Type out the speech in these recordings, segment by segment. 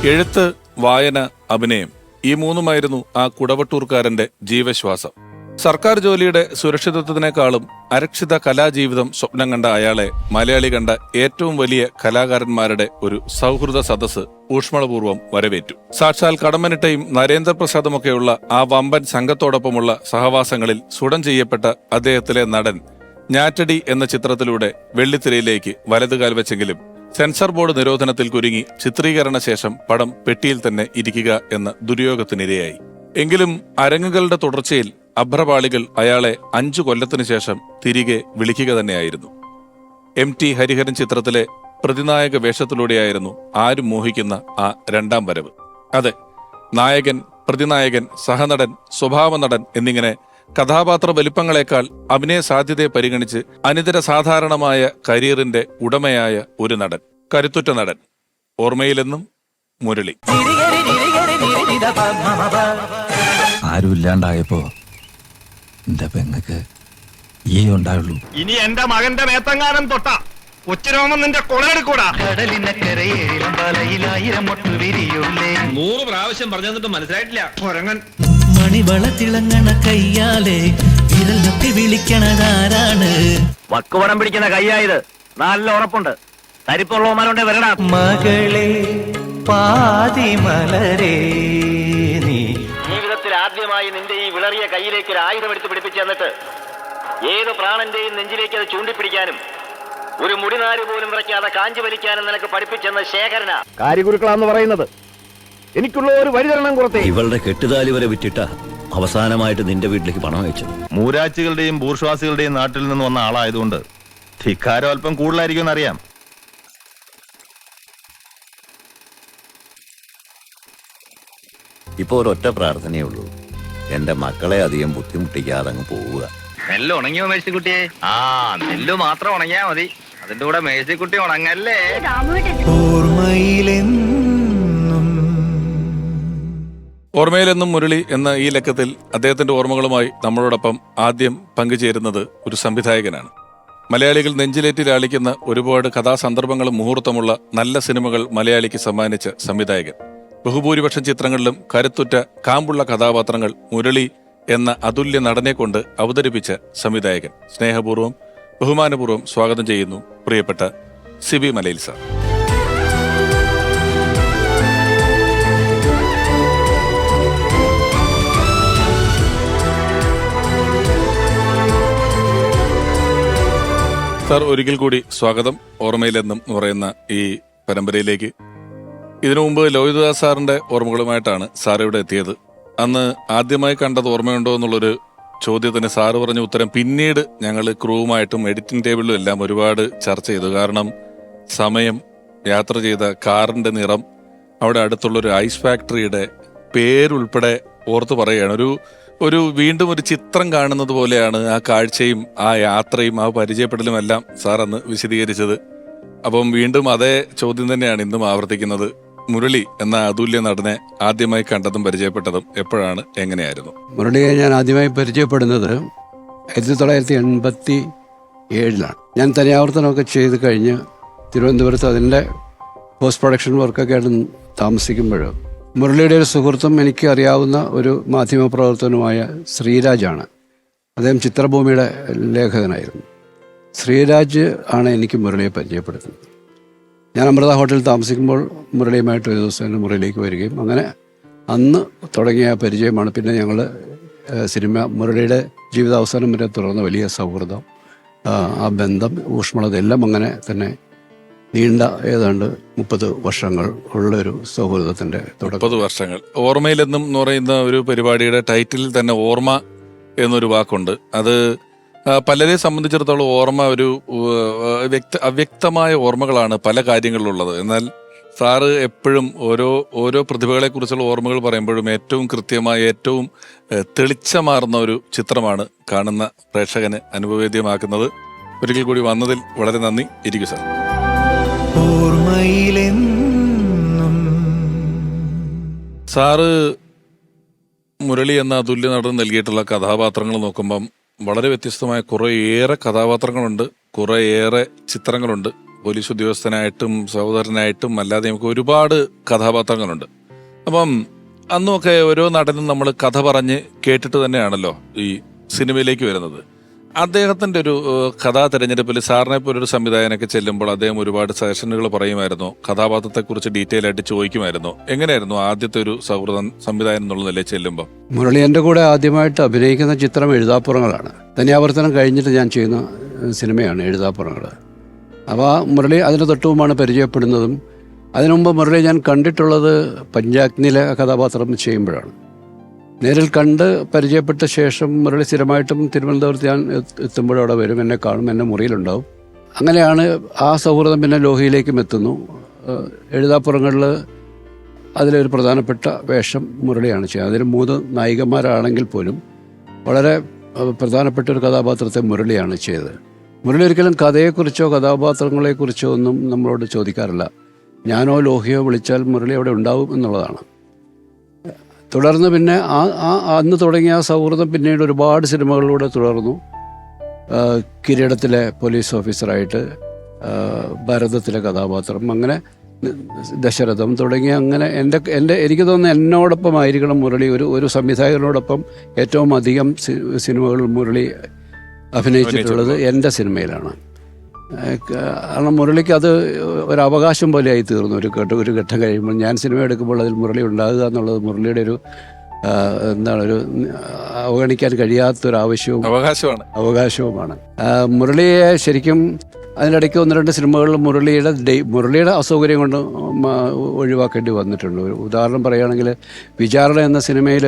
എഴുത്ത്, വായന, അഭിനയം ഈ മൂന്നുമായിരുന്നു ആ കുടവട്ടൂർക്കാരന്റെ ജീവശ്വാസം. സർക്കാർ ജോലിയുടെ സുരക്ഷിതത്വത്തിനേക്കാളും അരക്ഷിത കലാജീവിതം സ്വപ്നം കണ്ട അയാളെ മലയാളി കണ്ട ഏറ്റവും വലിയ കലാകാരന്മാരുടെ ഒരു സൗഹൃദ സദസ്സ് ഊഷ്മളപൂർവ്വം വരവേറ്റു. സാക്ഷാൽ കടമ്മനിട്ടയും നരേന്ദ്രപ്രസാദുമൊക്കെയുള്ള ആ വമ്പൻ സംഘത്തോടൊപ്പമുള്ള സഹവാസങ്ങളിൽ സുടം ചെയ്യപ്പെട്ട അദ്ദേഹത്തിലെ നടൻ ഞാറ്റടി എന്ന ചിത്രത്തിലൂടെ വെള്ളിത്തിരയിലേക്ക് വലതുകാൽ വെച്ചെങ്കിലും സെൻസർ ബോർഡ് നിരോധനത്തിൽ കുരുങ്ങി ചിത്രീകരണ ശേഷം പടം പെട്ടിയിൽ തന്നെ ഇരിക്കുക എന്ന ദുര്യോഗത്തിനിരയായി. എങ്കിലും അരങ്ങുകളുടെ തുടർച്ചയിൽ അഭ്രപാളികൾ അയാളെ 5 കൊല്ലത്തിനു ശേഷം തിരികെ വിളിക്കുക തന്നെയായിരുന്നു. MT ഹരിഹരൻ ചിത്രത്തിലെ പ്രതിനായക വേഷത്തിലൂടെയായിരുന്നു ആരും മോഹിക്കുന്ന ആ രണ്ടാം വരവ്. അതെ, നായകൻ, പ്രതിനായകൻ, സഹനടൻ, സ്വഭാവ നടൻ എന്നിങ്ങനെ കഥാപാത്ര വലിപ്പങ്ങളെക്കാൾ അഭിനയ സാധ്യതയെ പരിഗണിച്ച് അനിതര സാധാരണമായ കരിയറിന്റെ ഉടമയായ ഒരു നടൻ, കരുത്തുറ്റ നടൻ. ഓർമ്മയിലെന്നും മുരളി. ആരുമില്ലാണ്ടായപ്പോ എന്റെ പെങ്ങക്ക് ഈ ഉണ്ടായുള്ളൂ. ഇനി എന്റെ മകന്റെ മേത്തങ്ങാനം തൊട്ട കൊച്ചുരോമൻ നിന്റെ കൊളയെടുക്കൂടാ. 100 പ്രാവശ്യം പറഞ്ഞിട്ട് മനസ്സിലായിട്ടില്ല. കൊരങ്ങൻ മണിവള തിളങ്ങണ കയ്യാലെ വിരൽ നത്തി വിളിക്കണതാരാണ്? വക്കുവടം പിടിക്കുന്ന കയ്യായത്. നല്ല ഉറപ്പുണ്ട്. തരിപ്പുള്ളവന്മാരുണ്ടെ വരണ. മകളെ പാതിമലരേ നീ ജീവിതത്തിൽ ആദ്യമായി നിന്റെ ഈ വിളറിയ കയ്യിലേക്ക് ഒരു ആയുധം എടുത്ത് പിടിപ്പിച്ചു തന്നിട്ട് ഏത് പ്രാണന്റെയും നെഞ്ചിലേക്ക് അത് ചൂണ്ടിപ്പിടിക്കാനും ഒരു മുടിനാര് പോലും വിറയ്ക്കാതെ കാഞ്ചി വലിക്കാനും നിനക്ക് പഠിപ്പിച്ചെന്ന ശേഖരനാ കാര്യഗുരുക്കളാന്ന് പറയുന്നത്. എനിക്കുള്ള ഒരു വഴിതരണം കുറത്തേ. ഇവളുടെ കെട്ടുതാലി വരെ വിറ്റിട്ട അവസാനമായിട്ട് നിന്റെ വീട്ടിലേക്ക് പണം അയച്ചു. മൂരാച്ചികളുടെയും ബൂർഷ്വാസികളുടെയും നാട്ടിൽ നിന്ന് വന്ന ആളായതുകൊണ്ട് ധിക്കാരം അല്പം കൂടുതലായിരിക്കും എന്നറിയാം. ഇപ്പൊ ഒരൊറ്റ പ്രാർത്ഥനയേ ഉള്ളൂ, എന്റെ മക്കളെ അധികം ബുദ്ധിമുട്ടിക്കാതെ അങ്ങ് പോവുക. നെല്ല് ഉണങ്ങിയോ മേഴ്സിക്കുട്ടിയെ? നെല്ല് മാത്രം ഉണങ്ങിയാ മതി. അതിന്റെ കൂടെ മേഴ്സിക്കുട്ടി ഉണങ്ങല്ലേ. ഓർമ്മയിലെന്നും മുരളി എന്ന ഈ ലക്കത്തിൽ അദ്ദേഹത്തിന്റെ ഓർമ്മകളുമായി നമ്മളോടൊപ്പം ആദ്യം പങ്കുചേരുന്നത് ഒരു സംവിധായകനാണ്. മലയാളികൾ നെഞ്ചിലേറ്റി ലാളിക്കുന്ന ഒരുപാട് കഥാസന്ദർഭങ്ങളും മുഹൂർത്തമുള്ള നല്ല സിനിമകൾ മലയാളിക്ക് സമ്മാനിച്ച സംവിധായകൻ. ബഹുഭൂരിപക്ഷം ചിത്രങ്ങളിലും കരുത്തുറ്റ കാമ്പുള്ള കഥാപാത്രങ്ങൾ മുരളി എന്ന അതുല്യ നടനെ കൊണ്ട് അവതരിപ്പിച്ച സംവിധായകൻ. സ്നേഹപൂർവ്വം ബഹുമാനപൂർവ്വം സ്വാഗതം ചെയ്യുന്നു പ്രിയപ്പെട്ട സിബി മലയിൽ സാർ. സാർ, ഒരിക്കൽ കൂടി സ്വാഗതം ഓർമ്മയിലെന്നും എന്ന് പറയുന്ന ഈ പരമ്പരയിലേക്ക്. ഇതിനു മുമ്പ് ലോഹിതദാസ് സാറിന്റെ ഓർമ്മകളുമായിട്ടാണ് സാർ ഇവിടെ എത്തിയത്. അന്ന് ആദ്യമായി കണ്ടത് ഓർമ്മയുണ്ടോ എന്നുള്ളൊരു ചോദ്യത്തിന് സാറ് പറഞ്ഞ ഉത്തരം പിന്നീട് ഞങ്ങൾ ക്രൂവുമായിട്ടും എഡിറ്റിംഗ് ടേബിളിലും എല്ലാം ഒരുപാട് ചർച്ച ചെയ്തു. കാരണം സമയം, യാത്ര ചെയ്ത കാറിന്റെ നിറം, അവിടെ അടുത്തുള്ളൊരു ഐസ് ഫാക്ടറിയുടെ പേരുൾപ്പെടെ ഓർത്ത് പറയുകയാണ്. ഒരു വീണ്ടും ഒരു ചിത്രം കാണുന്നത് പോലെയാണ് ആ കാഴ്ചയും ആ യാത്രയും ആ പരിചയപ്പെടലും എല്ലാം സാർ അന്ന് വിശദീകരിച്ചത്. അപ്പം വീണ്ടും അതേ ചോദ്യം തന്നെയാണ് ഇന്നും ആവർത്തിക്കുന്നത്. മുരളി എന്ന അതുല്യ നടനെ ആദ്യമായി കണ്ടതും പരിചയപ്പെട്ടതും എപ്പോഴാണ്, എങ്ങനെയായിരുന്നു? മുരളിയെ ഞാൻ ആദ്യമായി പരിചയപ്പെടുന്നത് 1987 ഞാൻ തനിയാവർത്തനമൊക്കെ ചെയ്ത് കഴിഞ്ഞ് തിരുവനന്തപുരത്ത് അതിൻ്റെ പോസ്റ്റ് പ്രൊഡക്ഷൻ വർക്കൊക്കെ ആയിട്ട് താമസിക്കുമ്പോൾ മുരളിയുടെ ഒരു സുഹൃത്തും എനിക്ക് അറിയാവുന്ന ഒരു മാധ്യമപ്രവർത്തകനുമായ ശ്രീരാജാണ്. അദ്ദേഹം ചിത്രഭൂമിയുടെ ലേഖകനായിരുന്നു. ശ്രീരാജ് ആണ് എനിക്ക് മുരളിയെ പരിചയപ്പെടുത്തുന്നത്. ഞാൻ അമൃത ഹോട്ടലിൽ താമസിക്കുമ്പോൾ മുരളിയുമായിട്ട് ഒരു ദിവസം എൻ്റെ മുറിയിലേക്ക് വരികയും അങ്ങനെ അന്ന് തുടങ്ങിയ പരിചയമാണ്. പിന്നെ ഞങ്ങൾ സിനിമ, മുരളിയുടെ ജീവിതാവസാനം വരെ തുടർന്ന വലിയ സൗഹൃദം, ആ ബന്ധം, ഊഷ്മളത എല്ലാം അങ്ങനെ തന്നെ നീണ്ട ഏതാണ്ട് 30 വർഷങ്ങൾ ഉള്ളൊരു സൗഹൃദത്തിൻ്റെ 30 വർഷങ്ങൾ. ഓർമ്മയിലെന്നും എന്ന് പറയുന്ന ഒരു പരിപാടിയുടെ ടൈറ്റിലിൽ തന്നെ ഓർമ്മ എന്നൊരു വാക്കുണ്ട്. അത് പലരെ സംബന്ധിച്ചിടത്തോളം ഓർമ്മ ഒരു അവ്യക്തമായ ഓർമ്മകളാണ് പല കാര്യങ്ങളിലുള്ളത്. എന്നാൽ സാറ് എപ്പോഴും ഓരോ പ്രതിഭകളെ കുറിച്ചുള്ള ഓർമ്മകൾ പറയുമ്പോഴും ഏറ്റവും കൃത്യമായ, ഏറ്റവും തെളിച്ചമാർന്ന ഒരു ചിത്രമാണ് കാണുന്ന പ്രേക്ഷകന് അനുഭവേദ്യമാക്കുന്നത്. ഒരിക്കൽ കൂടി വന്നതിൽ വളരെ നന്ദി. ഇരിക്കൂ സാർ. സാറ് മുരളി എന്ന അതുല്യ നടൻ നൽകിയിട്ടുള്ള കഥാപാത്രങ്ങൾ നോക്കുമ്പം വളരെ വ്യത്യസ്തമായ കുറേയേറെ കഥാപാത്രങ്ങളുണ്ട്, കുറേയേറെ ചിത്രങ്ങളുണ്ട്, പോലീസ് ഉദ്യോഗസ്ഥനായിട്ടും സഹോദരനായിട്ടും അല്ലാതെ നമുക്ക് ഒരുപാട് കഥാപാത്രങ്ങളുണ്ട്. അപ്പം അന്നുമൊക്കെ ഓരോ നടനും നമ്മൾ കഥ പറഞ്ഞ് കേട്ടിട്ട് തന്നെയാണല്ലോ ഈ സിനിമയിലേക്ക് വരുന്നത്. അദ്ദേഹത്തിന്റെ ഒരു കഥാ തെരഞ്ഞെടുപ്പിൽ സാറിനെ പോലൊരു സംവിധായകനൊക്കെ ചെല്ലുമ്പോൾ അദ്ദേഹം ഒരുപാട് സജഷനുകൾ പറയുമായിരുന്നു, കഥാപാത്രത്തെക്കുറിച്ച് ഡീറ്റെയിൽ ആയിട്ട് ചോദിക്കുമായിരുന്നു. എങ്ങനെയായിരുന്നു ആദ്യത്തെ ഒരു സൗഹൃദം സംവിധായകൻ എന്നുള്ള നിലയിൽ ചെല്ലുമ്പോൾ? മുരളി എൻ്റെ കൂടെ ആദ്യമായിട്ട് അഭിനയിക്കുന്ന ചിത്രം എഴുതാപ്പുറങ്ങളാണ്. തനിയാവർത്തനം കഴിഞ്ഞിട്ട് ഞാൻ ചെയ്യുന്ന സിനിമയാണ് എഴുതാപ്പുറങ്ങൾ. അപ്പോൾ മുരളി അതിന് തൊട്ടുമുമ്പാണ് പരിചയപ്പെടുന്നതും. അതിനു മുമ്പ് മുരളി ഞാൻ കണ്ടിട്ടുള്ളത് പഞ്ചാഗ്നിയിലെ കഥാപാത്രം ചെയ്യുമ്പോഴാണ്. നേരിൽ കണ്ട് പരിചയപ്പെട്ട ശേഷം മുരളി സ്ഥിരമായിട്ടും തിരുവനന്തപുരത്ത് ഞാൻ എത്തുമ്പോഴും അവിടെ വരും, എന്നെ കാണും, എന്നെ മുറിയിലുണ്ടാവും. അങ്ങനെയാണ് ആ സൗഹൃദം പിന്നെ ലോഹിയിലേക്കും എത്തുന്നു. എഴുതാപ്പുറങ്ങളിൽ അതിലൊരു പ്രധാനപ്പെട്ട വേഷം മുരളിയാണ് ചെയ്യുന്നത്. അതിൽ 3 നായികമാരാണെങ്കിൽ പോലും വളരെ പ്രധാനപ്പെട്ട ഒരു കഥാപാത്രത്തെ മുരളിയാണ് ചെയ്തത്. മുരളി ഒരിക്കലും കഥയെക്കുറിച്ചോ കഥാപാത്രങ്ങളെക്കുറിച്ചോ ഒന്നും നമ്മളോട് ചോദിക്കാറില്ല. ഞാനോ ലോഹിയോ വിളിച്ചാൽ മുരളി അവിടെ ഉണ്ടാവും എന്നുള്ളതാണ്. തുടർന്ന് പിന്നെ അന്ന് തുടങ്ങിയ ആ സൗഹൃദം പിന്നീട് ഒരുപാട് സിനിമകളിലൂടെ തുടർന്നു. കിരീടത്തിലെ പോലീസ് ഓഫീസറായിട്ട്, ഭരതത്തിലെ കഥാപാത്രം, അങ്ങനെ ദശരഥം തുടങ്ങിയ അങ്ങനെ എനിക്ക് തോന്നുന്നു എന്നോടൊപ്പം ആയിരിക്കണം മുരളി ഒരു സംവിധായകനോടൊപ്പം ഏറ്റവും അധികം സിനിമകളിൽ മുരളി അഭിനയിച്ചിട്ടുള്ളത് എൻ്റെ സിനിമയിലാണ്. കാരണം മുരളിക്ക് അത് ഒരു അവകാശം പോലെയായി തീർന്നു. ഒരു ഘട്ടം കഴിയുമ്പോൾ ഞാൻ സിനിമ എടുക്കുമ്പോൾ അതിൽ മുരളി ഉണ്ടാകുക എന്നുള്ളത് മുരളിയുടെ ഒരു ഒരു അവഗണിക്കാൻ കഴിയാത്തൊരാവശ്യവും അവകാശവുമാണ്. മുരളിയെ ശരിക്കും അതിനിടയ്ക്ക് 1-2 സിനിമകളിൽ മുരളിയുടെ അസൗകര്യം കൊണ്ട് ഒഴിവാക്കേണ്ടി വന്നിട്ടുണ്ട്. ഒരു ഉദാഹരണം പറയുകയാണെങ്കിൽ വിചാരണ എന്ന സിനിമയിൽ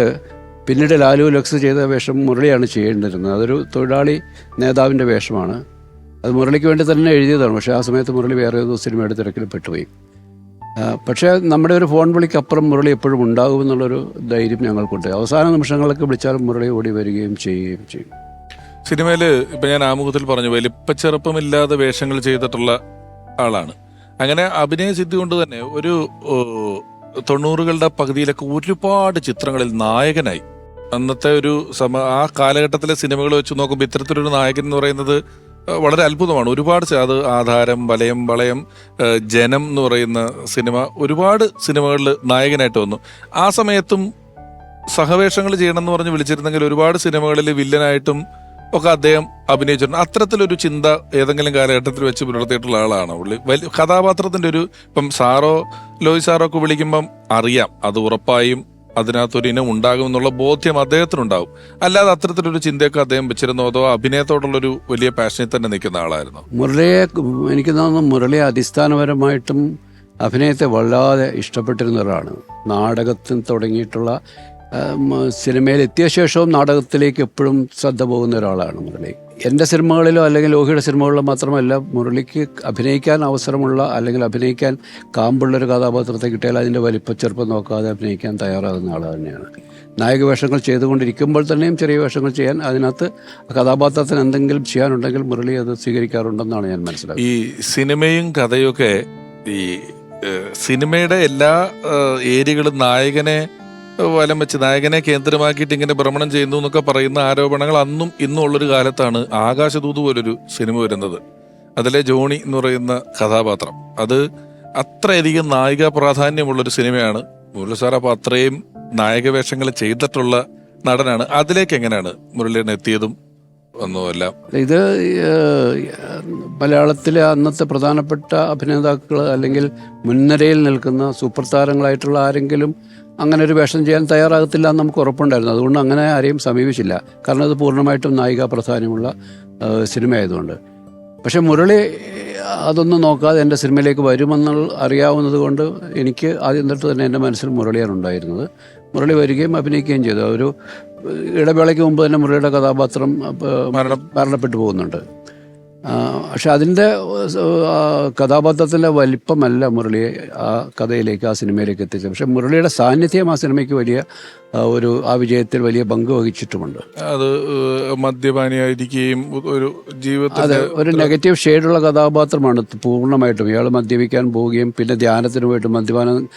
പിന്നീട് ലാലു ലക്സ് ചെയ്ത വേഷം മുരളിയാണ് ചെയ്യേണ്ടിരുന്നത്. അതൊരു തൊഴിലാളി നേതാവിൻ്റെ വേഷമാണ്. അത് മുരളിക്ക് വേണ്ടി തന്നെ എഴുതിയതാണ്. പക്ഷേ ആ സമയത്ത് മുരളി വേറെ ഏതോ സിനിമയുടെ തിരക്കിൽ പെട്ടുപോയി. പക്ഷേ നമ്മുടെ ഒരു ഫോൺ വിളിക്കപ്പുറം മുരളി എപ്പോഴും ഉണ്ടാകുമെന്നുള്ളൊരു ധൈര്യം ഞങ്ങൾക്കുണ്ട്. അവസാന നിമിഷങ്ങളൊക്കെ വിളിച്ചാലും മുരളി ഓടി വരികയും ചെയ്യുകയും ചെയ്യും. സിനിമയിൽ ഇപ്പം ഞാൻ ആമുഖത്തിൽ പറഞ്ഞു, വലിപ്പച്ചെറുപ്പമില്ലാതെ വേഷങ്ങൾ ചെയ്തിട്ടുള്ള ആളാണ്. അങ്ങനെ അഭിനയ സിദ്ധി കൊണ്ട് തന്നെ ഒരു 90കളുടെ പകുതിയിലൊക്കെ ഒരുപാട് ചിത്രങ്ങളിൽ നായകനായി. അന്നത്തെ ഒരു ആ കാലഘട്ടത്തിലെ സിനിമകൾ വെച്ച് നോക്കുമ്പോൾ ഇത്തരത്തിലൊരു നായകൻ എന്ന് പറയുന്നത് വളരെ അത്ഭുതമാണ്. ഒരുപാട് അത് ആധാരം, വളയം, ജനം എന്ന് പറയുന്ന സിനിമ, ഒരുപാട് സിനിമകളിൽ നായകനായിട്ട് വന്നു. ആ സമയത്തും സഹവേഷങ്ങൾ ചെയ്യണമെന്ന് പറഞ്ഞ് വിളിച്ചിരുന്നെങ്കിൽ ഒരുപാട് സിനിമകളിൽ വില്ലനായിട്ടും ഒക്കെ അദ്ദേഹം അഭിനയിച്ചിട്ടുണ്ട്. അത്തരത്തിലൊരു ചിന്ത ഏതെങ്കിലും കാലഘട്ടത്തിൽ വെച്ച് പുലർത്തിയിട്ടുള്ള ആളാണ് പുള്ളി. കഥാപാത്രത്തിന്റെ ഒരു ഇപ്പം ലോഹി സാറോ ഒക്കെ വിളിക്കുമ്പം അറിയാം അത് ഉറപ്പായും അതിനകത്തൊരു ഇനം ഉണ്ടാകും എന്നുള്ള ബോധ്യം അദ്ദേഹത്തിനുണ്ടാവും. അല്ലാതെ അത്തരത്തിലൊരു ചിന്തയൊക്കെ അദ്ദേഹം വെച്ചിരുന്നോ, അതോ അഭിനയത്തോടുള്ളൊരു വലിയ പാഷനിൽ തന്നെ നിൽക്കുന്ന ആളായിരുന്നു? മുരളിയെ എനിക്ക് തോന്നുന്നു മുരളിയെ അടിസ്ഥാനപരമായിട്ടും അഭിനയത്തെ വല്ലാതെ ഇഷ്ടപ്പെട്ടിരുന്ന ഒരാളാണ്. നാടകത്തിൽ തുടങ്ങിയിട്ടുള്ള സിനിമയിൽ എത്തിയ ശേഷവും നാടകത്തിലേക്ക് എപ്പോഴും ശ്രദ്ധ പോകുന്ന ഒരാളാണ് മുരളി. എൻ്റെ സിനിമകളിലോ അല്ലെങ്കിൽ ലോഹിയുടെ സിനിമകളിലോ മാത്രമല്ല, മുരളിക്ക് അഭിനയിക്കാൻ അവസരമുള്ള അല്ലെങ്കിൽ അഭിനയിക്കാൻ കാമ്പുള്ളൊരു കഥാപാത്രത്തെ കിട്ടിയാൽ അതിൻ്റെ വലിപ്പച്ചെറുപ്പം നോക്കാതെ അഭിനയിക്കാൻ തയ്യാറാകുന്ന ആൾ തന്നെയാണ്. നായക വേഷങ്ങൾ ചെയ്തുകൊണ്ടിരിക്കുമ്പോൾ തന്നെയും ചെറിയ വേഷങ്ങൾ ചെയ്യാൻ, അതിനകത്ത് കഥാപാത്രത്തിന് എന്തെങ്കിലും ചെയ്യാനുണ്ടെങ്കിൽ മുരളി അത് സ്വീകരിക്കാറുണ്ടെന്നാണ് ഞാൻ മനസ്സിലാക്കുന്നത്. ഈ സിനിമയും കഥയൊക്കെ ഈ സിനിമയുടെ എല്ലാ ഏരിയകളും നായകനെ വലം വെച്ച് നായകനെ കേന്ദ്രമാക്കിയിട്ട് ഇങ്ങനെ ഭ്രമണം ചെയ്യുന്നു എന്നൊക്കെ പറയുന്ന ആരോപണങ്ങൾ അന്നും ഇന്നും ഉള്ളൊരു കാലത്താണ് ആകാശദൂത് പോലൊരു സിനിമ വരുന്നത്. അതിലെ ജോണി എന്ന് പറയുന്ന കഥാപാത്രം അത് അത്രയധികം നായിക പ്രാധാന്യമുള്ളൊരു സിനിമയാണ്. മുരളി സാർ അപ്പോൾ അത്രയും നായക വേഷങ്ങൾ ചെയ്തിട്ടുള്ള നടനാണ്. അതിലേക്ക് എങ്ങനെയാണ് മുരളിയുടെ എത്തിയതും ഒന്നുമല്ല? ഇത് മലയാളത്തിലെ അന്നത്തെ പ്രധാനപ്പെട്ട അഭിനേതാക്കൾ അല്ലെങ്കിൽ മുൻനിരയിൽ നിൽക്കുന്ന സൂപ്പർ താരങ്ങളായിട്ടുള്ള ആരെങ്കിലും അങ്ങനെ ഒരു വേഷം ചെയ്യാൻ തയ്യാറാകത്തില്ല എന്ന് നമുക്ക് ഉറപ്പുണ്ടായിരുന്നു. അതുകൊണ്ട് അങ്ങനെ ആരെയും സമീപിച്ചില്ല. കാരണം അത് പൂർണ്ണമായിട്ടും നായിക പ്രാധാന്യമുള്ള സിനിമ ആയതുകൊണ്ട്. പക്ഷെ മുരളി അതൊന്നും നോക്കാതെ എൻ്റെ സിനിമയിലേക്ക് വരുമെന്ന് അറിയാവുന്നത് കൊണ്ട് എനിക്ക് ആദ്യം തൊട്ട് തന്നെ എൻ്റെ മനസ്സിൽ മുരളിയാണ് ഉണ്ടായിരുന്നത്. മുരളി വരികയും അഭിനയിക്കുകയും ചെയ്തു. ഒരു ഇടവേളയ്ക്ക് മുമ്പ് തന്നെ മുരളിയുടെ കഥാപാത്രം മരണപ്പെട്ടു പോകുന്നുണ്ട്. പക്ഷെ അതിൻ്റെ കഥാപാത്രത്തിൻ്റെ വലിപ്പമല്ല മുരളിയെ ആ കഥയിലേക്ക്, ആ സിനിമയിലേക്ക് എത്തിച്ചത്. പക്ഷെ മുരളിയുടെ സാന്നിധ്യം ആ സിനിമയ്ക്ക് വലിയ ആ വിജയത്തിൽ വലിയ പങ്ക് വഹിച്ചിട്ടുമുണ്ട്. അത് മദ്യപാനിയായിരിക്കുകയും ഒരു ജീവിതത്തിൽ അതെ, ഒരു നെഗറ്റീവ് ഷെയ്ഡുള്ള കഥാപാത്രമാണ് പൂർണ്ണമായിട്ടും. ഇയാൾ മദ്യപിക്കാൻ പോവുകയും പിന്നെ ധ്യാനത്തിന് പോയിട്ട് മദ്യപാനം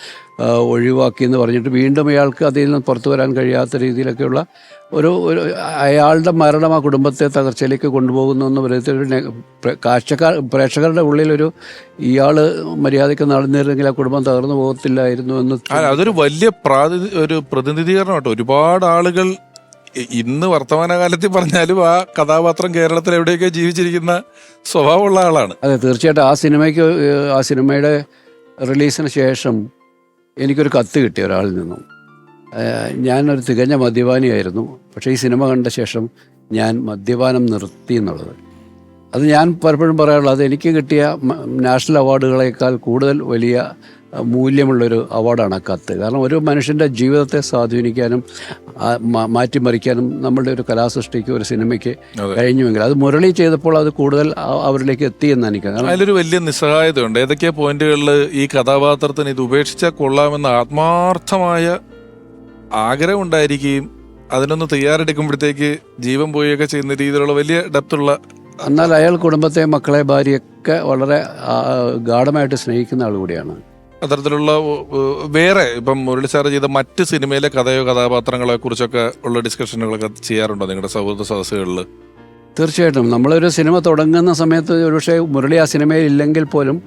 ഒഴിവാക്കി എന്ന് പറഞ്ഞിട്ട് വീണ്ടും അയാൾക്ക് അതിൽ നിന്ന് പുറത്തു വരാൻ കഴിയാത്ത രീതിയിലൊക്കെയുള്ള ഒരു അയാളുടെ മരണം ആ കുടുംബത്തെ തകർച്ചയിലേക്ക് കൊണ്ടുപോകുന്നു എന്ന് പറയുന്നത് പ്രേക്ഷകരുടെ ഉള്ളിലൊരു ഇയാൾ മര്യാദയ്ക്ക് നടന്നിരുന്നെങ്കിൽ ആ കുടുംബം തകർന്നു പോകത്തില്ലായിരുന്നു എന്ന് അതൊരു വലിയ ഒരു പ്രതിനിധീകരണം കേട്ടോ. ഒരുപാട് ആളുകൾ ഇന്ന് വർത്തമാനകാലത്തിൽ പറഞ്ഞാലും ആ കഥാപാത്രം കേരളത്തിൽ എവിടെയൊക്കെ ജീവിച്ചിരിക്കുന്ന സ്വഭാവമുള്ള ആളാണ്. അതെ, തീർച്ചയായിട്ടും ആ സിനിമയുടെ റിലീസിന് ശേഷം എനിക്കൊരു കത്ത് കിട്ടി ഒരാളിൽ നിന്നും. ഞാനൊരു തികഞ്ഞ മദ്യപാനിയായിരുന്നു, പക്ഷേ ഈ സിനിമ കണ്ട ശേഷം ഞാൻ മദ്യപാനം നിർത്തി എന്നുള്ളത്. അത് ഞാൻ പലപ്പോഴും പറയാറുള്ളത്, അത് എനിക്ക് കിട്ടിയ നാഷണൽ അവാർഡുകളേക്കാൾ കൂടുതൽ വലിയ മൂല്യമുള്ളൊരു അവാർഡാണ് ആ കത്ത്. കാരണം ഒരു മനുഷ്യൻ്റെ ജീവിതത്തെ സ്വാധീനിക്കാനും മാറ്റിമറിക്കാനും നമ്മളുടെ ഒരു കലാസൃഷ്ടിക്ക്, ഒരു സിനിമയ്ക്ക് കഴിഞ്ഞുവെങ്കിൽ അത് മുരളി ചെയ്തപ്പോൾ അത് കൂടുതൽ അവരിലേക്ക് എത്തി എന്ന് എനിക്ക്. അതിലൊരു വലിയ നിസ്സഹായതയുണ്ട്. ഏതൊക്കെ പോയിന്റുകളിൽ ഈ കഥാപാത്രത്തിന് ഇത് ഉപേക്ഷിച്ചാൽ കൊള്ളാമെന്ന ആത്മാർത്ഥമായ ആഗ്രഹം ഉണ്ടായിരിക്കുകയും അതിനൊന്ന് തയ്യാറെടുക്കുമ്പോഴത്തേക്ക് ജീവൻ പോവുകയൊക്കെ ചെയ്യുന്ന രീതിയിലുള്ള വലിയ ഡെപ്തുള്ള. എന്നാൽ അയാൾ കുടുംബത്തെ, മക്കളെ, ഭാര്യയൊക്കെ വളരെ ഗാഢമായിട്ട് സ്നേഹിക്കുന്ന ആൾ കൂടിയാണ്. അത്തരത്തിലുള്ള വേറെ ഇപ്പം മുരളി സാറ് ചെയ്ത മറ്റ് സിനിമയിലെ കഥയോ കഥാപാത്രങ്ങളെ കുറിച്ചൊക്കെ ഉള്ള ഡിസ്കഷനുകളൊക്കെ ചെയ്യാറുണ്ടോ നിങ്ങളുടെ സൗഹൃദ സദസ്സുകളിൽ? തീർച്ചയായിട്ടും. നമ്മളൊരു സിനിമ തുടങ്ങുന്ന സമയത്ത് ഒരുപക്ഷെ മുരളി ആ സിനിമയിൽ ഇല്ലെങ്കിൽ പോലും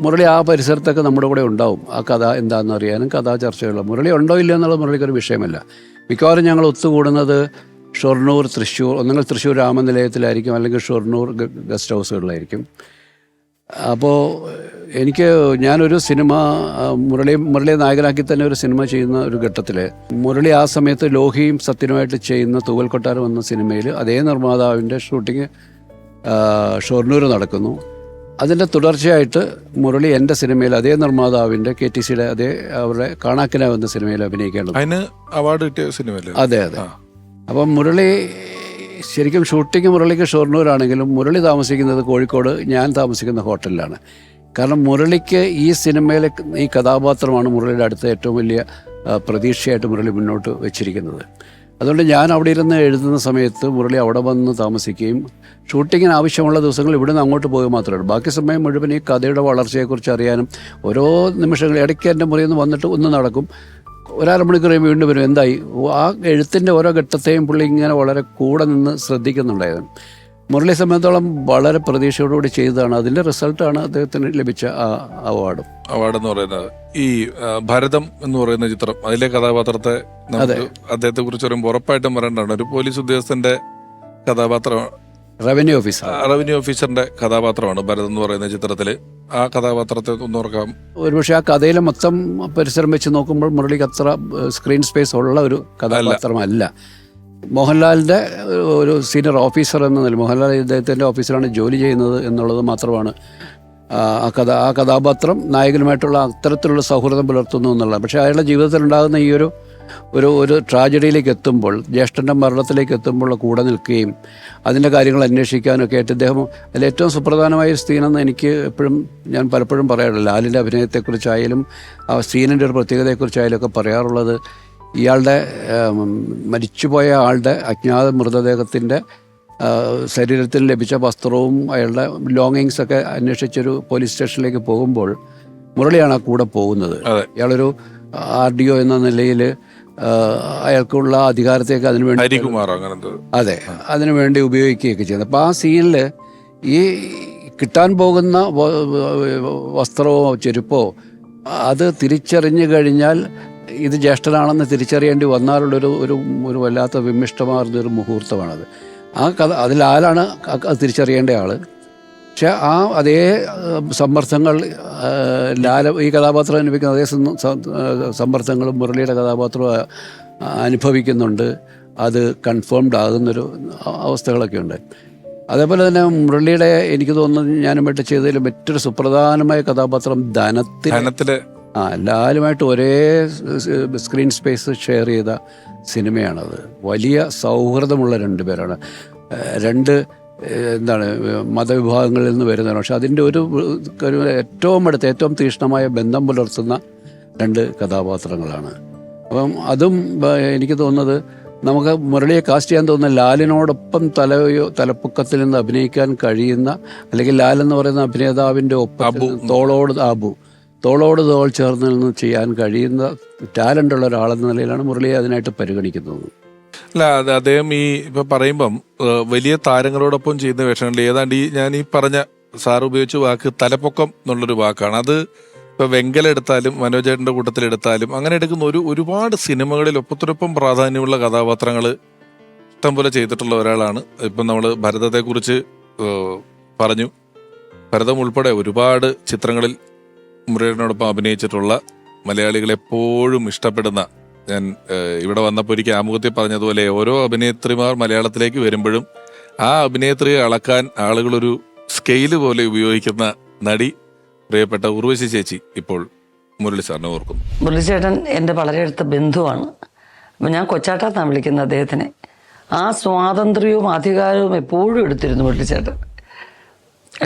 മുരളി ആ പരിസരത്തൊക്കെ നമ്മുടെ കൂടെ ഉണ്ടാവും. ആ കഥ എന്താണെന്ന് അറിയാനും കഥാ ചർച്ചകളും. മുരളി ഉണ്ടോ ഇല്ല എന്നുള്ളത് മുരളിക്കൊരു വിഷയമല്ല. മിക്കവാറും ഞങ്ങൾ ഒത്തുകൂടുന്നത് ഷൊർണൂർ, തൃശ്ശൂർ, ഒന്നുകിൽ തൃശ്ശൂർ രാമനിലയത്തിലായിരിക്കും, അല്ലെങ്കിൽ ഷൊർണൂർ ഗസ്റ്റ് ഹൗസുകളിലായിരിക്കും. അപ്പോൾ ഞാനൊരു സിനിമ മുരളിയെ നായകനാക്കി തന്നെ ഒരു സിനിമ ചെയ്യുന്ന ഒരു ഘട്ടത്തിൽ മുരളി ആ സമയത്ത് ലോഹിയും സത്യനുമായിട്ട് ചെയ്യുന്ന തൂവൽ കൊട്ടാരം എന്ന സിനിമയിൽ അതേ നിർമ്മാതാവിൻ്റെ ഷൂട്ടിങ് ഷൊർണൂർ നടക്കുന്നു. അതിൻ്റെ തുടർച്ചയായിട്ട് മുരളി എൻ്റെ സിനിമയിൽ അതേ നിർമ്മാതാവിൻ്റെ KTCയുടെ അതേ അവരുടെ കാണാക്കിനാവ് എന്ന സിനിമയിൽ അഭിനയിക്കേണ്ടത്. അതിന് അവാർഡ് കിട്ടിയ സിനിമയല്ലേ? അതെ. അപ്പം മുരളി ശരിക്കും ഷൂട്ടിങ് മുരളിക്ക് ഷൊർണൂരാണെങ്കിലും മുരളി താമസിക്കുന്നത് കോഴിക്കോട്, ഞാൻ താമസിക്കുന്ന ഹോട്ടലിലാണ്. കാരണം മുരളിക്ക് ഈ സിനിമയിലെ ഈ കഥാപാത്രമാണ് മുരളിയുടെ അടുത്ത ഏറ്റവും വലിയ പ്രതീക്ഷയായിട്ട് മുരളി മുന്നോട്ട് വെച്ചിരിക്കുന്നത്. അതുകൊണ്ട് ഞാൻ അവിടെ ഇരുന്ന് എഴുതുന്ന സമയത്ത് മുരളി അവിടെ വന്ന് താമസിക്കുകയും ഷൂട്ടിങ്ങിന് ആവശ്യമുള്ള ദിവസങ്ങൾ ഇവിടെ നിന്ന് അങ്ങോട്ട് പോവുക മാത്രമേ ഉള്ളൂ. ബാക്കി സമയം മുഴുവൻ ഈ കഥയുടെ വളർച്ചയെക്കുറിച്ച് അറിയാനും ഓരോ നിമിഷങ്ങൾ ഇടയ്ക്ക് എൻ്റെ മുറിയിൽ നിന്ന് വന്നിട്ട് ഒന്ന് നടക്കും, ഒരമണിക്കൂർ വീണ്ടും വരും, എന്തായി, ആ എഴുത്തിൻ്റെ ഓരോ ഘട്ടത്തെയും പുള്ളി ഇങ്ങനെ വളരെ കൂടെ നിന്ന് ശ്രദ്ധിക്കുന്നുണ്ടായിരുന്നു. മുരളിയെ സംബന്ധിച്ചോളം വളരെ പ്രതീക്ഷയോടുകൂടി ചെയ്തതാണ്. അതിൻ്റെ റിസൾട്ടാണ് അദ്ദേഹത്തിന് ലഭിച്ച ആ അവാർഡെന്ന് പറയുന്നത്. ഈ ഭരതം എന്ന് പറയുന്ന ചിത്രം, അതിലെ കഥാപാത്രത്തെ അദ്ദേഹത്തെ കുറിച്ച് പറയുമ്പോൾ ഉറപ്പായിട്ടും പറയേണ്ടതാണ്. ഒരു പോലീസ് ഉദ്യോഗസ്ഥന്റെ കഥാപാത്രമാണ്, റവന്യൂ ഓഫീസറിന്റെ കഥാപാത്രമാണ് ഭരതം എന്ന് പറയുന്ന ചിത്രത്തില്. ആ കഥാപാത്രത്തെ ഒന്ന് ഓർക്കാം. ഒരുപക്ഷെ ആ കഥയിലെ മൊത്തം പരിസരം വെച്ച് നോക്കുമ്പോൾ മുരളിക്ക് അത്ര സ്ക്രീൻ സ്പേസ് ഉള്ള ഒരു കഥാപാത്രമല്ല. മോഹൻലാലിൻ്റെ ഒരു സീനിയർ ഓഫീസർ എന്ന നിലയിൽ, മോഹൻലാൽ ഇദ്ദേഹത്തിൻ്റെ ഓഫീസറാണ് ജോലി ചെയ്യുന്നത് എന്നുള്ളത് മാത്രമാണ് ആ കഥാപാത്രം നായകനുമായിട്ടുള്ള അത്തരത്തിലുള്ള സൗഹൃദം പുലർത്തുന്നു എന്നുള്ളത്. പക്ഷേ അയാളുടെ ജീവിതത്തിൽ ഉണ്ടാകുന്ന ഈ ഒരു ട്രാജഡിയിലേക്ക് എത്തുമ്പോൾ, ജ്യേഷ്ഠൻ്റെ മരണത്തിലേക്ക് എത്തുമ്പോൾ കൂടെ നിൽക്കുകയും അതിൻ്റെ കാര്യങ്ങൾ അന്വേഷിക്കാനൊക്കെ ആയിട്ട് ഇദ്ദേഹം അതിലേറ്റവും സുപ്രധാനമായ ഒരു സീനെന്ന് എനിക്ക് ഞാൻ പലപ്പോഴും പറയാറുണ്ട്. ലാലിൻ്റെ അഭിനയത്തെക്കുറിച്ചായാലും ആ സീനിൻ്റെ ഒരു പ്രത്യേകതയെക്കുറിച്ചായാലും ഒക്കെ പറയാറുള്ളത്, ഇയാളുടെ മരിച്ചുപോയ ആളുടെ അജ്ഞാത മൃതദേഹത്തിൻ്റെ ശരീരത്തിൽ ലഭിച്ച വസ്ത്രവും അയാളുടെ ബിലോങ്ങിങ്സൊക്കെ അന്വേഷിച്ചൊരു പോലീസ് സ്റ്റേഷനിലേക്ക് പോകുമ്പോൾ മുരളിയാണ് ആ കൂടെ പോകുന്നത്. ഇയാളൊരു RDO എന്ന നിലയിൽ അയാൾക്കുള്ള അധികാരത്തേക്ക് അതിനുവേണ്ടി ഉപയോഗിക്കുകയൊക്കെ ചെയ്യുന്നത്. അപ്പോൾ ആ സീനിൽ ഈ കിട്ടാൻ പോകുന്ന വസ്ത്രമോ ചെരുപ്പോ അത് തിരിച്ചറിഞ്ഞു കഴിഞ്ഞാൽ ഇത് ജ്യേഷ്ഠനാണെന്ന് തിരിച്ചറിയേണ്ടി വന്നാലുള്ളൊരു ഒരു വല്ലാത്ത വിമിഷ്ടമാർന്നൊരു മുഹൂർത്തമാണത്. ആ കഥ അതിലാലാണ് അത് തിരിച്ചറിയേണ്ട ആൾ. പക്ഷെ അതേ സമ്മർദ്ദങ്ങൾ ഈ കഥാപാത്രം അനുഭവിക്കുന്ന അതേ സമ്മർദ്ദങ്ങളും മുരളിയുടെ കഥാപാത്രം അനുഭവിക്കുന്നുണ്ട്. അത് കൺഫേംഡ് ആകുന്നൊരു അവസ്ഥകളൊക്കെ ഉണ്ട്. അതേപോലെ തന്നെ മുരളിയുടെ എനിക്ക് തോന്നുന്നത് ഞാനുമായിട്ട് ചെയ്തതിൽ മറ്റൊരു സുപ്രധാനമായ കഥാപാത്രം ധനത്തിലെ ലാലുമായിട്ട് ഒരേ സ്ക്രീൻ സ്പേസ് ഷെയർ ചെയ്ത സിനിമയാണത്. വലിയ സൗഹൃദമുള്ള രണ്ടുപേരാണ്, മതവിഭാഗങ്ങളിൽ നിന്ന് വരുന്നതാണ്. പക്ഷെ അതിൻ്റെ ഒരു ഏറ്റവും അടുത്ത ഏറ്റവും തീക്ഷ്ണമായ ബന്ധം പുലർത്തുന്ന രണ്ട് കഥാപാത്രങ്ങളാണ്. അപ്പം അതും എനിക്ക് തോന്നുന്നത് നമുക്ക് മുരളിയെ കാസ്റ്റ് ചെയ്യാൻ തോന്നുന്ന ലാലിനോടൊപ്പം തലപ്പൊക്കത്തിൽ നിന്ന് അഭിനയിക്കാൻ കഴിയുന്ന, അല്ലെങ്കിൽ ലാൽ എന്ന് പറയുന്ന അഭിനേതാവിൻ്റെ ഒപ്പം തോളോട് തോളോട് തോൾ ചേർന്ന് നിന്ന് ചെയ്യാൻ കഴിയുന്ന ടാലൻ്റുള്ള ഒരാളെന്ന നിലയിലാണ് മുരളിയെ അതിനായിട്ട് പരിഗണിക്കുന്നത്. അല്ല, അത് അദ്ദേഹം ഈ ഇപ്പൊ പറയുമ്പം വലിയ താരങ്ങളോടൊപ്പം ചെയ്യുന്ന വേഷങ്ങളിൽ ഏതാണ്ട് ഞാൻ ഈ പറഞ്ഞ സാർ ഉപയോഗിച്ച വാക്ക് തലപ്പൊക്കം എന്നുള്ളൊരു വാക്കാണ്. അത് ഇപ്പൊ വെങ്കല എടുത്താലും മനോജേട്ടന്റെ കൂട്ടത്തിലെടുത്താലും അങ്ങനെ എടുക്കുന്ന ഒരുപാട് സിനിമകളിൽ ഒപ്പത്തിനൊപ്പം പ്രാധാന്യമുള്ള കഥാപാത്രങ്ങൾ ഇഷ്ടംപോലെ ചെയ്തിട്ടുള്ള ഒരാളാണ്. ഇപ്പം നമ്മൾ ഭരതത്തെക്കുറിച്ച് പറഞ്ഞു. ഭരതം ഉൾപ്പെടെ ഒരുപാട് ചിത്രങ്ങളിൽ മുരളിയോടൊപ്പം അഭിനയിച്ചിട്ടുള്ള മലയാളികൾ എപ്പോഴും ഇഷ്ടപ്പെടുന്ന, ഞാൻ ഇവിടെ വന്നപ്പോൾ ഒരിക്കൽ ആമുഖത്തിൽ പറഞ്ഞതുപോലെ ഓരോ അഭിനേത്രിമാർ മലയാളത്തിലേക്ക് വരുമ്പോഴും ആ അഭിനേത്രിയെ അളക്കാൻ ആളുകളൊരു സ്കെയില് പോലെ ഉപയോഗിക്കുന്ന നടി പ്രിയപ്പെട്ട ഉർവശി ചേച്ചി ഇപ്പോൾ മുരളി സാറിനെ ഓർക്കുന്നു. മുരളി ചേട്ടൻ എൻ്റെ വളരെ അടുത്ത ബന്ധുവാണ്. അപ്പം ഞാൻ കൊച്ചാട്ടാന്നാണ് വിളിക്കുന്നത് അദ്ദേഹത്തിനെ. ആ സ്വാതന്ത്ര്യവും അധികാരവും എപ്പോഴും എടുത്തിരുന്നു മുരളി ചേട്ടൻ.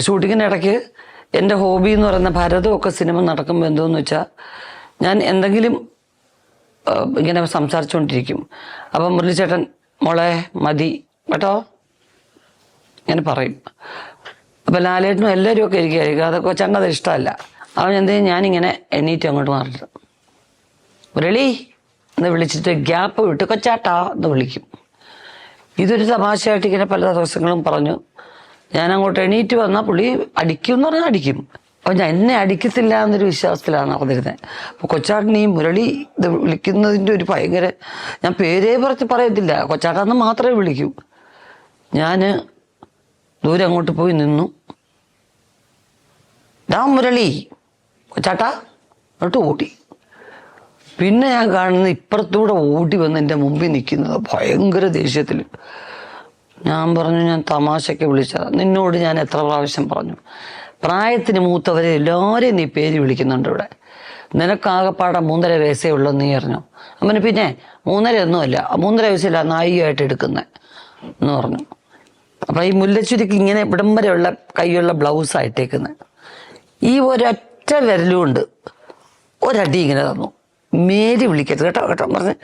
ഷൂട്ടിങ്ങിനിടയ്ക്ക് എൻ്റെ ഹോബി എന്ന് പറയുന്ന ഭരതമൊക്കെ സിനിമ നടക്കുമ്പോൾ എന്തോന്ന് വെച്ചാൽ ഞാൻ എന്തെങ്കിലും ഇങ്ങനെ സംസാരിച്ചുകൊണ്ടിരിക്കും. അപ്പം മുരളി ചേട്ടൻ മോളെ മതി കേട്ടോ ഇങ്ങനെ പറയും. അപ്പം ലാലേട്ടനും എല്ലാവരും ഒക്കെ ഇരിക്കുകയായിരിക്കും. അതൊക്കെ കൊച്ചാട്ടത് ഇഷ്ടമല്ല. അവൻ എന്തെങ്കിലും ഞാനിങ്ങനെ എണീറ്റ് അങ്ങോട്ട് മാറിയിട്ട് മുരളി എന്ന് വിളിച്ചിട്ട് ഗ്യാപ്പ് വിട്ട് കൊച്ചാട്ടാ എന്ന് വിളിക്കും. ഇതൊരു തമാശയായിട്ട് ഇങ്ങനെ പല ദിവസങ്ങളും പറഞ്ഞു. ഞാൻ അങ്ങോട്ട് എണീറ്റ് വന്നാൽ പുള്ളി അടിക്കും എന്ന് പറഞ്ഞാൽ അടിക്കും. അപ്പം ഞാൻ എന്നെ അടിക്കത്തില്ല എന്നൊരു വിശ്വാസത്തിലാണ് നടന്നിരുന്നത്. അപ്പോൾ കൊച്ചാട്ടൻ ഈ മുരളി ഇത് വിളിക്കുന്നതിൻ്റെ ഒരു ഭയങ്കര, ഞാൻ പേരേ പറയത്തില്ല, കൊച്ചാട്ടാന്ന് മാത്രമേ വിളിക്കൂ. ഞാൻ ദൂരെ അങ്ങോട്ട് പോയി നിന്നു. ഡാ മുരളി കൊച്ചാട്ടാ എന്നിട്ട് ഓടി. പിന്നെ ഞാൻ കാണുന്ന ഇപ്പുറത്തൂടെ ഓടി വന്ന് എൻ്റെ മുമ്പിൽ നിൽക്കുന്നത് ഭയങ്കര ദേഷ്യത്തിൽ. ഞാൻ പറഞ്ഞു, ഞാൻ തമാശയ്ക്ക് വിളിച്ചതാ. നിന്നോട് ഞാൻ എത്ര പ്രാവശ്യം പറഞ്ഞു, പ്രായത്തിന് മൂത്തവരെ എല്ലാവരെയും നീ പേര് വിളിക്കുന്നുണ്ട് ഇവിടെ. നിനക്കാകപ്പാടെ 3.5 വയസ്സേ ഉള്ളൂ നീ അറിഞ്ഞു. അവന് പിന്നെ 3.5 ഒന്നുമല്ല, 3.5 വയസ്സില്ല നായികയായിട്ട് എടുക്കുന്നത് എന്ന് പറഞ്ഞു. അപ്പം ഈ മുല്ലച്ചുരിക്ക് ഇങ്ങനെ ഇവിടം വരെയുള്ള കൈയുള്ള ബ്ലൗസായിട്ടേക്കുന്നത്. ഈ ഒരൊറ്റ വിരലുകൊണ്ട് ഒരടി ഇങ്ങനെ തന്നു. മേരി വിളിക്കരുത് കേട്ടോ കേട്ടോ പറഞ്ഞ്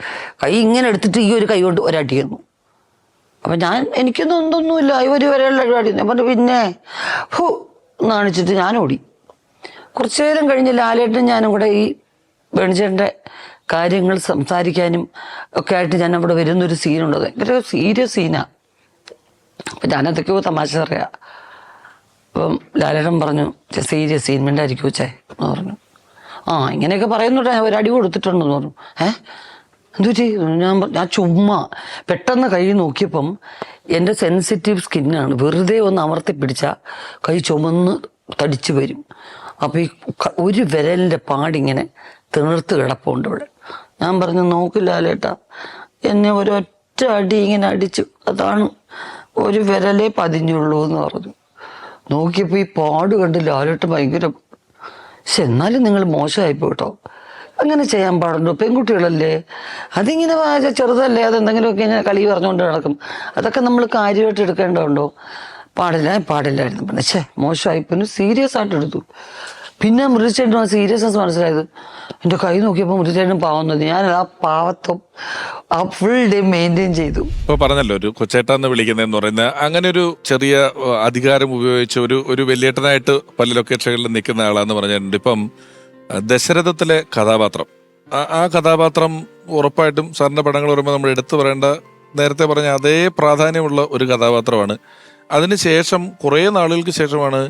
കൈ ഇങ്ങനെ എടുത്തിട്ട് ഈ ഒരു കൈ കൊണ്ട് ഒരടി തന്നു. അപ്പം എനിക്കൊന്നും എന്തൊന്നുമില്ല, ഒരു വരെയുള്ള അടി. ഞാൻ പറഞ്ഞു പിന്നെ ഹൂ കാണിച്ചിട്ട് ഞാൻ ഓടി. കുറച്ചു നേരം കഴിഞ്ഞ് ലാലേട്ടനും ഞാനും കൂടെ ഈ വേണിച്ചേട്ടൻ്റെ കാര്യങ്ങൾ സംസാരിക്കാനും ഒക്കെ ആയിട്ട് ഞാൻ അവിടെ വരുന്നൊരു സീനുള്ളത്. ഭയങ്കര സീരിയസ് സീനാണ്. അപ്പം ഞാനതൊക്കെയോ തമാശ അറിയാം. അപ്പം ലാലേട്ടൻ പറഞ്ഞു, സീരിയസ് സീൻ മിണ്ടായിരിക്കും വെച്ചേ എന്ന് പറഞ്ഞു. ആ ഇങ്ങനെയൊക്കെ പറയുന്നുണ്ട്, ഞാൻ ഒരടി കൊടുത്തിട്ടുണ്ടെന്ന് പറഞ്ഞു. എന്തു ചെയ്തു? ഞാൻ ചുമ്മാ പെട്ടെന്ന് കൈ നോക്കിയപ്പം എൻ്റെ സെൻസിറ്റീവ് സ്കിന്നാണ്. വെറുതെ ഒന്ന് അമർത്തി പിടിച്ചാൽ കൈ ചുമന്ന് തടിച്ചു വരും. അപ്പോൾ ഈ ഒരു വിരലിൻ്റെ പാടിങ്ങനെ തിണർത്ത് കിടപ്പുണ്ട് ഇവിടെ. ഞാൻ പറഞ്ഞു, നോക്കില്ലാലേട്ടാ എന്നെ ഒരൊറ്റ അടി ഇങ്ങനെ അടിച്ചു, അതാണ് ഒരു വിരലേ പതിഞ്ഞുള്ളൂ എന്ന് പറഞ്ഞു. നോക്കിയപ്പോൾ ഈ പാട് കണ്ട് ലാലേട്ട് ഭയങ്കര, പക്ഷെ എന്നാലും നിങ്ങൾ മോശമായിപ്പോ കേട്ടോ, അങ്ങനെ ചെയ്യാൻ പാടുണ്ടോ? പെൺകുട്ടികളല്ലേ, അതിങ്ങനെ ചെറുതല്ലേ, അതെന്തെങ്കിലുമൊക്കെ ഇങ്ങനെ കളി പറഞ്ഞുകൊണ്ട് നടക്കും. അതൊക്കെ നമ്മൾ കാര്യമായിട്ട് എടുക്കേണ്ടതുണ്ടോ? പാടില്ലായിരുന്നു. പിന്നെ മോശമായി. പിന്നെ സീരിയസ് ആയിട്ട് എടുത്തു. പിന്നെ മുരളിച്ചേട്ടനും ആ സീരിയസ്നെസ് മനസ്സിലായത്. എൻ്റെ കൈ നോക്കിയപ്പോൾ മുരളിച്ചേട്ടനും പാവം തോന്നി. ഞാൻ ആ പാവത്വം ആ ഫുൾ ഡേ മെയിൻറ്റെയിൻ ചെയ്തു. ഇപ്പൊ പറഞ്ഞല്ലോ ഒരു കൊച്ചേട്ടാന്ന് വിളിക്കുന്നതെന്ന് പറയുന്ന അങ്ങനെ ഒരു ചെറിയ അധികാരം ഉപയോഗിച്ച് ഒരു വലിയേട്ടനായിട്ട് പല ലൊക്കേഷനുകളിൽ നിൽക്കുന്ന ആളാന്ന് പറഞ്ഞിട്ടുണ്ട്. ഇപ്പം ദശരഥത്തിലെ കഥാപാത്രം, ആ കഥാപാത്രം ഉറപ്പായിട്ടും സാറിന്റെ പടങ്ങൾ പറയുമ്പോൾ നമ്മൾ എടുത്തു പറയേണ്ട, നേരത്തെ പറഞ്ഞ അതേ പ്രാധാന്യമുള്ള ഒരു കഥാപാത്രമാണ്. അതിനുശേഷം കുറേ നാളുകൾക്ക് ശേഷമാണ്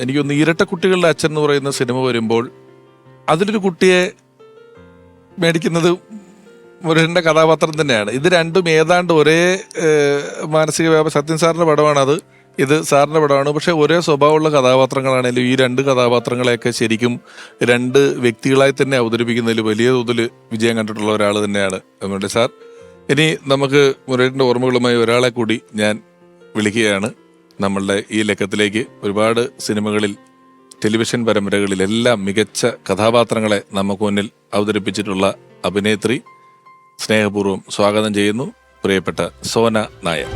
എനിക്കൊന്ന് ഇരട്ടക്കുട്ടികളുടെ അച്ഛൻ എന്ന് പറയുന്ന സിനിമ വരുമ്പോൾ അതിലൊരു കുട്ടിയെ മേടിക്കുന്നത് മുരളിന്റെ കഥാപാത്രം തന്നെയാണ്. ഇത് രണ്ടും ഏതാണ്ട് ഒരേ മാനസിക വ്യാപാരം. സത്യൻ സാറിന്റെ പടമാണത്, ഇത് സാറിന്റെ പടമാണ്. പക്ഷെ ഒരേ സ്വഭാവമുള്ള കഥാപാത്രങ്ങളാണെങ്കിലും ഈ രണ്ട് കഥാപാത്രങ്ങളെയൊക്കെ ശരിക്കും രണ്ട് വ്യക്തികളായി തന്നെ അവതരിപ്പിക്കുന്നതിൽ വലിയ തോതിൽ വിജയം കണ്ടിട്ടുള്ള ഒരാൾ തന്നെയാണ് മുരളി സാർ. ഇനി നമുക്ക് മുരളിന്റെ ഓർമ്മകളുമായി ഒരാളെ കൂടി ഞാൻ വിളിക്കുകയാണ് നമ്മളുടെ ഈ ലക്കത്തിലേക്ക്. ഒരുപാട് സിനിമകളിൽ, ടെലിവിഷൻ പരമ്പരകളിലെല്ലാം മികച്ച കഥാപാത്രങ്ങളെ നമുക്ക് മുന്നിൽ അവതരിപ്പിച്ചിട്ടുള്ള അഭിനേത്രി, സ്നേഹപൂർവ്വം സ്വാഗതം ചെയ്യുന്നു പ്രിയപ്പെട്ട സോന നായർ.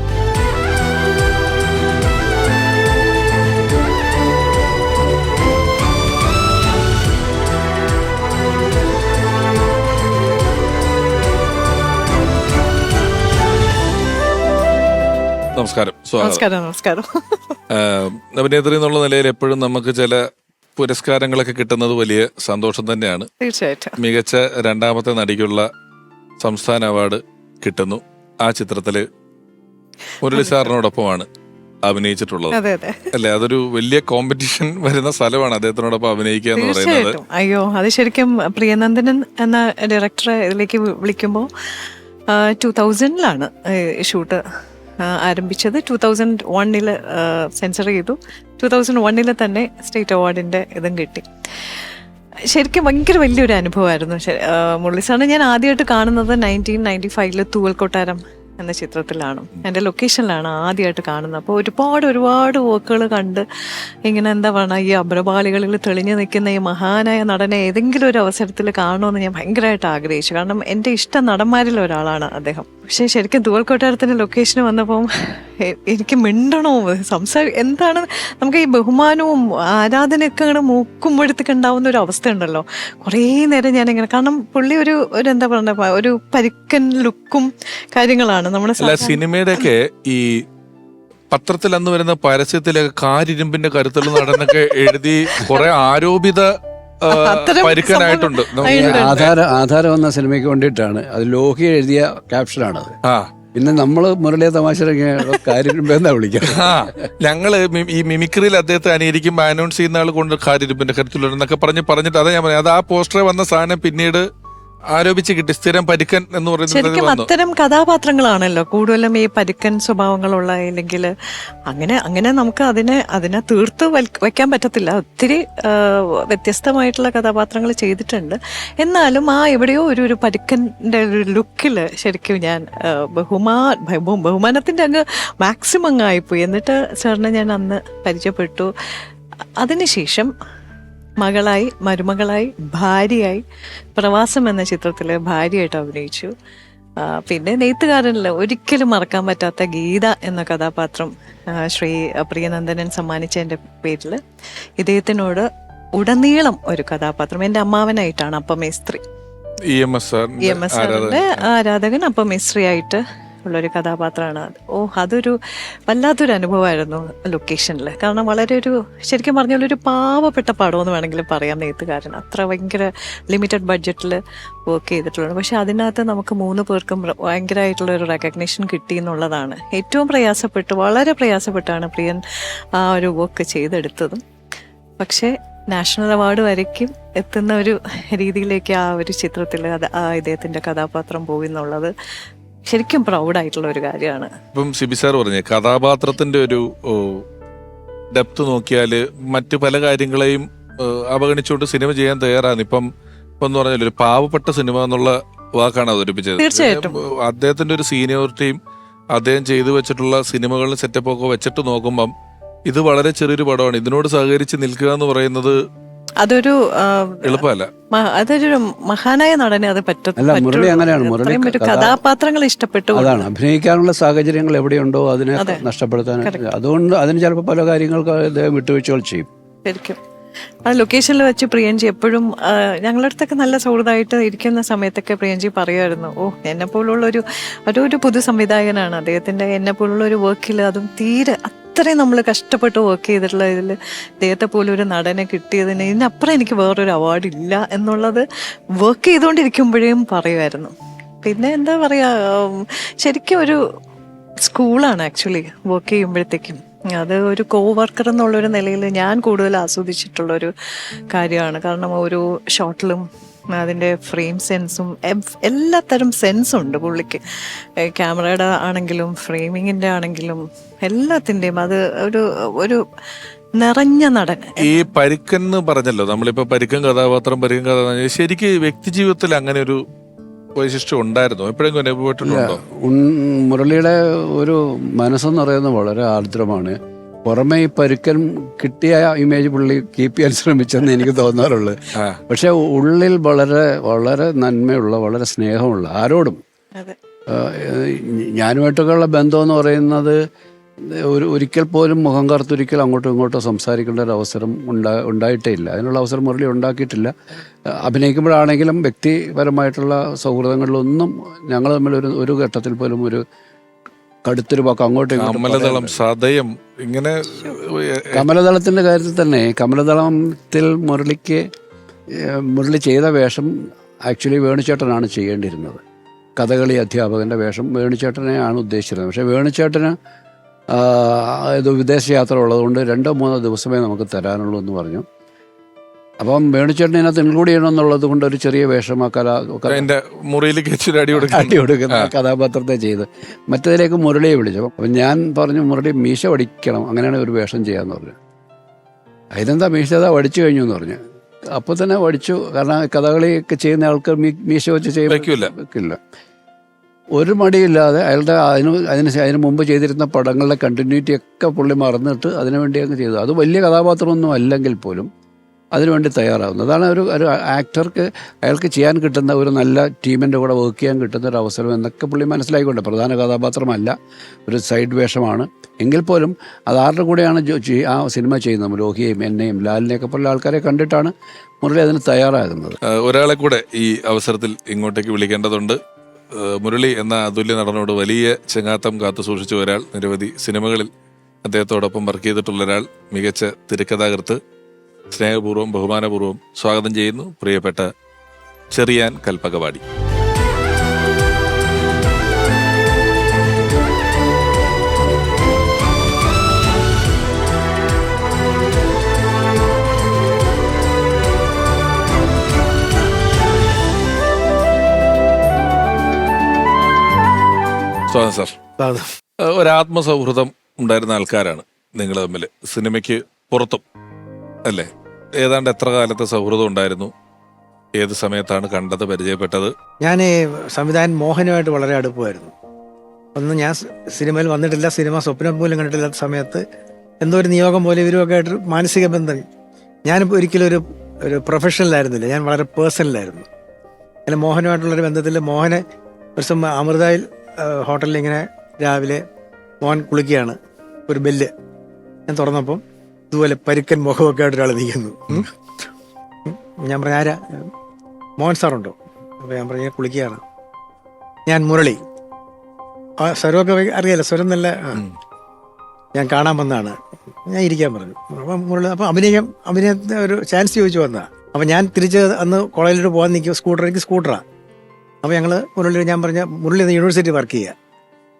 നമസ്കാരം. നമസ്കാരം. നമസ്കാരം. അഭിനേത്രി എന്നുള്ള നിലയിൽ എപ്പോഴും നമുക്ക് ചില പുരസ്കാരങ്ങളൊക്കെ കിട്ടുന്നത് വലിയ സന്തോഷം തന്നെയാണ്. തീർച്ചയായിട്ടും. മികച്ച രണ്ടാമത്തെ നടിക്കുള്ള സംസ്ഥാന അവാർഡ് കിട്ടുന്നു. ആ ചിത്രത്തില് മുരളി സാറിനോടൊപ്പമാണ് അഭിനയിച്ചിട്ടുള്ളത് അതെ അതെ അല്ലെ? അതൊരു വലിയ കോമ്പറ്റീഷൻ വരുന്ന സ്ഥലമാണ് അദ്ദേഹത്തിനോടൊപ്പം അഭിനയിക്കുക എന്ന് പറയുന്നത്. തീർച്ചയായിട്ടും. അയ്യോ, അത് ശരിക്കും പ്രിയനന്ദനൻ എന്ന ഡയറക്ടറെ ഇതിലേക്ക് വിളിക്കുമ്പോൾ 2000-ലാണ് ഷൂട്ട് ആരംഭിച്ചത്. 2001 സെൻസർ ചെയ്തു. 2001 തന്നെ സ്റ്റേറ്റ് അവാർഡിന്റെ ഇതും കിട്ടി. ശരിക്കും ഭയങ്കര വലിയൊരു അനുഭവമായിരുന്നു. മുരളി സാറിനെ ഞാൻ ആദ്യമായിട്ട് കാണുന്നത് 1995 തൂവൽ കൊട്ടാരം എന്ന ചിത്രത്തിലാണ്. എൻ്റെ ലൊക്കേഷനിലാണ് ആദ്യമായിട്ട് കാണുന്നത്. അപ്പോൾ ഒരുപാട് വർക്കുകൾ കണ്ട് ഇങ്ങനെ എന്താ പറയുക, ഈ അഭ്രപാളികളിൽ തെളിഞ്ഞു നിൽക്കുന്ന ഈ മഹാനായ നടനെ ഏതെങ്കിലും ഒരു അവസരത്തിൽ കാണുമെന്ന് ഞാൻ ഭയങ്കരമായിട്ട് ആഗ്രഹിച്ചു. കാരണം എൻ്റെ ഇഷ്ട നടന്മാരിൽ ഒരാളാണ് അദ്ദേഹം. പക്ഷേ ശരിക്കും തൂവൽ കൊട്ടാരത്തിൻ്റെ ലൊക്കേഷന് വന്നപ്പോൾ എനിക്ക് മിണ്ടണോ എന്താണ് നമുക്ക് ഈ ബഹുമാനവും ആരാധനയൊക്കെ അങ്ങനെ മൂക്കുമ്പോഴത്തേക്ക് ഉണ്ടാവുന്ന ഒരു അവസ്ഥ ഉണ്ടല്ലോ. കുറേ നേരം ഞാനിങ്ങനെ, കാരണം പുള്ളി ഒരു എന്താ പറയുക, ഒരു പരിക്കൻ ലുക്കും കാര്യങ്ങളാണ് നമ്മുടെ സിനിമയുടെ ഒക്കെ ഈ പത്രത്തിൽ അന്ന് വരുന്ന പരസ്യത്തിലൊക്കെ കാരിരുമ്പിന്റെ കരുത്തുള്ള നടനൊക്കെ എഴുതി കുറെ ആരോപിത പരിക്കനായിട്ടുണ്ട്. ആധാരം എന്ന സിനിമയ്ക്ക് വേണ്ടിയിട്ടാണ് അത്. ലോഹി എഴുതിയ ക്യാപ്ഷനാണത്. പിന്നെ നമ്മള് മുരളിയെ തമാശ കാര്യരുമ്പെന്നാ വിളിക്കാം. ഞങ്ങള് ഈ മിമിക്രിയിൽ അദ്ദേഹത്തെ അനുകരിക്കുമ്പോൾ അനൗൺസ് ചെയ്യുന്ന ആൾ കൊണ്ട് കാരിരുമ്പിന്റെ കരുത്തുള്ളതെന്നൊക്കെ പറഞ്ഞിട്ട് അതാ ഞാൻ പറയാം. അത് ആ പോസ്റ്ററിൽ വന്ന സാധനം പിന്നീട് ആരോപിച്ച് കിട്ടി. സ്ഥിരം പരിക്കൻ എന്ന് പറയുന്നത് ശരിക്കും അത്തരം കഥാപാത്രങ്ങളാണല്ലോ കൂടുതലും ഈ പരിക്കൻ സ്വഭാവങ്ങളുള്ള, അല്ലെങ്കിൽ അങ്ങനെ നമുക്ക് അതിനെ തീർത്ത് വയ്ക്കാൻ പറ്റത്തില്ല. ഒത്തിരി വ്യത്യസ്തമായിട്ടുള്ള കഥാപാത്രങ്ങൾ ചെയ്തിട്ടുണ്ട്. എന്നാലും ആ എവിടെയോ ഒരു പരിക്കൻ്റെ ഒരു ലുക്കിൽ ശരിക്കും ഞാൻ ബഹുമാനത്തിൻ്റെ അങ്ങ് മാക്സിമം അങ്ങ് ആയിപ്പോയി. എന്നിട്ട് സാറിനെ ഞാൻ അന്ന് പരിചയപ്പെട്ടു. അതിനുശേഷം മകളായി, മരുമകളായി, ഭാര്യയായി, പ്രവാസം എന്ന ചിത്രത്തിൽ ഭാര്യയായിട്ട് അഭിനയിച്ചു. പിന്നെ നെയ്ത്തുകാരനിൽ ഒരിക്കലും മറക്കാൻ പറ്റാത്ത ഗീത എന്ന കഥാപാത്രം ശ്രീ പ്രിയനന്ദനൻ സമ്മാനിച്ചതിൻ്റെ പേരിൽ ഇദ്ദേഹത്തിനോട് ഉടനീളം ഒരു കഥാപാത്രം, എൻ്റെ അമ്മാവനായിട്ടാണ് അപ്പമേസ്ത്രി, EMS സാറിന്റെ ആരാധകൻ അപ്പമേസ്ത്രി ആയിട്ട് ഉള്ളൊരു കഥാപാത്രമാണ് അത്. അതൊരു വല്ലാത്തൊരു അനുഭവമായിരുന്നു ലൊക്കേഷനിൽ. കാരണം വളരെ ശരിക്കും പറഞ്ഞാൽ ഒരു പാവപ്പെട്ട പടമെന്ന് വേണമെങ്കിൽ പറയാം നെയ്ത്തുകാരൻ. അത്ര ഭയങ്കര ലിമിറ്റഡ് ബഡ്ജറ്റിൽ വർക്ക് ചെയ്തിട്ടുള്ളത്. പക്ഷെ അതിനകത്ത് നമുക്ക് 3 പേർക്കും ഭയങ്കരമായിട്ടുള്ള ഒരു റെക്കഗ്നേഷൻ കിട്ടി എന്നുള്ളതാണ് ഏറ്റവും വളരെ പ്രയാസപ്പെട്ടാണ് പ്രിയൻ ആ ഒരു വർക്ക് ചെയ്തെടുത്തതും. പക്ഷേ നാഷണൽ അവാർഡ് വരയ്ക്കും എത്തുന്ന ഒരു രീതിയിലേക്ക് ആ ഒരു ചിത്രത്തിൽ ഇദ്ദേഹത്തിൻ്റെ കഥാപാത്രം പോയി എന്നുള്ളത് ശരിക്കും പ്രൗഡായിട്ടുള്ള ഒരു കാര്യമാണ്. ഇപ്പം സിബി സാർ പറഞ്ഞ കഥാപാത്രത്തിന്റെ ഒരു ഡെപ്ത് നോക്കിയാല് മറ്റു പല കാര്യങ്ങളെയും അവഗണിച്ചുകൊണ്ട് സിനിമ ചെയ്യാൻ തയ്യാറാണ്. ഇപ്പം എന്ന് പറഞ്ഞാൽ ഒരു പാവപ്പെട്ട സിനിമ എന്നുള്ള വാക്കാണ് അവതരിപ്പിച്ചത്. തീർച്ചയായിട്ടും അദ്ദേഹത്തിന്റെ ഒരു സീനിയോറിറ്റിയും അദ്ദേഹം ചെയ്തു വെച്ചിട്ടുള്ള സിനിമകളിൽ സെറ്റപ്പ് ഒക്കെ വെച്ചിട്ട് നോക്കുമ്പം ഇത് വളരെ ചെറിയൊരു പടമാണ്. ഇതിനോട് സഹകരിച്ച് നിൽക്കുക എന്ന് പറയുന്നത് അതൊരു എളുപ്പമല്ല. അതൊരു മഹാനായ നടനെ അത് അല്ല, മുരളി അങ്ങനെയാണ്. മുരളി കഥാപാത്രങ്ങൾ ഇഷ്ടപ്പെട്ടു. അതാണ്, അഭിനയിക്കാനുള്ള സാഹചര്യങ്ങൾ എവിടെയുണ്ടോ അതിനെ നഷ്ടപ്പെടുത്താൻ. അതുകൊണ്ട് അതിന് ചിലപ്പോൾ പല കാര്യങ്ങൾക്ക് അദ്ദേഹം വിട്ടുവീഴ്ചകൾ ചെയ്യും. ശരിക്കും ആ ലൊക്കേഷനിൽ വെച്ച് പ്രിയൻജി എപ്പോഴും ഞങ്ങളുടെ അടുത്തൊക്കെ നല്ല സൗഹൃദമായിട്ട് ഇരിക്കുന്ന സമയത്തൊക്കെ പ്രിയൻജി പറയുമായിരുന്നു, എന്നെ പോലുള്ള ഒരു പുതു സംവിധായകനാണ് അദ്ദേഹത്തിന്റെ, എന്നെ പോലുള്ള ഒരു വർക്കിൽ അതും തീരെ അത്രയും നമ്മൾ കഷ്ടപ്പെട്ട് വർക്ക് ചെയ്തിട്ടുള്ള ഇതിൽ ഇദ്ദേഹത്തെ പോലെ ഒരു നടനെ കിട്ടിയതിന് ഇതിനപ്പുറം എനിക്ക് വേറൊരു അവാർഡ് ഇല്ല എന്നുള്ളത് വർക്ക് ചെയ്തുകൊണ്ടിരിക്കുമ്പോഴേയും പറയുമായിരുന്നു. പിന്നെ എന്താ പറയുക, ശരിക്കും ഒരു സ്കൂളാണ് ആക്ച്വലി വർക്ക് ചെയ്യുമ്പോഴത്തേക്കും. അത് ഒരു കോ വർക്കർ എന്നുള്ളൊരു നിലയിൽ ഞാൻ കൂടുതൽ ആസ്വദിച്ചിട്ടുള്ളൊരു കാര്യമാണ്. കാരണം ഓരോ ഷോട്ടിലും അതിൻ്റെ ഫ്രെയിം സെൻസും എല്ലാത്തരം സെൻസും ഉണ്ട് പുള്ളിക്ക്. ക്യാമറയുടെ ആണെങ്കിലും ഫ്രെയിമിങ്ങിൻ്റെ ആണെങ്കിലും എല്ലാത്തിൻ്റെയും അത് ഒരു നിറഞ്ഞ നടൻ. ഈ പരിക്കെന്ന് പറഞ്ഞല്ലോ, നമ്മളിപ്പോ പരിക്കൻ കഥാപാത്രം ശരിക്ക് വ്യക്തി ജീവിതത്തിൽ അങ്ങനെ ഒരു വൈശിഷ്ട്യം ഉണ്ടായിരുന്നു? എപ്പോഴെങ്കിലും അനുഭവപ്പെട്ടിട്ടുണ്ടോ? മുരളിയുടെ ഒരു മനസ്സെന്ന് പറയുന്നത് വളരെ ആർദ്രമാണ്. പുറമെ ഈ പരുക്കൻ കിട്ടിയ ഇമേജ് പുള്ളി കീപ്പ് ചെയ്യാൻ ശ്രമിച്ചെന്ന് എനിക്ക് തോന്നാറുള്ളത്. പക്ഷെ ഉള്ളിൽ വളരെ വളരെ നന്മയുള്ള, വളരെ സ്നേഹമുള്ള, ആരോടും ഞാനുമായിട്ടൊക്കെയുള്ള ബന്ധം എന്ന് പറയുന്നത് ഒരിക്കൽ പോലും മുഖം കറുത്തൊരിക്കൽ അങ്ങോട്ടും ഇങ്ങോട്ടോ സംസാരിക്കേണ്ട ഒരു അവസരം ഉണ്ടായിട്ടേ ഇല്ല. അതിനുള്ള അവസരം മുരളി ഉണ്ടാക്കിയിട്ടില്ല. അഭിനയിക്കുമ്പോഴാണെങ്കിലും വ്യക്തിപരമായിട്ടുള്ള സൗഹൃദങ്ങളിലൊന്നും ഞങ്ങൾ തമ്മിൽ ഒരു ഘട്ടത്തിൽ പോലും ഒരു കടുത്തൊരു പക്കം അങ്ങോട്ടും ഇങ്ങോട്ടും കമലദളം, സദയം, ഇങ്ങനെ കമലദളത്തിൻ്റെ കാര്യത്തിൽ തന്നെ കമലദളത്തിൽ മുരളി ചെയ്ത വേഷം ആക്ച്വലി വേണുചേട്ടനാണ് ചെയ്യേണ്ടിയിരുന്നത്. കഥകളി അധ്യാപകൻ്റെ വേഷം വേണുചേട്ടനെയാണ് ഉദ്ദേശിച്ചിരുന്നത്. പക്ഷേ വേണുചേട്ടന് ഇത് വിദേശയാത്ര ഉള്ളതുകൊണ്ട് 2-3 ദിവസമേ നമുക്ക് തരാനുള്ളൂ എന്ന് പറഞ്ഞു. അപ്പം വേണുചേട്ടൻ ഇതിനകത്ത് ഇൻക്ലൂഡ് ചെയ്യണമെന്നുള്ളത് കൊണ്ട് ഒരു ചെറിയ വേഷം ആ മുറിയിലേക്ക് അടി കൊടുക്കുന്ന കഥാപാത്രത്തെ ചെയ്ത് മറ്റതിലേക്ക് മുരളിയെ വിളിച്ചു. അപ്പം ഞാൻ പറഞ്ഞു മുരളി മീശ വടിക്കണം, അങ്ങനെയാണ് ഒരു വേഷം ചെയ്യാമെന്ന് പറഞ്ഞു. അതിനെന്താ മീശ വടിച്ചു കഴിഞ്ഞു എന്ന് പറഞ്ഞു. അപ്പോൾ തന്നെ വടിച്ചു. കാരണം കഥകളിയൊക്കെ ചെയ്യുന്ന ആൾക്ക് മീശ വെച്ച് വെക്കില്ല. ഒരു മടിയില്ലാതെ അയാളുടെ അതിന് മുമ്പ് ചെയ്തിരുന്ന പടങ്ങളുടെ കണ്ടിന്യൂറ്റി ഒക്കെ പുള്ളി മറന്നിട്ട് അതിനുവേണ്ടി അങ്ങ് ചെയ്തു. അത് വലിയ കഥാപാത്രമൊന്നും അല്ലെങ്കിൽ പോലും അതിനുവേണ്ടി തയ്യാറാവുന്നത്. അതാണ് ഒരു ആക്ടർക്ക് അയാൾക്ക് ചെയ്യാൻ കിട്ടുന്ന ഒരു നല്ല ടീമിൻ്റെ കൂടെ വർക്ക് ചെയ്യാൻ കിട്ടുന്ന ഒരു അവസരം എന്നൊക്കെ പുള്ളി മനസ്സിലാക്കിക്കൊണ്ട്. പ്രധാന കഥാപാത്രമല്ല, ഒരു സൈഡ് വേഷമാണ് എങ്കിൽ പോലും അത് ആരുടെ കൂടെയാണ് ആ സിനിമ ചെയ്യുന്നത്. ലോഹിയെയും എന്നെയും ലാലിനെയൊക്കെ പോലുള്ള ആൾക്കാരെ കണ്ടിട്ടാണ് മുരളി അതിന് തയ്യാറാകുന്നത്. ഒരാളെ കൂടെ ഈ അവസരത്തിൽ ഇങ്ങോട്ടേക്ക് വിളിക്കേണ്ടതുണ്ട്. മുരളി എന്ന അതുല്യ നടനോട് വലിയ ചങ്ങാത്തം കാത്തു സൂക്ഷിച്ച ഒരാൾ, നിരവധി സിനിമകളിൽ അദ്ദേഹത്തോടൊപ്പം വർക്ക് ചെയ്തിട്ടുള്ള ഒരാൾ, മികച്ച തിരക്കഥാകൃത്ത്, സ്നേഹപൂർവ്വം ബഹുമാനപൂർവ്വം സ്വാഗതം ചെയ്യുന്നു പ്രിയപ്പെട്ട ചെറിയാൻ കൽപ്പകവാടി. സ്വാഗതം സാർ. ഒരാത്മസൗഹൃദം ഉണ്ടായിരുന്ന ആൾക്കാരാണ് നിങ്ങൾ തമ്മിൽ, സിനിമയ്ക്ക് പുറത്തും അല്ലേ? ഏതാണ്ട് എത്ര കാലത്തെ സൗഹൃദം ഉണ്ടായിരുന്നു? ഏത് സമയത്താണ് കണ്ടത്, പരിചയപ്പെട്ടത്? ഞാൻ സംവിധായകൻ മോഹനുമായിട്ട് വളരെ അടുപ്പമായിരുന്നു. ഒന്നും ഞാൻ സിനിമയിൽ വന്നിട്ടില്ല, സിനിമ സ്വപ്നം പോലും കണ്ടിട്ടില്ലാത്ത സമയത്ത് എന്തോ ഒരു നിയോഗം പോലെ ഇവരുമൊക്കെ ആയിട്ട് മാനസിക ബന്ധം. ഞാനിപ്പോൾ ഒരിക്കലും ഒരു പ്രൊഫഷണലായിരുന്നില്ല, ഞാൻ വളരെ പേഴ്സണലായിരുന്നു. അങ്ങനെ മോഹനുമായിട്ടുള്ളൊരു ബന്ധത്തിൽ മോഹനെ ഒരു ദിവസം അമൃതയിൽ ഹോട്ടലിൽ ഇങ്ങനെ രാവിലെ മോഹൻ കുളിക്കുകയാണ്, ഒരു ബെല്ല് ഞാൻ തുറന്നപ്പം ഇതുപോലെ പരുക്കൻ മുഖമൊക്കെ ആയിട്ട് ഒരാൾ നിൽക്കുന്നു. ഞാൻ പറഞ്ഞു ആരാ? മോഹൻ സാറുണ്ടോ? അപ്പോൾ ഞാൻ പറഞ്ഞു കുളിക്കുകയാണ്, ഞാൻ മുരളി. ആ സ്വരമൊക്കെ അറിയാലോ, സ്വരം നല്ല. ഞാൻ കാണാൻ വന്നതാണ്, ഞാൻ ഇരിക്കാൻ പറഞ്ഞു. അപ്പം മുരളി അപ്പം അഭിനയത്തിന് ഒരു ചാൻസ് ചോദിച്ചു വന്നതാണ്. അപ്പം ഞാൻ തിരിച്ച് അന്ന് കോളേജിലോട്ട് പോകാൻ നിൽക്കും, എനിക്ക് സ്കൂട്ടറാണ്. അപ്പോൾ ഞങ്ങൾ മുരളി, ഞാൻ പറഞ്ഞ മുരളി യൂണിവേഴ്സിറ്റി വർക്ക് ചെയ്യുക,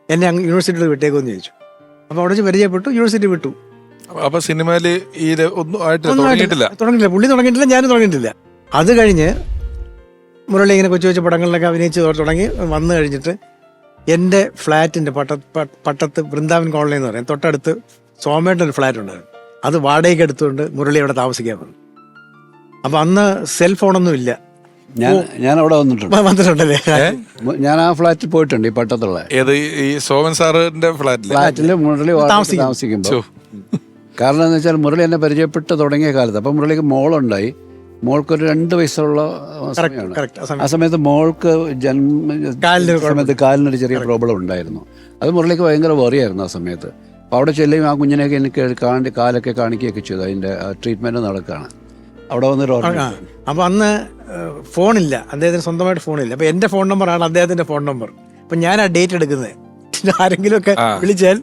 എന്നെ അങ്ങ് യൂണിവേഴ്സിറ്റിയിൽ വിട്ടേക്കുമെന്ന് ചോദിച്ചു. അപ്പോൾ അവിടെ വെച്ച് പരിചയപ്പെട്ടു, യൂണിവേഴ്സിറ്റി വിട്ടു. അപ്പൊ സിനിമയിൽ തുടങ്ങിയിട്ടില്ല, പുള്ളി തുടങ്ങിയിട്ടില്ല, ഞാനും തുടങ്ങിയിട്ടില്ല. അത് കഴിഞ്ഞ് മുരളി ഇങ്ങനെ കൊച്ചു കൊച്ചു പടങ്ങളിലൊക്കെ അഭിനയിച്ച് തുടങ്ങി വന്നു കഴിഞ്ഞിട്ട് എൻ്റെ ഫ്ലാറ്റിൻ്റെ പട്ടത്ത് വൃന്ദാവൻ കോളനി എന്ന് പറയും, തൊട്ടടുത്ത് സോമേട്ടൻ ഒരു ഫ്ലാറ്റ് ഉണ്ടായിരുന്നു. അത് വാടകയ്ക്ക് എടുത്തുകൊണ്ട് മുരളി അവിടെ താമസിക്കാൻ വന്നു. അപ്പം അന്ന് സെൽ ഫോണൊന്നും ഇല്ല. ഞാൻ അവിടെ വന്നിട്ടുണ്ടല്ലേ? ഞാൻ ആ ഫ്ലാറ്റിൽ പോയിട്ടുണ്ട്, ഈ പട്ടത്തുള്ള. ഏത്? ഈ സോമൻ സാറിന്റെ ഫ്ലാറ്റിൽ മുരളി താമസിക്കുമ്പോൾ. കാരണം എന്ന് വെച്ചാൽ മുരളി എന്നെ പരിചയപ്പെട്ട് തുടങ്ങിയ കാലത്ത് അപ്പം മുരളിക്ക് മോളുണ്ടായി. മോൾക്കൊരു 2 വയസ്സുള്ള സമയമാണ്. ആ സമയത്ത് മോൾക്ക് സമയത്ത് കാലിനൊരു ചെറിയ പ്രോബ്ലം ഉണ്ടായിരുന്നു. അത് മുരളിക്ക് ഭയങ്കര വറിയായിരുന്നു ആ സമയത്ത്. അപ്പോൾ അവിടെ ചെല്ലുകയും ആ കുഞ്ഞിനെയൊക്കെ എനിക്ക് കാലൊക്കെ കാണിക്കുകയൊക്കെ ചെയ്തു. അതിൻ്റെ ട്രീറ്റ്മെൻറ്റ് നടക്കുകയാണ്. അവിടെ വന്നൊരു അപ്പോൾ അന്ന് ഫോണില്ല, അദ്ദേഹത്തിന് സ്വന്തമായിട്ട് ഫോണില്ല. അപ്പോൾ എൻ്റെ ഫോൺ നമ്പറാണ് അദ്ദേഹത്തിൻ്റെ ഫോൺ നമ്പർ. അപ്പം ഞാൻ ആ ഡേറ്റ് എടുക്കുന്നത്. ആരെങ്കിലുമൊക്കെ വിളിച്ചാൽ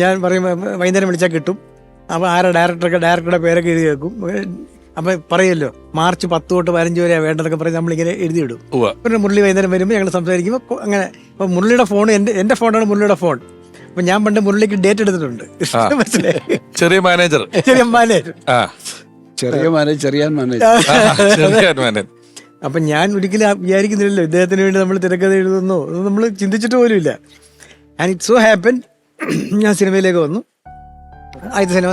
ഞാൻ പറയും വൈകുന്നേരം വിളിച്ചാൽ കിട്ടും. അപ്പോൾ ആരാ ഡയറക്ടറുടെ പേരൊക്കെ എഴുതി വെക്കും. അപ്പോൾ പറയുമല്ലോ മാർച്ച് 10 തൊട്ട് 15 വരെയാണ് വേണ്ടതൊക്കെ പറയും, നമ്മളിങ്ങനെ എഴുതിയിടും. പിന്നെ മുരളി വൈകുന്നേരം വരുമ്പോൾ ഞങ്ങൾ സംസാരിക്കുമ്പോൾ അങ്ങനെ. അപ്പോൾ മുരളിയുടെ ഫോൺ എൻ്റെ ഫോണാണ് മുരളിയുടെ ഫോൺ. അപ്പം ഞാൻ പണ്ട് മുരളിക്ക് ഡേറ്റ് എടുത്തിട്ടുണ്ട്. ചെറിയ മാനേജർ. അപ്പം ഞാൻ ഒരിക്കലും വിചാരിക്കുന്നില്ലല്ലോ ഇദ്ദേഹത്തിന് വേണ്ടി നമ്മൾ തിരക്കഥ എഴുതുന്നോ, നമ്മൾ ചിന്തിച്ചിട്ട് പോലും ഇല്ല. ആൻഡ് ഇറ്റ് സോ ഹാപ്പൻ ഞാൻ സിനിമയിലേക്ക് വന്നു. ആദ്യത്തെ സിനിമ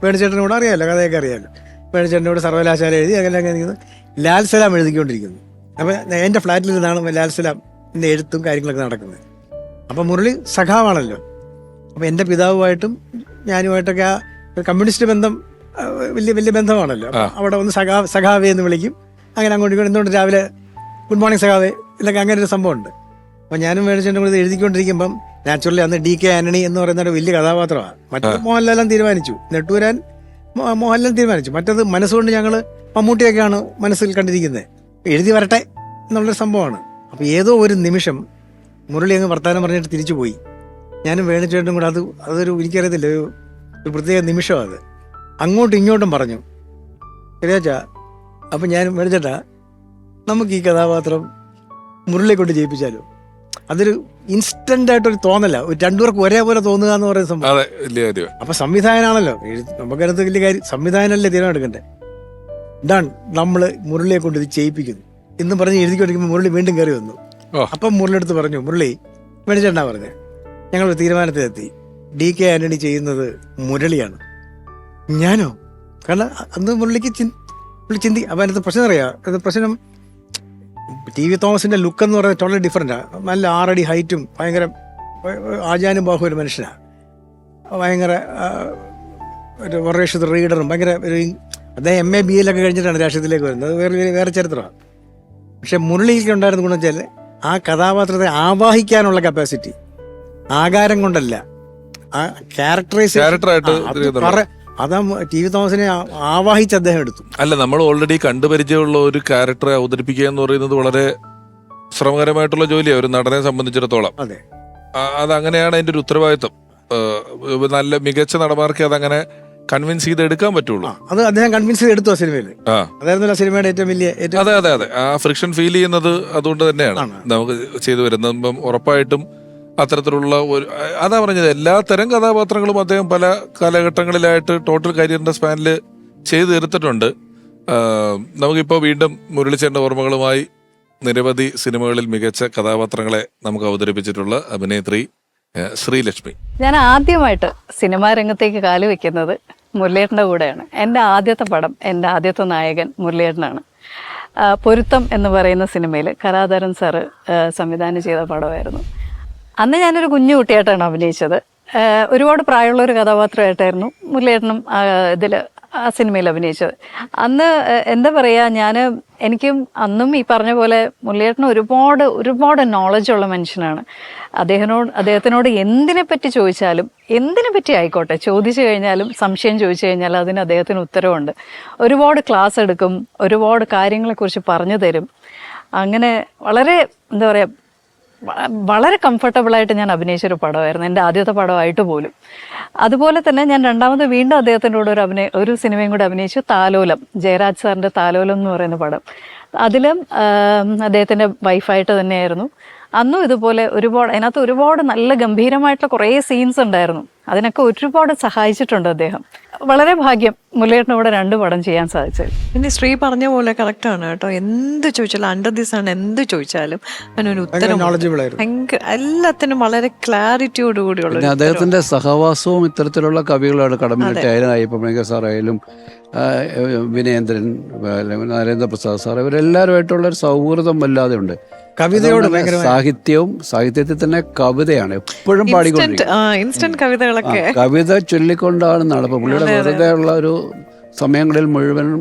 വേണുചേട്ടനെ കൂടെ അറിയാമല്ലോ, കഥയൊക്കെ അറിയാമല്ലോ. വേണുചേട്ടൻ്റെ കൂടെ സർവകലാശാല എഴുതി, അങ്ങനെ ഇരിക്കുന്നു. ലാൽ സലാം എഴുതിക്കൊണ്ടിരിക്കുന്നു. അപ്പോൾ എൻ്റെ ഫ്ലാറ്റിൽ നിന്നാണ് ലാൽ സലാമിൻ്റെ എഴുത്തും കാര്യങ്ങളൊക്കെ നടക്കുന്നത്. അപ്പം മുരളി സഖാവാണല്ലോ. അപ്പോൾ എൻ്റെ പിതാവുമായിട്ടും ഞാനുമായിട്ടൊക്കെ ആ കമ്മ്യൂണിസ്റ്റ് ബന്ധം വലിയ ബന്ധമാണല്ലോ. അവിടെ ഒന്ന് സഖാവേ എന്ന് വിളിക്കും. അങ്ങനെ അങ്ങോട്ട് എന്തുകൊണ്ട് രാവിലെ ഗുഡ് മോർണിംഗ് സഖാവേ എന്നൊക്കെ അങ്ങനെ ഒരു സംഭവമുണ്ട്. അപ്പോൾ ഞാനും വേണുചേട്ടനും കൂടെ എഴുതിക്കൊണ്ടിരിക്കുമ്പം നാച്ചുറലി അന്ന് DK ആന്റണി എന്ന് പറയുന്ന ഒരു വലിയ കഥാപാത്രമാണ്. മറ്റത് മോഹൻലാലും തീരുമാനിച്ചു, നെട്ടൂരാൻ മോഹൻലാൽ തീരുമാനിച്ചു. മറ്റത് മനസ്സുകൊണ്ട് ഞങ്ങൾ മമ്മൂട്ടിയൊക്കെയാണ് മനസ്സിൽ കണ്ടിരിക്കുന്നത്. എഴുതി വരട്ടെ എന്നുള്ളൊരു സംഭവമാണ്. അപ്പോൾ ഏതോ ഒരു നിമിഷം മുരളി അങ്ങ് വർത്താനം പറഞ്ഞിട്ട് തിരിച്ചു പോയി. ഞാനും വേണിച്ചേട്ടനും കൂടെ അതൊരു എനിക്കറിയത്തില്ല, ഒരു പ്രത്യേക നിമിഷം അത്. അങ്ങോട്ടും ഇങ്ങോട്ടും പറഞ്ഞു, ശരിയാച്ചാ അപ്പം ഞാൻ വേണിച്ചേട്ടാ നമുക്ക് ഈ കഥാപാത്രം മുരളിയെ കൊണ്ട് ജയിപ്പിച്ചാലോ. അതൊരു ഇൻസ്റ്റന്റ് ആയിട്ടൊരു തോന്നല, ഒരു രണ്ടുപേർക്ക് ഒരേപോലെ തോന്നുക എന്ന് പറയുന്ന സംഭവം. അപ്പൊ സംവിധായകനാണല്ലോ നമുക്കതിനകത്ത് വലിയ കാര്യം, സംവിധായകനല്ലേ തീരുമാനം എടുക്കണ്ടേ. ഡൺ, നമ്മള് മുരളിയെ കൊണ്ട് ഇത് ചെയ്യിപ്പിക്കുന്നു എന്ന് പറഞ്ഞ് എഴുതിക്കൊണ്ടിരിക്കുമ്പോൾ മുരളി വീണ്ടും കയറി വന്നു. അപ്പം മുരളി അടുത്ത് പറഞ്ഞു, മുരളി വേണിച്ചേട്ടാ പറഞ്ഞത്, ഞങ്ങളൊരു തീരുമാനത്തിലെത്തി, DK ആന്റണി ചെയ്യുന്നത് മുരളിയാണ്. ഞാനോ? കാരണം അന്ന് മുരളിക്ക് പുള്ളി ചിന്തി. അപ്പം അതിനകത്ത് പ്രശ്നം അറിയാം, അത് പ്രശ്നം TV തോമസിന്റെ ലുക്ക് എന്ന് പറയുന്നത് ടോട്ടലി ഡിഫറെന്റാ. നല്ല 6 അടി ഹൈറ്റും ഭയങ്കര ആചാനുബാഹു ഒരു മനുഷ്യനാണ്, ഭയങ്കര ഒരു വറേഷത്ത് റീഡറും, ഭയങ്കര ഒരു അദ്ദേഹം MA BA കഴിഞ്ഞിട്ടാണ് രാഷ്ട്രീയത്തിലേക്ക് വരുന്നത്. അത് വേറെ ചരിത്രമാണ്. പക്ഷെ മുരളിക്ക് ഉണ്ടായിരുന്ന ഗുണം വെച്ചാൽ ആ കഥാപാത്രത്തെ ആവാഹിക്കാനുള്ള കപ്പാസിറ്റി, ആകാരം കൊണ്ടല്ല, ആ ക്യാരക്ടറൈസേഷൻ. അതാ TV തോമസിനെ ആവാഹിച്ച് അദ്ദേഹം എടുത്തു. അല്ല, നമ്മൾ ഓൾറെഡി കണ്ടുപരിചയമുള്ള ഒരു ക്യാരക്ടറെ അവതരിപ്പിക്കുക എന്ന് പറയുന്നത് വളരെ ശ്രമകരമായിട്ടുള്ള ജോലിയാണ് ഒരു നടനെ സംബന്ധിച്ചിടത്തോളം. അതെ, അതങ്ങനെയാണ് അതിന്റെ ഒരു ഉത്തരവാദിത്വം. നല്ല മികച്ച നടന്മാർക്ക് അതങ്ങനെ കൺവിൻസ് ചെയ്ത് എടുക്കാൻ പറ്റുള്ളൂ. അത് അദ്ദേഹം കൺവിൻസ് ചെയ്ത് എടുത്തു ആ സിനിമയിൽ. അതായിരുന്നു സിനിമയുടെ ഏറ്റവും വലിയ അതെ ആ ഫ്രിക്ഷൻ ഫീൽ ചെയ്യുന്നത് അതുകൊണ്ട് തന്നെയാണ് നമുക്ക് ചെയ്തു വരുന്നത്. ഇപ്പം ഉറപ്പായിട്ടും അത്തരത്തിലുള്ള ഒരു, അതാ പറഞ്ഞത്, എല്ലാ തരം കഥാപാത്രങ്ങളും അദ്ദേഹം പല കാലഘട്ടങ്ങളിലായിട്ട് ടോട്ടൽ കരിയറിന്റെ സ്പാനിൽ ചെയ്തു തീർത്തിട്ടുണ്ട്. നമുക്കിപ്പോൾ വീണ്ടും മുരളിച്ചേട്ടൻ്റെ ഓർമ്മകളുമായി നിരവധി സിനിമകളിൽ മികച്ച കഥാപാത്രങ്ങളെ നമുക്ക് അവതരിപ്പിച്ചിട്ടുള്ള അഭിനേത്രി ശ്രീലക്ഷ്മി. ഞാൻ ആദ്യമായിട്ട് സിനിമാ രംഗത്തേക്ക് കാലുവെക്കുന്നത് മുരളിയേട്ടൻ്റെ കൂടെയാണ്. എൻ്റെ ആദ്യത്തെ പടം, എൻ്റെ ആദ്യത്തെ നായകൻ മുരളിയേട്ടനാണ്. പൊരുത്തം എന്ന് പറയുന്ന സിനിമയിൽ കലാധരൻ സാറ് സംവിധാനം ചെയ്ത പടമായിരുന്നു. അന്ന് ഞാനൊരു കുഞ്ഞു കുട്ടിയായിട്ടാണ് അഭിനയിച്ചത്. ഒരുപാട് പ്രായമുള്ള ഒരു കഥാപാത്രമായിട്ടായിരുന്നു മുരളിയേട്ടനും ഇതിൽ ആ സിനിമയിൽ അഭിനയിച്ചത്. അന്ന് എന്താ പറയുക, എനിക്കും അന്നും ഈ പറഞ്ഞ പോലെ മുരളിയേട്ടന് ഒരുപാട് നോളജുള്ള മനുഷ്യനാണ്. അദ്ദേഹത്തിനോട് എന്തിനെ പറ്റി ചോദിച്ചാലും, എന്തിനെ പറ്റി ആയിക്കോട്ടെ ചോദിച്ചു കഴിഞ്ഞാലും, സംശയം ചോദിച്ചു കഴിഞ്ഞാൽ അതിന് അദ്ദേഹത്തിന് ഉത്തരവുണ്ട്. ഒരുപാട് ക്ലാസ് എടുക്കും, ഒരുപാട് കാര്യങ്ങളെക്കുറിച്ച് പറഞ്ഞു തരും. അങ്ങനെ വളരെ എന്താ പറയുക, വളരെ കംഫർട്ടബിളായിട്ട് ഞാൻ അഭിനയിച്ചൊരു പടമായിരുന്നു, എൻ്റെ ആദ്യത്തെ പടമായിട്ട് പോലും. അതുപോലെ തന്നെ ഞാൻ രണ്ടാമത് വീണ്ടും അദ്ദേഹത്തിൻ്റെ കൂടെ ഒരു സിനിമയും കൂടെ അഭിനയിച്ചു, താലോലം, ജയരാജ് സാറിൻ്റെ താലോലം എന്ന് പറയുന്ന പടം. അതിലും അദ്ദേഹത്തിൻ്റെ വൈഫായിട്ട് തന്നെയായിരുന്നു. അന്നും ഇതുപോലെ അതിനകത്ത് ഒരുപാട് നല്ല ഗംഭീരമായിട്ടുള്ള കുറേ സീൻസ് ഉണ്ടായിരുന്നു. അതിനൊക്കെ ഒരുപാട് സഹായിച്ചിട്ടുണ്ട് അദ്ദേഹം. വളരെ ഭാഗ്യം മുരളിയേട്ടനോട് 2 പടം ചെയ്യാൻ സാധിച്ചത്. പിന്നെ ശ്രീ പറഞ്ഞ പോലെ കറക്റ്റാണ് കേട്ടോ. എന്ത് ചോദിച്ചാലും, അണ്ടർ ദിസ് ആണ് എന്ത് ചോദിച്ചാലും അതിനൊരു ഉത്തരം, ഭയങ്കര എല്ലാത്തിനും വളരെ ക്ലാരിറ്റിയോടുകൂടിയുള്ള. അദ്ദേഹത്തിന്റെ സഹവാസവും ഇത്തരത്തിലുള്ള കവികളാണ്. കടമ്മനിട്ടായാലും അയ്യപ്പ സാറായാലും വിനയേന്ദ്രൻ, നരേന്ദ്രപ്രസാദ് സാർ, ഇവരെല്ലാവരുമായിട്ടുള്ള ഒരു സൗഹൃദം വല്ലാതെ ഉണ്ട്. കവിതയോട് സാഹിത്യത്തിൽ തന്നെ കവിതയാണ് എപ്പോഴും ഇൻസ്റ്റന്റ് കവിതകളൊക്കെ, കവിത ചൊല്ലിക്കൊണ്ടാണ് നടപ്പ്. പുള്ളിയുടെ വെറുതെ ഉള്ള ഒരു സമയങ്ങളിൽ മുഴുവനും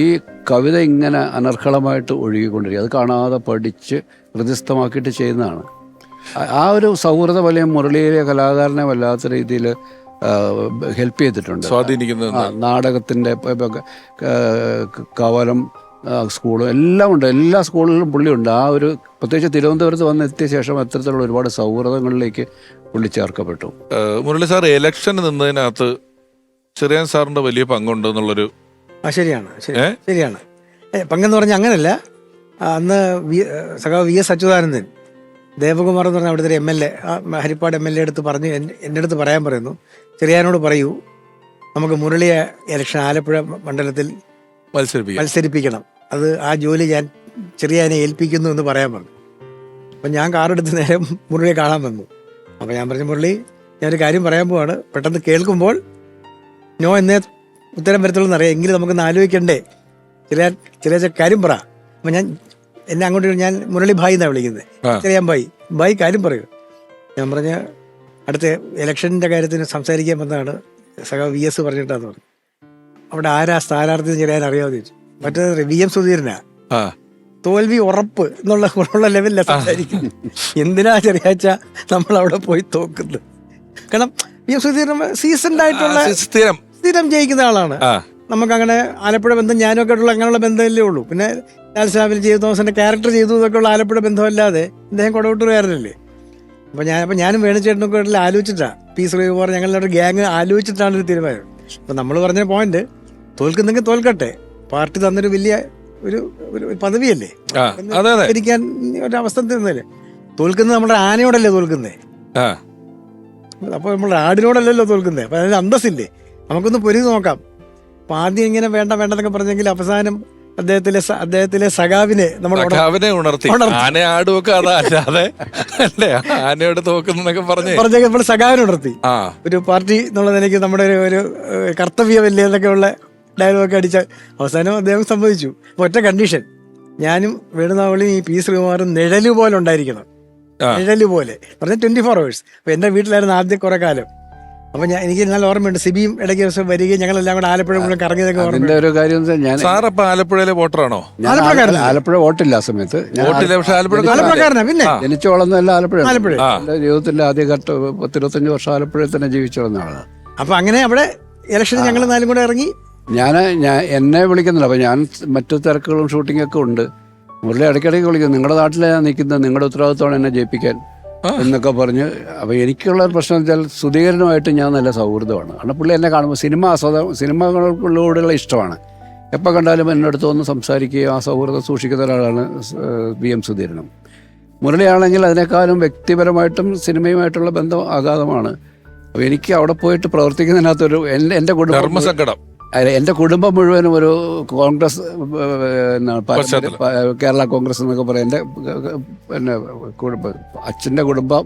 ഈ കവിത ഇങ്ങനെ അനർഹളമായിട്ട് ഒഴുകിക്കൊണ്ടിരിക്കും. അത് കാണാതെ പഠിച്ച് ഹൃദയസ്ഥമാക്കിയിട്ട് ചെയ്യുന്നതാണ്. ആ ഒരു സൗഹൃദം അല്ലെങ്കിൽ മുരളിയിലെ കലാകാരനെ വല്ലാത്ത രീതിയിൽ ഹെൽപ്പ് ചെയ്തിട്ടുണ്ട്, സ്വാധീനിക്കുന്നത്. നാടകത്തിൻ്റെ കവലം സ്കൂളും എല്ലാം ഉണ്ട്, എല്ലാ സ്കൂളിലും പുള്ളിയുണ്ട്. ആ ഒരു പ്രത്യേകിച്ച് തിരുവനന്തപുരത്ത് വന്നെത്തിയ ശേഷം അത്തരത്തിലുള്ള ഒരുപാട് സൗഹൃദങ്ങളിലേക്ക് പുള്ളി ചേർക്കപ്പെട്ടു. മുരളി സാർ ഇലക്ഷൻ നിന്നതിനകത്ത് ചെറിയാൻ സാറിന്റെ വലിയ പങ്കുണ്ട് എന്നുള്ളൊരു. ശരിയാണ്. പങ്കെന്ന് പറഞ്ഞാൽ അങ്ങനല്ല. അന്ന് സഖാവ് VS അച്യുതാനന്ദൻ, ദേവകുമാർ എന്ന് പറഞ്ഞ അവിടുത്തെ ഒരു MLA, ഹരിപ്പാട് MLA അടുത്ത് പറഞ്ഞു, എൻ്റെ അടുത്ത് പറയാൻ പറയുന്നു, ചെറിയാനോട് പറയൂ നമുക്ക് മുരളിയെ ഇലക്ഷൻ ആലപ്പുഴ മണ്ഡലത്തിൽ മത്സരിപ്പിക്കണം, അത് ആ ജോലി ഞാൻ ചെറിയാനെ ഏൽപ്പിക്കുന്നു എന്ന് പറയാൻ പറഞ്ഞു. അപ്പം ഞാൻ കാറെടുത്ത് നേരെ മുരളിയെ കാണാൻ വന്നു. അപ്പം ഞാൻ പറഞ്ഞു, മുരളി ഞാനൊരു കാര്യം പറയാൻ പോവാണ്, പെട്ടെന്ന് കേൾക്കുമ്പോൾ നോ എന്നേ ഉത്തരം വരത്തുള്ളൂ എന്നറിയാം, എങ്കിലും നമുക്കൊന്ന് ആലോചിക്കണ്ടേ, ചെറിയ കാര്യം പറ. അപ്പം എന്നെ അങ്ങോട്ട് ഞാൻ മുരളി ഭായി എന്നാണ് വിളിക്കുന്നത്, ചെറിയാൻ ഭായി കാര്യം പറയൂ. ഞാൻ പറഞ്ഞ അടുത്ത ഇലക്ഷൻ്റെ കാര്യത്തിന് സംസാരിക്കാൻ വന്നതാണ്, സഖാവ് VS പറഞ്ഞിട്ടാന്ന് പറഞ്ഞു. അവിടെ ആരാ സ്ഥാനാർത്ഥി ചെറിയാൻ അറിയാമെന്ന് ചോദിച്ചു. മറ്റേ VM സുധീരനാ, തോൽവി ഉറപ്പ് എന്നുള്ള ലെവലിലാണ് സംസാരിക്കുന്നത്. എന്തിനാ ചെറിയാച്ച നമ്മൾ അവിടെ പോയി തോക്കുന്നത്? കാരണം VM സുധീരൻ സീസൺഡ് ആയിട്ടുള്ള സ്ഥിരം ജയിക്കുന്ന ആളാണ്. നമുക്കങ്ങനെ ആലപ്പുഴ ബന്ധം ഞാനൊക്കെ ആയിട്ടുള്ള അങ്ങനെയുള്ള ബന്ധമല്ലേ ഉള്ളൂ. പിന്നെ ലാൽ സാബിൽ, ജീവിത തോമസിന്റെ ക്യാരക്ടർ ചെയ്തു ഇതൊക്കെ ഉള്ള ആലപ്പുഴ ബന്ധമല്ലാതെ അദ്ദേഹം കൊടവട്ടൂരുകാരനല്ലേ. അപ്പം ഞാനും വേണുചേട്ടനൊക്കെ വീട്ടിൽ ആലോചിച്ചിട്ടാണ് പി ശ്രീകുമാർ ഞങ്ങളുടെ ഗ്യാങ് ആലോചിച്ചിട്ടാണ് ഒരു തീരുമാനം. അപ്പം നമ്മൾ പറഞ്ഞ പോയിന്റ് തോൽക്കുന്നെങ്കിൽ തോൽക്കട്ടെ, പാർട്ടി തന്നൊരു വലിയ ഒരു പദവിയല്ലേ, ഇരിക്കാൻ ഒരവസ്ഥ തരുന്നല്ലേ. തോൽക്കുന്നത് നമ്മുടെ ആനയോടല്ലേ തോൽക്കുന്നേ, അപ്പോൾ നമ്മുടെ ആടിനോടല്ലല്ലോ തോൽക്കുന്നേ. അപ്പം അതിന് അന്തസ്സില്ലേ, നമുക്കൊന്ന് പൊരുതി നോക്കാം. അപ്പം ആദ്യം ഇങ്ങനെ വേണ്ടെന്നൊക്കെ പറഞ്ഞെങ്കിൽ അവസാനം അദ്ദേഹത്തിലെ സഖാവിനെ ഉണർത്തി ആന ആടുമൊക്കെ അതല്ലാതെ അല്ലേ ആനയോട് തോക്കുന്നൊക്കെ പറഞ്ഞെങ്കിൽ നമ്മൾ സഖാവിനെ ഉണർത്തി. ഒരു പാർട്ടി എന്നുള്ള നിലയ്ക്ക് നമ്മുടെ ഒരു കർത്തവ്യമല്ലേ എന്നൊക്കെ ഉള്ള ഡയലോഗൊക്കെ അടിച്ച അവസാനം അദ്ദേഹം സമ്മതിച്ചു. ഒറ്റ കണ്ടീഷൻ, ഞാനും വേണുനാവളിയും ഈ പി ശ്രീകുമാറും നിഴല് പോലെ ഉണ്ടായിരിക്കണം. നിഴല് പോലെ പറഞ്ഞാൽ 24 hours. അപ്പൊ എന്റെ വീട്ടിലായിരുന്നു ആദ്യം കുറെ കാലം. അപ്പൊ എനിക്ക് നല്ല ഓർമ്മയുണ്ട്, സിബിയും ഇടയ്ക്ക് ദിവസം വരികയും ഞങ്ങളെല്ലാം കൂടെ ആലപ്പുഴ മുഴുവൻ കറങ്ങിയതൊക്കെ ഓർമ്മ. ഒരു കാര്യം ഞാൻ ആലപ്പുഴയിലെ വോട്ടറാണോ? ആലപ്പുഴ വോട്ടില്ല ആ സമയത്ത്, ആലപ്പുഴക്കാരനാ. പിന്നെ ജനിച്ചു വളർന്നല്ല ആലപ്പുഴ. എന്റെ ജീവിതത്തിന്റെ ആദ്യഘട്ട 10-25 വർഷം ആലപ്പുഴയിൽ തന്നെ ജീവിച്ചു വളർന്ന ആളാണ്. അപ്പൊ അങ്ങനെ അവിടെ ഇലക്ഷന് ഞങ്ങൾ 4 കൂടെ ഇറങ്ങി. ഞാൻ എന്നെ വിളിക്കുന്നില്ല, അപ്പൊ ഞാൻ മറ്റു തിരക്കുകളും ഷൂട്ടിങ്ങൊക്കെ ഉണ്ട്. മുരളി ഇടയ്ക്കിടയ്ക്ക് വിളിക്കും, നിങ്ങളുടെ നാട്ടിലാണ് ഞാൻ നിൽക്കുന്നത്, നിങ്ങളുടെ ഉത്തരവാദിത്തമാണ് എന്നെ ജയിപ്പിക്കാൻ എന്നൊക്കെ പറഞ്ഞ്. അപ്പോൾ എനിക്കുള്ള ഒരു പ്രശ്നം വെച്ചാൽ സുധീകരനുമായിട്ട് ഞാൻ നല്ല സൗഹൃദമാണ്. കാരണം പുള്ളി എന്നെ കാണുമ്പോൾ സിനിമകളോടുള്ള ഇഷ്ടമാണ്. എപ്പോൾ കണ്ടാലും എൻ്റെ അടുത്ത് വന്ന് സംസാരിക്കുകയും ആ സൗഹൃദം സൂക്ഷിക്കുന്ന ഒരാളാണ് VM സുധീരനും. മുരളിയാണെങ്കിൽ അതിനേക്കാളും വ്യക്തിപരമായിട്ടും സിനിമയുമായിട്ടുള്ള ബന്ധം അഗാധമാണ്. അപ്പോൾ എനിക്ക് അവിടെ പോയിട്ട് പ്രവർത്തിക്കുന്നതിനകത്തൊരു എൻ്റെ കുടുംബം എൻ്റെ കുടുംബം മുഴുവനും ഒരു കോൺഗ്രസ് കേരള കോൺഗ്രസ് എന്നൊക്കെ പറയും. എൻ്റെ അച്ഛൻ്റെ കുടുംബം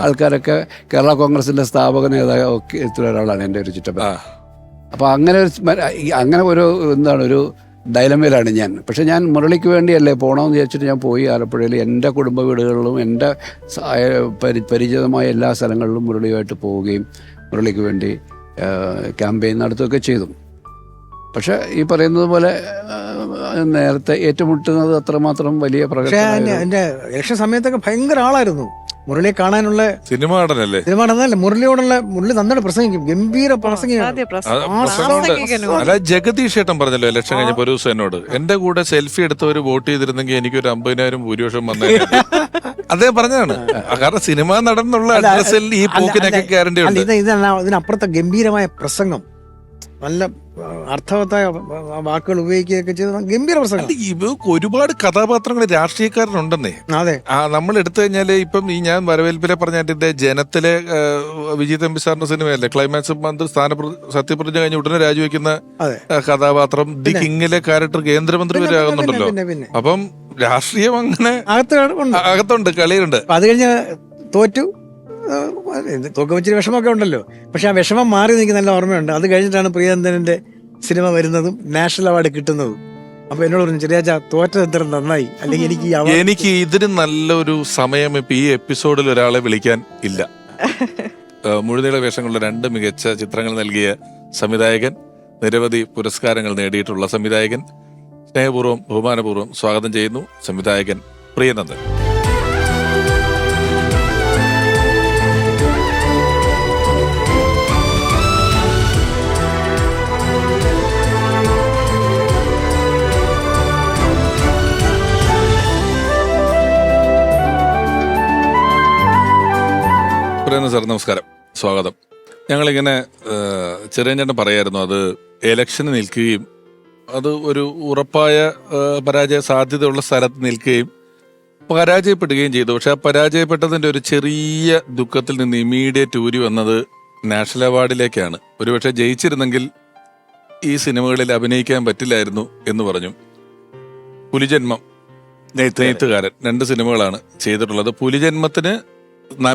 ആൾക്കാരൊക്കെ കേരള കോൺഗ്രസിൻ്റെ സ്ഥാപക നേതാവ് ഒരാളാണ് എൻ്റെ ഒരു ചുറ്റപ്പൻ. അപ്പോൾ അങ്ങനെ ഒരു ഒരു ഡൈലമയിലാണ് ഞാൻ. പക്ഷെ ഞാൻ മുരളിക്ക് വേണ്ടിയല്ലേ പോകണമെന്ന് വിചാരിച്ചിട്ട് ഞാൻ പോയി ആലപ്പുഴയിൽ എൻ്റെ കുടുംബ വീടുകളിലും എൻ്റെ പരിചിതമായ എല്ലാ സ്ഥലങ്ങളിലും മുരളിയുമായിട്ട് പോവുകയും മുരളിക്ക് വേണ്ടി ക്യാമ്പയിൻ നടത്തുകയൊക്കെ ചെയ്തു. പക്ഷെ ഈ പറയുന്നത് പോലെ നേരത്തെ ഏറ്റുമുട്ടുന്നത് അത്രമാത്രം വലിയ പ്രകടനം. എന്റെ ഇലക്ഷൻ സമയത്തൊക്കെ ഭയങ്കര ആളായിരുന്നു മുരളിയെ കാണാനുള്ള. സിനിമ നടനല്ലേ, മുരളി നന്നായിട്ട് പ്രസംഗിക്കും, ഗംഭീര പ്രസംഗിക്കും. ജഗദീഷ് ഏട്ടൻ പറഞ്ഞല്ലോ ഇലക്ഷൻ കഴിഞ്ഞപ്പോ ഒരു ദിവസം എന്നോട്, എന്റെ കൂടെ സെൽഫി എടുത്തവര് വോട്ട് ചെയ്തിരുന്നെങ്കിൽ എനിക്കൊരു 50,000 ഭൂരിപക്ഷം വന്നേനെ. അദ്ദേഹം പറഞ്ഞതാണ്. കാരണം സിനിമ നടന്നുള്ള അഡ്രസ്സിൽ ഈ പോക്കിനൊക്കെ ഗ്യാരണ്ടി ഉണ്ട്. ഇതിനപ്പുറത്തെ ഗംഭീരമായ പ്രസംഗം, നല്ല അർത്ഥവത്തായ വാക്കുകൾ ഉപയോഗിക്കുകയൊക്കെ ചെയ്ത് ഗംഭീര പ്രസംഗം. ഒരുപാട് കഥാപാത്രങ്ങൾ രാഷ്ട്രീയക്കാരനുണ്ടെന്നേ. അതെ, നമ്മൾ എടുത്തു കഴിഞ്ഞാല് ഇപ്പം ഈ ഞാൻ വരവേൽപ്പിലെ പറഞ്ഞിട്ട് ജനത്തിലെ വിജയ് തമ്പി സാറിന്റെ സിനിമയല്ലേ ക്ലൈമാക്സ് മന്ത്രി സത്യപ്രതിജ്ഞ കഴിഞ്ഞ് ഉടനെ രാജിവെക്കുന്ന കഥാപാത്രം, ദി കിങ്ങിലെ ക്യാരക്ടർ കേന്ദ്രമന്ത്രി വരെ ആകുന്നുണ്ടല്ലോ. അപ്പം രാഷ്ട്രീയം അങ്ങനെ അകത്തുണ്ട്, കളിയുണ്ട്. അത് കഴിഞ്ഞ് തോറ്റു തോക്കം വെച്ചിട്ട് വിഷമമൊക്കെ ഉണ്ടല്ലോ. പക്ഷെ ആ വിഷമം മാറി എനിക്ക് നല്ല ഓർമ്മയുണ്ട്. അത് കഴിഞ്ഞിട്ടാണ് പ്രിയനന്ദനന്റെ സിനിമ വരുന്നതും നാഷണൽ അവാർഡ് കിട്ടുന്നതും. അപ്പൊ എന്നോട് പറഞ്ഞു, ചെറിയാച്ച തോറ്റത് എത്ര നന്നായി, അല്ലെങ്കിൽ എനിക്ക് ഇതിന് നല്ലൊരു സമയം ഇപ്പൊ ഈ എപ്പിസോഡിൽ ഒരാളെ വിളിക്കാൻ ഇല്ല. മുഴുനീള വേഷങ്ങളുടെ 2 മികച്ച ചിത്രങ്ങൾ നൽകിയ സംവിധായകൻ, നിരവധി പുരസ്കാരങ്ങൾ നേടിയിട്ടുള്ള സംവിധായകൻ, സ്നേഹപൂർവ്വം ബഹുമാനപൂർവ്വം സ്വാഗതം ചെയ്യുന്നു സംവിധായകൻ പ്രിയനന്ദൻ. സാർ നമസ്കാരം, സ്വാഗതം. ഞങ്ങളിങ്ങനെ ചെറിയഞ്ചേട്ടൻ പറയായിരുന്നു, അത് ഇലക്ഷന് നിൽക്കുകയും അത് ഒരു ഉറപ്പായ പരാജയ സാധ്യതയുള്ള സ്ഥലത്ത് നിൽക്കുകയും പരാജയപ്പെടുകയും ചെയ്തു. പക്ഷെ ആ പരാജയപ്പെട്ടതിന്റെ ഒരു ചെറിയ ദുഃഖത്തിൽ നിന്ന് ഇമീഡിയറ്റ് ഊരി വന്നത് നാഷണൽ അവാർഡിലേക്കാണ്. ഒരുപക്ഷെ ജയിച്ചിരുന്നെങ്കിൽ ഈ സിനിമകളിൽ അഭിനയിക്കാൻ പറ്റില്ലായിരുന്നു എന്ന് പറഞ്ഞു. പുലിജന്മം, നെയ്ത്തുകാരൻ 2 സിനിമകളാണ് ചെയ്തിട്ടുള്ളത്. പുലിജന്മത്തിന്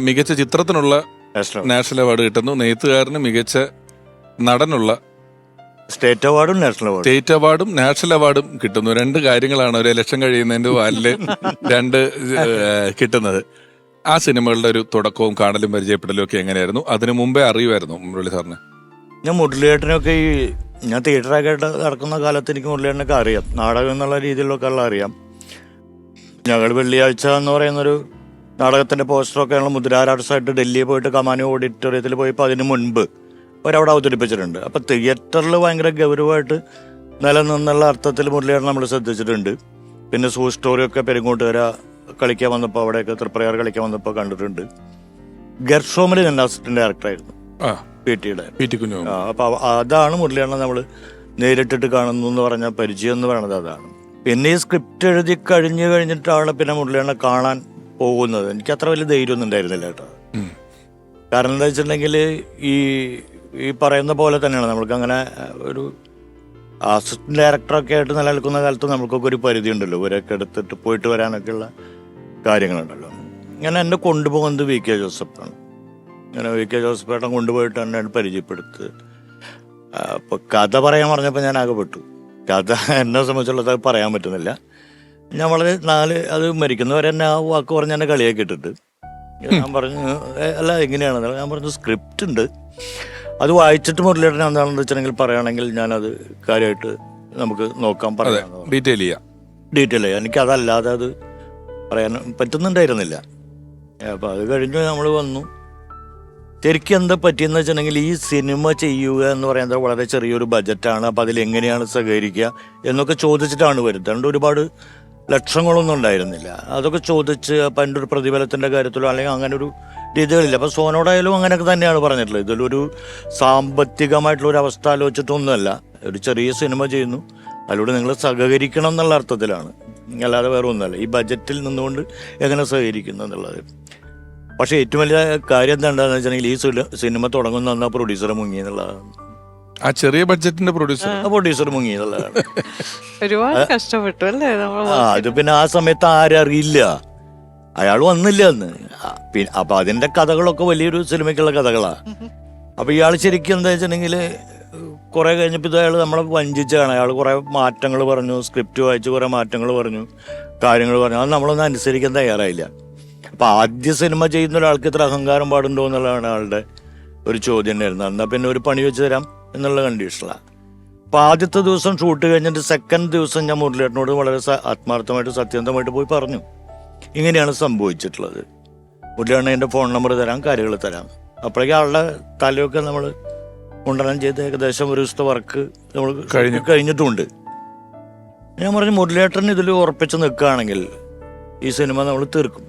മികച്ച ചിത്രത്തിനുള്ള നാഷണൽ അവാർഡ് കിട്ടുന്നു, നെയ്ത്തുകാരന് മികച്ച നടനുള്ള സ്റ്റേറ്റ് അവാർഡും നാഷണൽ അവാർഡും കിട്ടുന്നു. 2 കാര്യങ്ങളാണ് ഒരു ഇലക്ഷൻ കഴിയുന്നതിന്റെ വാലില് 2 കിട്ടുന്നത്. ആ സിനിമകളുടെ ഒരു തുടക്കവും കാണലും പരിചയപ്പെടലും ഒക്കെ എങ്ങനെയായിരുന്നു? അതിനു മുമ്പേ അറിയുമായിരുന്നു മുരളി സാറിന്? ഞാൻ മുരളിയേട്ടനൊക്കെ ഞാൻ തിയേറ്ററൊക്കെ നടക്കുന്ന കാലത്ത് എനിക്ക് മുരളിയേട്ടനൊക്കെ അറിയാം, നാടകം എന്നുള്ള രീതിയിലൊക്കെ ഉള്ള അറിയാം. ഞങ്ങൾ വെള്ളിയാഴ്ച എന്ന് പറയുന്നൊരു നാടകത്തിന്റെ പോസ്റ്ററൊക്കെ ഞങ്ങൾ മുദ്രാരാർട്സായിട്ട് ഡൽഹിയിൽ പോയിട്ട് കമാനി ഓഡിറ്റോറിയത്തിൽ പോയപ്പോൾ അതിന് മുൻപ് ഒരവിടെ അവതരിപ്പിച്ചിട്ടുണ്ട്. അപ്പം തിയേറ്ററിൽ ഭയങ്കര ഗൗരവമായിട്ട് നിലനിന്നുള്ള അർത്ഥത്തിൽ മുരളിയേട്ടൻ നമ്മൾ ശ്രദ്ധിച്ചിട്ടുണ്ട്. പിന്നെ സ്റ്റോറിയൊക്കെ പെരുങ്ങോട്ടുകര കളിക്കാൻ വന്നപ്പോൾ, അവിടെയൊക്കെ തൃപ്രയാർ കളിക്കാൻ വന്നപ്പോൾ കണ്ടിട്ടുണ്ട്. ഗർഷോമിൽ ഞാൻ അസിസ്റ്റന്റ് ഡയറക്ടറായിരുന്നു ആ PT-യുടെ. PT കുഞ്ഞു. അപ്പോൾ അതാണ് മുരളിയണ്ണൻ നമ്മൾ നേരിട്ടിട്ട് കാണുന്നു എന്ന് പറഞ്ഞ പരിചയം എന്ന് പറയുന്നത് അതാണ്. പിന്നെ ഈ സ്ക്രിപ്റ്റ് എഴുതി കഴിഞ്ഞിട്ടാണ് പിന്നെ മുരളിയണ്ണനെ കാണാൻ പോകുന്നത്. എനിക്ക് അത്ര വലിയ ധൈര്യമൊന്നും ഉണ്ടായിരുന്നില്ല കേട്ടോ. കാരണം എന്താ വെച്ചിട്ടുണ്ടെങ്കിൽ ഈ പറയുന്ന പോലെ തന്നെയാണ് നമ്മൾക്ക് അങ്ങനെ ഒരു അസിസ്റ്റന്റ് ഡയറക്ടറൊക്കെ ആയിട്ട് നിലനിൽക്കുന്ന കാലത്ത് നമ്മൾക്കൊക്കെ ഒരു പരിധി ഉണ്ടല്ലോ, ഇവരൊക്കെ എടുത്തിട്ട് പോയിട്ട് വരാനൊക്കെ ഉള്ള കാര്യങ്ങളുണ്ടല്ലോ. ഇങ്ങനെ എന്നെ കൊണ്ടുപോകുന്നത് VK ജോസഫാണ്. ഇങ്ങനെ VK ജോസഫേട്ടൻ കൊണ്ടുപോയിട്ട് എന്നെ പരിചയപ്പെടുത്ത്. അപ്പോൾ കഥ പറയാൻ പറഞ്ഞപ്പോൾ ഞാൻ ആകെപ്പെട്ടു. കഥ എന്നെ സംബന്ധിച്ചുള്ളത് പറയാൻ പറ്റുന്നില്ല. ഞാൻ വളരെ അത് മരിക്കുന്നവരെ എന്നെ ആ വാക്ക് പറഞ്ഞ് എന്നെ കളിയാക്കിയിട്ടിട്ട് ഞാൻ പറഞ്ഞു അല്ല എങ്ങനെയാണെന്ന്. ഞാൻ പറഞ്ഞു സ്ക്രിപ്റ്റ് ഉണ്ട്, അത് വായിച്ചിട്ട് മുരളിയേട്ടൻ എന്താണെന്ന് വെച്ചിട്ടുണ്ടെങ്കിൽ പറയുകയാണെങ്കിൽ ഞാനത് കാര്യമായിട്ട് നമുക്ക് നോക്കാം, പറയാം, ഡീറ്റെയിൽ ചെയ്യാം. എനിക്കതല്ലാതെ അത് പറയാൻ പറ്റുന്നുണ്ടായിരുന്നില്ല. അപ്പം അത് കഴിഞ്ഞ് നമ്മൾ വന്നു. ശരിക്കും എന്താ പറ്റിയെന്ന് വെച്ചിട്ടുണ്ടെങ്കിൽ ഈ സിനിമ ചെയ്യുക എന്ന് പറയുന്നത് വളരെ ചെറിയൊരു ബജറ്റാണ്. അപ്പം അതിലെങ്ങനെയാണ് സഹകരിക്കുക എന്നൊക്കെ ചോദിച്ചിട്ടാണ് വരുന്നത്. അതുകൊണ്ട് ഒരുപാട് ലക്ഷങ്ങളൊന്നും ഉണ്ടായിരുന്നില്ല. അതൊക്കെ ചോദിച്ച് അപ്പം എൻ്റെ ഒരു പ്രതിഫലത്തിൻ്റെ കാര്യത്തിലോ അല്ലെങ്കിൽ അങ്ങനെ ഒരു രീതികളില്ല. അപ്പം സോനോടായാലും അങ്ങനെയൊക്കെ തന്നെയാണ് പറഞ്ഞിട്ടുള്ളത്. ഇതിലൊരു സാമ്പത്തികമായിട്ടുള്ളൊരു അവസ്ഥ ആലോചിച്ചിട്ടൊന്നുമല്ല, ഒരു ചെറിയ സിനിമ ചെയ്യുന്നു, അതിലൂടെ നിങ്ങൾ സഹകരിക്കണം എന്നുള്ള അർത്ഥത്തിലാണ്, അല്ലാതെ വേറെ ഒന്നുമല്ല. ഈ ബജറ്റിൽ നിന്നുകൊണ്ട് എങ്ങനെ സഹകരിക്കുന്നു എന്നുള്ളത്. പക്ഷേ ഏറ്റവും വലിയ കാര്യം എന്താണെന്ന് വെച്ചിട്ടുണ്ടെങ്കിൽ ഈ സിനിമ തുടങ്ങുന്ന പ്രൊഡ്യൂസർ മുങ്ങി എന്നുള്ളതാണ്. ആ ചെറിയ ബഡ്ജറ്റിന്റെ പ്രൊഡ്യൂസർ മുങ്ങി എന്നുള്ളതാണ്. ഒരുപാട് കഷ്ടപ്പെട്ടു അല്ലേ. അത് പിന്നെ ആ സമയത്ത് ആരറിയില്ല, അയാൾ വന്നില്ല അന്ന്. അപ്പൊ അതിന്റെ കഥകളൊക്കെ വലിയൊരു സിനിമയ്ക്കുള്ള കഥകളാണ്. അപ്പൊ ഇയാൾ ശരിക്കും എന്താ വെച്ചിട്ടുണ്ടെങ്കിൽ കുറെ കഴിഞ്ഞപ്പോൾ ഇത് അയാൾ നമ്മളെ വഞ്ചിച്ചാണ്. അയാൾ കുറെ മാറ്റങ്ങൾ പറഞ്ഞു, സ്ക്രിപ്റ്റ് വായിച്ച് കുറെ മാറ്റങ്ങൾ പറഞ്ഞു, കാര്യങ്ങൾ പറഞ്ഞു. അത് നമ്മളൊന്നും അനുസരിക്കാൻ തയ്യാറായില്ല. അപ്പൊ ആദ്യ സിനിമ ചെയ്യുന്ന ഒരാൾക്ക് ഇത്ര അഹങ്കാരം പാടുണ്ടോ എന്നുള്ളതാണ് ആളുടെ ഒരു ചോദ്യം ഉണ്ടായിരുന്നത്. എന്നാൽ പിന്നെ ഒരു പണി വെച്ച് തരാം എന്നുള്ള കണ്ടീഷനിലാണ്. അപ്പോൾ ആദ്യത്തെ ദിവസം ഷൂട്ട് കഴിഞ്ഞിട്ട് സെക്കൻഡ് ദിവസം ഞാൻ മുരളിയേട്ടനോട് വളരെ ആത്മാർത്ഥമായിട്ട് സത്യസന്ധമായിട്ട് പോയി പറഞ്ഞു, ഇങ്ങനെയാണ് സംഭവിച്ചിട്ടുള്ളത്, മുരളിയേട്ടൻ എൻ്റെ ഫോൺ നമ്പർ തരാം, കാര്യങ്ങൾ തരാം. അപ്പോഴേക്കും ആളുടെ തലയൊക്കെ നമ്മൾ മുണ്ടനം ചെയ്ത് ഏകദേശം ഒരു ദിവസത്തെ വർക്ക് നമ്മൾ കഴിഞ്ഞിട്ടുമുണ്ട്. ഞാൻ പറഞ്ഞു മുരളിയേട്ടൻ ഇതിൽ ഉറപ്പിച്ച് നിൽക്കുകയാണെങ്കിൽ ഈ സിനിമ നമ്മൾ തീർക്കും,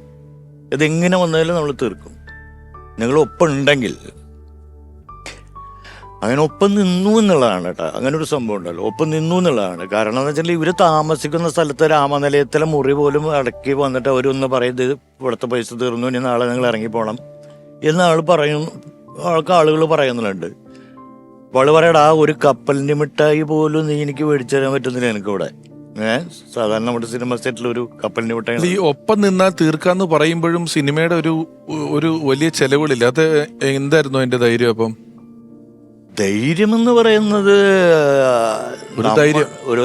ഇതെങ്ങനെ വന്നാലും നമ്മൾ തീർക്കും, നിങ്ങൾ ഒപ്പം ഉണ്ടെങ്കിൽ. അങ്ങനെ ഒപ്പം നിന്നു എന്നുള്ളതാണ് കേട്ടോ. അങ്ങനെ ഒരു സംഭവം ഉണ്ടല്ലോ, ഒപ്പം നിന്നു എന്നുള്ളതാണ്. കാരണം എന്ന് വെച്ചാൽ ഇവർ താമസിക്കുന്ന സ്ഥലത്ത് രാമനിലയത്തിലെ മുറി പോലും അടക്കി വന്നിട്ട് അവരൊന്ന് പറയുന്നത് ഇവിടുത്തെ പൈസ തീർന്നു, ഇനി നാളെ നിങ്ങൾ ഇറങ്ങിപ്പോണം എന്ന് ആളുകൾ പറയുന്നുണ്ട്. അവള് പറയടാ ഒരു കപ്പലിൻ്റെ മിഠായി പോലും നീ എനിക്ക് മേടിച്ചു തരാൻ പറ്റുന്നില്ല എനിക്കിവിടെ. സാധാരണ നമ്മുടെ സിനിമ സെറ്റിൽ ഒരു കപ്പലിൻ്റെ മിഠായി. ഈ ഒപ്പം നിന്നാൽ തീർക്കാന്ന് പറയുമ്പോഴും സിനിമയുടെ ഒരു വലിയ ചെലവുകളില്ല. അത് എന്തായിരുന്നു അതിന്റെ ധൈര്യം? അപ്പം ധൈര്യം എന്ന് പറയുന്നത് ഒരു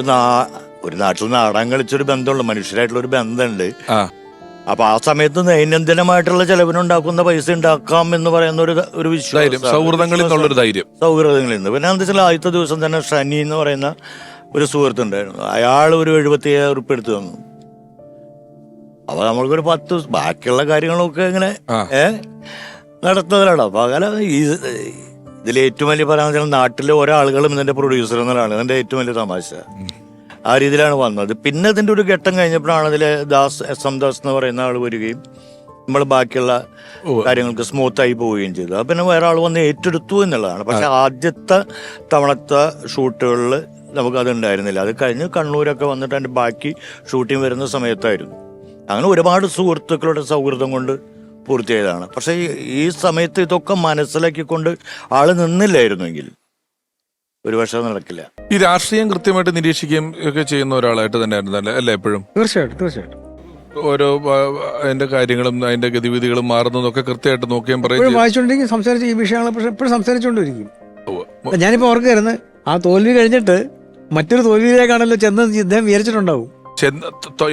നാട്ടിൽ നാടകം കളിച്ചൊരു ബന്ധമുള്ള മനുഷ്യരായിട്ടുള്ള ഒരു ബന്ധമുണ്ട്. അപ്പൊ ആ സമയത്ത് ദൈനംദിനമായിട്ടുള്ള ചെലവിനുണ്ടാക്കുന്ന പൈസ ഉണ്ടാക്കാം എന്ന് പറയുന്ന ഒരു വിശ്വാസം, സൗഹൃദങ്ങളിൽ നിന്നുള്ളൊരു ധൈര്യം, സൗഹൃദങ്ങളിൽ നിന്ന്. പിന്നെ എന്താ വെച്ചാൽ ആദ്യത്തെ ദിവസം തന്നെ ഷനി എന്ന് പറയുന്ന ഒരു സുഹൃത്തുണ്ടായിരുന്നു, അയാൾ ഒരു 75,000 ഉറുപ്പിക എടുത്തു തന്നു. അപ്പൊ നമ്മൾക്കൊരു 10 ബാക്കിയുള്ള കാര്യങ്ങളൊക്കെ ഇങ്ങനെ നടത്തുന്നതിലാണ്. അപ്പൊ അങ്ങനെ ഇതിൽ ഏറ്റവും വലിയ പറയാൻ നാട്ടിലെ ഓരോ ആളുകളും ഇതിന്റെ പ്രൊഡ്യൂസർ എന്നുള്ളതാണ് ഇതിന്റെ ഏറ്റവും വലിയ തമാശ. ആ രീതിയിലാണ് വന്നത്. പിന്നെ അതിന്റെ ഒരു ഘട്ടം കഴിഞ്ഞപ്പോഴാണ് അതിൽ SM ദാസ് എന്ന് പറയുന്ന ആൾ വരികയും നമ്മൾ ബാക്കിയുള്ള കാര്യങ്ങൾക്ക് സ്മൂത്തായി പോവുകയും ചെയ്തു. അത് പിന്നെ വേറെ ആൾ വന്ന് ഏറ്റെടുത്തു എന്നുള്ളതാണ്. പക്ഷെ ആദ്യത്തെ തവണത്തെ ഷൂട്ടുകളിൽ നമുക്കത് ഉണ്ടായിരുന്നില്ല. അത് കഴിഞ്ഞ് കണ്ണൂരൊക്കെ വന്നിട്ട് അതിൻ്റെ ബാക്കി ഷൂട്ടിങ് വരുന്ന സമയത്തായിരുന്നു. അങ്ങനെ ഒരുപാട് സുഹൃത്തുക്കളുടെ സൗഹൃദം കൊണ്ട് പൂർത്തിയായതാണ്. പക്ഷെ ഈ സമയത്ത് ഇതൊക്കെ മനസ്സിലാക്കിക്കൊണ്ട് ആള് നിന്നില്ലായിരുന്നെങ്കിൽ ഒരു പക്ഷെ നടക്കില്ല. ഈ രാഷ്ട്രീയം കൃത്യമായിട്ട് നിരീക്ഷിക്കുകയും ഒക്കെ ചെയ്യുന്ന ഒരാളായിട്ട് തന്നെയായിരുന്നു അല്ലേ എപ്പോഴും? തീർച്ചയായിട്ടും ഓരോ അതിന്റെ കാര്യങ്ങളും അതിന്റെ ഗതിവിധികളും മാറുന്നതൊക്കെ കൃത്യമായിട്ട് നോക്കുകയും പറയും. വായിച്ചോണ്ടെങ്കിൽ സംസാരിച്ച് ഈ വിഷയങ്ങളെ എപ്പോഴും സംസാരിച്ചുകൊണ്ടിരിക്കും. ഞാനിപ്പോ ഓർക്കായിരുന്നു ആ തോൽവി കഴിഞ്ഞിട്ട് മറ്റൊരു തോൽവിയിലേക്കാണല്ലോ ചെന്ന് ഇദ്ദേഹം വിചാരിച്ചിട്ടുണ്ടാവും.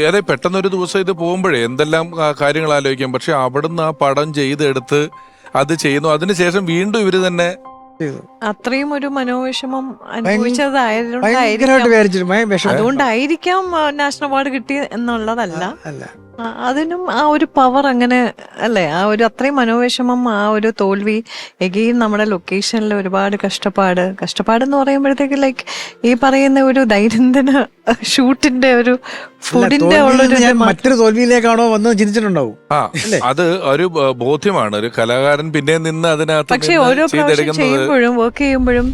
ഏറെ പെട്ടെന്നൊരു ദിവസം ഇത് പോകുമ്പോഴേ എന്തെല്ലാം കാര്യങ്ങൾ ആലോചിക്കാം. പക്ഷെ അവിടുന്ന് ആ പടം ചെയ്തെടുത്ത് അത് ചെയ്യുന്നു. അതിനുശേഷം വീണ്ടും ഇവര് തന്നെ അത്രയും ഒരു മനോവിഷമം അനുഭവിച്ചതായതുകൊണ്ടായിരിക്കാം നാഷണൽ അവാർഡ് കിട്ടി എന്നുള്ളതല്ല. അതിനും ആ ഒരു പവർ അങ്ങനെ അല്ലേ, ആ ഒരു അത്രയും മനോവിഷമം, ആ ഒരു തോൽവി, എഗെയിൻ നമ്മുടെ ലൊക്കേഷനിൽ ഒരുപാട് കഷ്ടപ്പാടെന്ന് പറയുമ്പോഴത്തേക്ക് ലൈക്ക് ഈ പറയുന്ന ഒരു ദൈനംദിന ഷൂട്ടിന്റെ ഒരു ഫുഡിന്റെ ഉള്ളൊരു മറ്റൊരു തോൽവിയിലേക്കാണോ വന്ന് ചിന്തിച്ചിട്ടുണ്ടാവും. അത് ഒരു ബോധ്യമാണ് ഒരു കലാകാരൻ പിന്നെ നിന്ന് അതിനകത്ത്. പക്ഷെ ഓരോ പ്രാവശ്യം ചെയ്യുമ്പോഴും വർക്ക് ചെയ്യുമ്പോഴും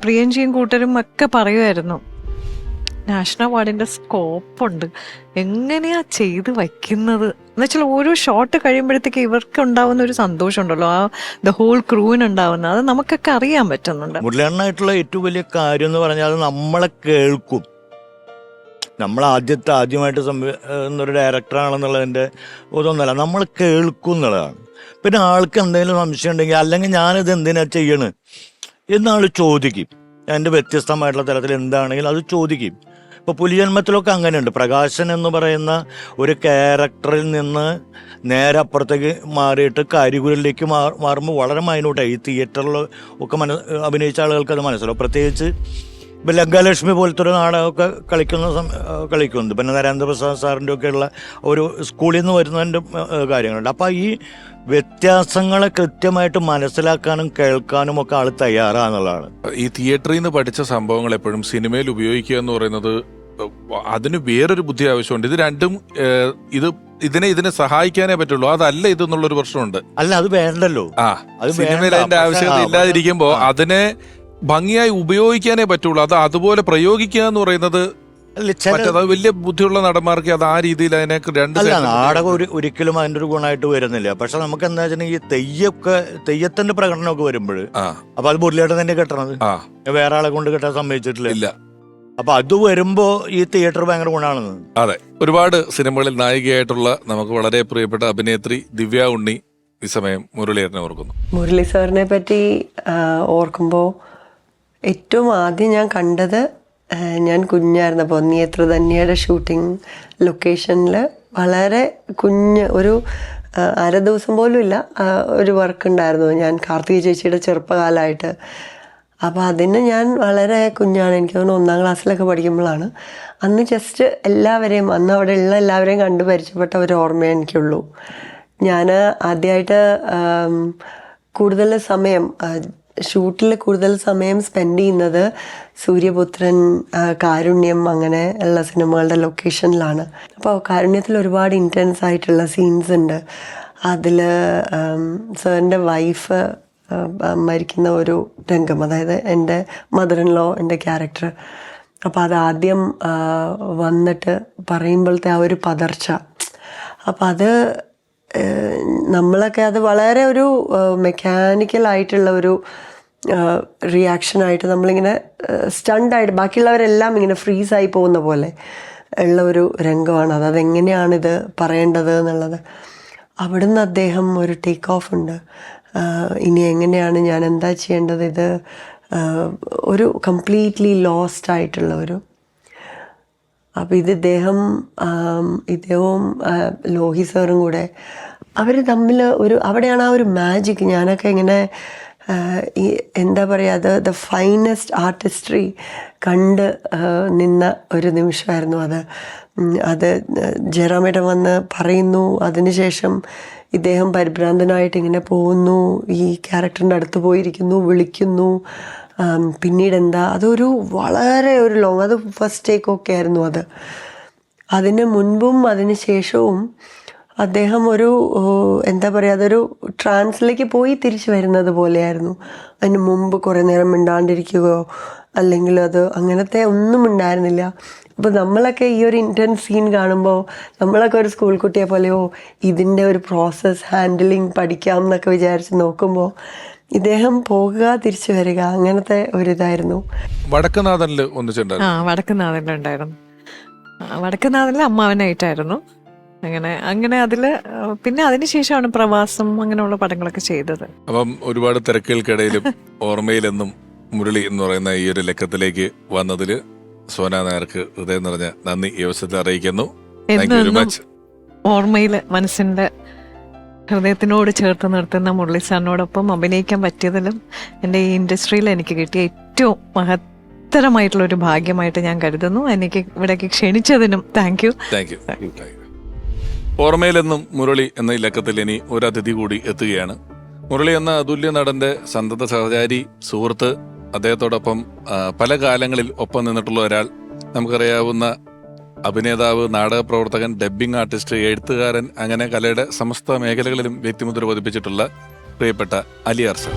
പ്രിയൻജിയും കൂട്ടരും ഒക്കെ പറയുമായിരുന്നു, നാഷണൽ അവാർഡിന്റെ സ്കോപ്പുണ്ട്, എങ്ങനെയാ ചെയ്ത് വയ്ക്കുന്നത് എന്ന് വെച്ചാൽ ഓരോ ഷോട്ട് കഴിയുമ്പോഴത്തേക്ക് ഇവർക്ക് ഉണ്ടാവുന്ന ഒരു സന്തോഷം ഉണ്ടല്ലോ, ആ ദ ഹോൾ ക്രൂവിനുണ്ടാവുന്ന, അത് നമുക്കൊക്കെ അറിയാൻ പറ്റുന്നുണ്ട്. മുരളിയേട്ടനായിട്ടുള്ള ഏറ്റവും വലിയ കാര്യം എന്ന് പറഞ്ഞാൽ അത് നമ്മളെ കേൾക്കും. നമ്മൾ ആദ്യമായിട്ട് ഒരു ഡയറക്ടറാണെന്നുള്ളതിൻ്റെ ഇതൊന്നുമല്ല, നമ്മൾ കേൾക്കും എന്നുള്ളതാണ്. പിന്നെ ആൾക്ക് എന്തെങ്കിലും സംശയം ഉണ്ടെങ്കിൽ അല്ലെങ്കിൽ ഞാനിത് എന്തിനാ ചെയ്യണ് എന്നാൾ ചോദിക്കും. എൻ്റെ വ്യത്യസ്തമായിട്ടുള്ള തലത്തിൽ എന്താണെങ്കിലും അത് ചോദിക്കും. ഇപ്പോൾ പുലിജന്മത്തിലൊക്കെ അങ്ങനെയുണ്ട്. പ്രകാശൻ എന്ന് പറയുന്ന ഒരു ക്യാരക്ടറിൽ നിന്ന് നേരെ അപ്പുറത്തേക്ക് മാറിയിട്ട് കരികുരലിലേക്ക് മാറുമ്പോൾ വളരെ മൈന്യൂട്ടായി. ഈ തിയേറ്ററിൽ ഒക്കെ അഭിനയിച്ച ആളുകൾക്ക് അത് മനസ്സിലാവും. പ്രത്യേകിച്ച് ഇപ്പം ലങ്കാലക്ഷ്മി പോലത്തെ ഒരു നാടകമൊക്കെ കളിക്കുന്നുണ്ട്. പിന്നെ നരേന്ദ്രപ്രസാദ് സാറിൻ്റെ ഒക്കെ ഉള്ള ഒരു സ്കൂളിൽ നിന്ന് വരുന്നതിൻ്റെ കാര്യങ്ങളുണ്ട്. അപ്പോൾ ഈ വ്യത്യാസങ്ങളെ കൃത്യമായിട്ട് മനസ്സിലാക്കാനും കേൾക്കാനും ഒക്കെ ആൾ തയ്യാറാന്നുള്ളതാണ്. ഈ തിയേറ്ററിൽ നിന്ന് പഠിച്ച സംഭവങ്ങൾ എപ്പോഴും സിനിമയിൽ ഉപയോഗിക്കുക എന്ന് പറയുന്നത് അതിന് വേറൊരു ബുദ്ധി ആവശ്യമുണ്ട്. ഇത് രണ്ടും ഇതിനെ സഹായിക്കാനേ പറ്റുള്ളൂ, അതല്ല ഇതെന്നുള്ളൊരു പ്രശ്നമുണ്ട്. അല്ല, അത് വേണ്ടല്ലോ. സിനിമയിൽ അതിന്റെ ആവശ്യകത ഇല്ലാതിരിക്കുമ്പോ അതിനെ ഭംഗിയായി ഉപയോഗിക്കാനേ പറ്റുള്ളൂ. അത് അതുപോലെ പ്രയോഗിക്കുക എന്ന് പറയുന്നത് വലിയ ബുദ്ധിയുള്ള നടന്മാർക്ക് അത് ആ രീതിയിൽ അതിനെ നാടകം ഒരിക്കലും അതിന്റെ ഒരു ഗുണമായിട്ട് വരുന്നില്ല. പക്ഷെ നമുക്ക് എന്താ വെച്ചിട്ടുണ്ടെങ്കിൽ തെയ്യത്തിന്റെ പ്രകടനമൊക്കെ വരുമ്പോൾ അപ്പൊ അത് മുരളിയേട്ടൻ തന്നെ കെട്ടണത്, വേറെ ആളെ കൊണ്ട് കെട്ടാൻ സമ്മതിച്ചിട്ടില്ല. അപ്പൊ അത് വരുമ്പോ ഈ തിയേറ്റർ ഭയങ്കര ഗുണമാണെന്ന്. അതെ, ഒരുപാട് സിനിമകളിൽ നായികയായിട്ടുള്ള നമുക്ക് വളരെ പ്രിയപ്പെട്ട അഭിനേത്രി ദിവ്യ ഉണ്ണി ഈ സമയം മുരളിയേട്ടനെ ഓർക്കുന്നു. മുരളി സാറിനെ പറ്റി ഓർക്കുമ്പോൾ ഏറ്റവും ആദ്യം ഞാൻ കണ്ടത് ഞാൻ കുഞ്ഞായിരുന്നപ്പോൾ നേത്രധന്യയുടെ ഷൂട്ടിംഗ് ലൊക്കേഷനിൽ വളരെ ഒരു അര ദിവസം പോലും ഇല്ല ഒരു വർക്ക് ഉണ്ടായിരുന്നു. ഞാൻ കാർത്തിക ചേച്ചിയുടെ ചെറുപ്പകാലമായിട്ട്. അപ്പോൾ അതിന് ഞാൻ വളരെ കുഞ്ഞാണ്, എനിക്ക് തോന്നുന്നു 1ാം ക്ലാസ്സിലൊക്കെ പഠിക്കുമ്പോഴാണ്. അന്ന് ജസ്റ്റ് എല്ലാവരെയും അന്ന് അവിടെ ഉള്ള എല്ലാവരെയും കണ്ടു പരിചയപ്പെട്ട ഒരു ഓർമ്മയെ എനിക്കുള്ളൂ. ഞാൻ ആദ്യമായിട്ട് കൂടുതൽ സമയം ഷൂട്ടിൽ കൂടുതൽ സമയം സ്പെൻഡ് ചെയ്യുന്നത് സൂര്യപുത്രൻ, കാരുണ്യം അങ്ങനെ ഉള്ള സിനിമകളുടെ ലൊക്കേഷനിലാണ്. അപ്പോൾ കാരുണ്യത്തിൽ ഒരുപാട് ഇൻറ്റൻസ് ആയിട്ടുള്ള സീൻസ് ഉണ്ട്. അതിൽ സാറിൻ്റെ വൈഫ് മരിക്കുന്ന ഒരു രംഗം, അതായത് എൻ്റെ മദർ ഇൻ ലോ എൻ്റെ ക്യാരക്ടർ. അപ്പോൾ അതാദ്യം വന്നിട്ട് പറയുമ്പോഴത്തെ ആ ഒരു പതർച്ച, അപ്പോൾ അത് നമ്മളൊക്കെ അത് വളരെ ഒരു മെക്കാനിക്കലായിട്ടുള്ള ഒരു റിയാക്ഷനായിട്ട് നമ്മളിങ്ങനെ സ്റ്റണ്ടായിട്ട് ബാക്കിയുള്ളവരെല്ലാം ഇങ്ങനെ ഫ്രീസായി പോകുന്ന പോലെ ഉള്ള ഒരു രംഗമാണ് അത്. അതെങ്ങനെയാണിത് പറയേണ്ടത് എന്നുള്ളത്. അവിടുന്ന് അദ്ദേഹം ഒരു ടേക്ക് ഓഫ് ഉണ്ട്, ഇനി എങ്ങനെയാണ് ഞാൻ എന്താ ചെയ്യേണ്ടത്, ഇത് ഒരു കംപ്ലീറ്റ്ലി ലോസ്റ്റ് ആയിട്ടുള്ള ഒരു. അപ്പോൾ ഇദ്ദേഹവും ലോഹി സാറും കൂടെ അവർ തമ്മിൽ അവിടെയാണ് ആ ഒരു മാജിക്. ഞാനൊക്കെ ഇങ്ങനെ ഈ എന്താ പറയുക, ദ ഫൈനസ്റ്റ് ആർട്ടിസ്ട്രി കണ്ട് നിന്ന ഒരു നിമിഷമായിരുന്നു അത്. ജയറാമേട്ടൻ വന്ന് പറയുന്നു, അതിനുശേഷം ഇദ്ദേഹം പരിഭ്രാന്തനായിട്ട് ഇങ്ങനെ പോകുന്നു, ഈ ക്യാരക്ടറിൻ്റെ അടുത്ത് പോയിരിക്കുന്നു, വിളിക്കുന്നു, പിന്നീട് എന്താ, അതൊരു വളരെ ഒരു ലോങ്, അത് ഫസ്റ്റ് ടേക്കൊക്കെ ആയിരുന്നു. അതിന് മുൻപും അതിന് ശേഷവും അദ്ദേഹം ഒരു എന്താ പറയുക, അതൊരു ട്രാൻസിലേക്ക് പോയി തിരിച്ചു വരുന്നത് പോലെയായിരുന്നു. അതിന് മുമ്പ് കുറേ നേരം മിണ്ടാണ്ടിരിക്കുകയോ അല്ലെങ്കിൽ അത് അങ്ങനത്തെ ഒന്നും ഉണ്ടായിരുന്നില്ല. അപ്പോൾ നമ്മളൊക്കെ ഈ ഒരു ഇൻറ്റൻസ് സീൻ കാണുമ്പോൾ നമ്മളൊക്കെ ഒരു സ്കൂൾ കുട്ടിയെ പോലെയോ ഇതിൻ്റെ ഒരു പ്രോസസ്സ് ഹാൻഡിലിങ് പഠിക്കാം എന്നൊക്കെ വിചാരിച്ച് നോക്കുമ്പോൾ ഇദ്ദേഹം പോകുക തിരിച്ചു വരിക അങ്ങനത്തെ ഒരിതായിരുന്നു. വടക്കുന്നാഥനിൽ വടക്കുന്നാഥനിലുണ്ടായിരുന്നു. വടക്കുന്നാഥനിൽ അമ്മാവനായിട്ടായിരുന്നു. അങ്ങനെ അതില് പിന്നെ അതിനുശേഷമാണ് പ്രവാസം അങ്ങനെയുള്ള പടങ്ങളൊക്കെ ചെയ്തത്. അപ്പം ഒരുപാട് തിരക്കുകൾക്കിടയിലും ഓർമ്മയിലെന്നും മുരളി എന്ന് പറയുന്ന ഈ ഒരു ലക്കത്തിലേക്ക് വന്നതില് സോന നായർക്ക് ഹൃദയം നിറഞ്ഞ നന്ദി ഈ അവസരത്തിൽ അറിയിക്കുന്നു. ഓർമ്മയില് മനസ്സിന്റെ ഹൃദയത്തിനോട് ചേർത്ത് നിർത്തുന്ന മുരളി സാറിനോടൊപ്പം അഭിനയിക്കാൻ പറ്റിയതിലും എൻ്റെ ഈ ഇൻഡസ്ട്രിയിൽ എനിക്ക് കിട്ടിയ ഏറ്റവും മഹത്തരമായിട്ടുള്ളൊരു ഭാഗ്യമായിട്ട് ഞാൻ കരുതുന്നു. എനിക്ക് ഇവിടേക്ക് ക്ഷണിച്ചതിനും താങ്ക് യു. ഓർമ്മയിലെന്നും മുരളി എന്ന ഇലക്കത്തിൽ ഇനി ഒരു അതിഥി കൂടി എത്തുകയാണ്. മുരളി എന്ന അതുല്യ നടന്റെ സന്തത സഹചാരി, സുഹൃത്ത്, അദ്ദേഹത്തോടൊപ്പം പല കാലങ്ങളിൽ ഒപ്പം നിന്നിട്ടുള്ള ഒരാൾ, നമുക്കറിയാവുന്ന അഭിനേതാവ്, നാടക പ്രവർത്തകൻ, ഡബ്ബിംഗ് ആർട്ടിസ്റ്റ്, എഴുത്തുകാരൻ, അങ്ങനെ കലയുടെ സമസ്ത മേഖലകളിലും വ്യക്തിമുദ്ര പതിപ്പിച്ചിട്ടുള്ള പ്രിയപ്പെട്ട അലി അർസൽ.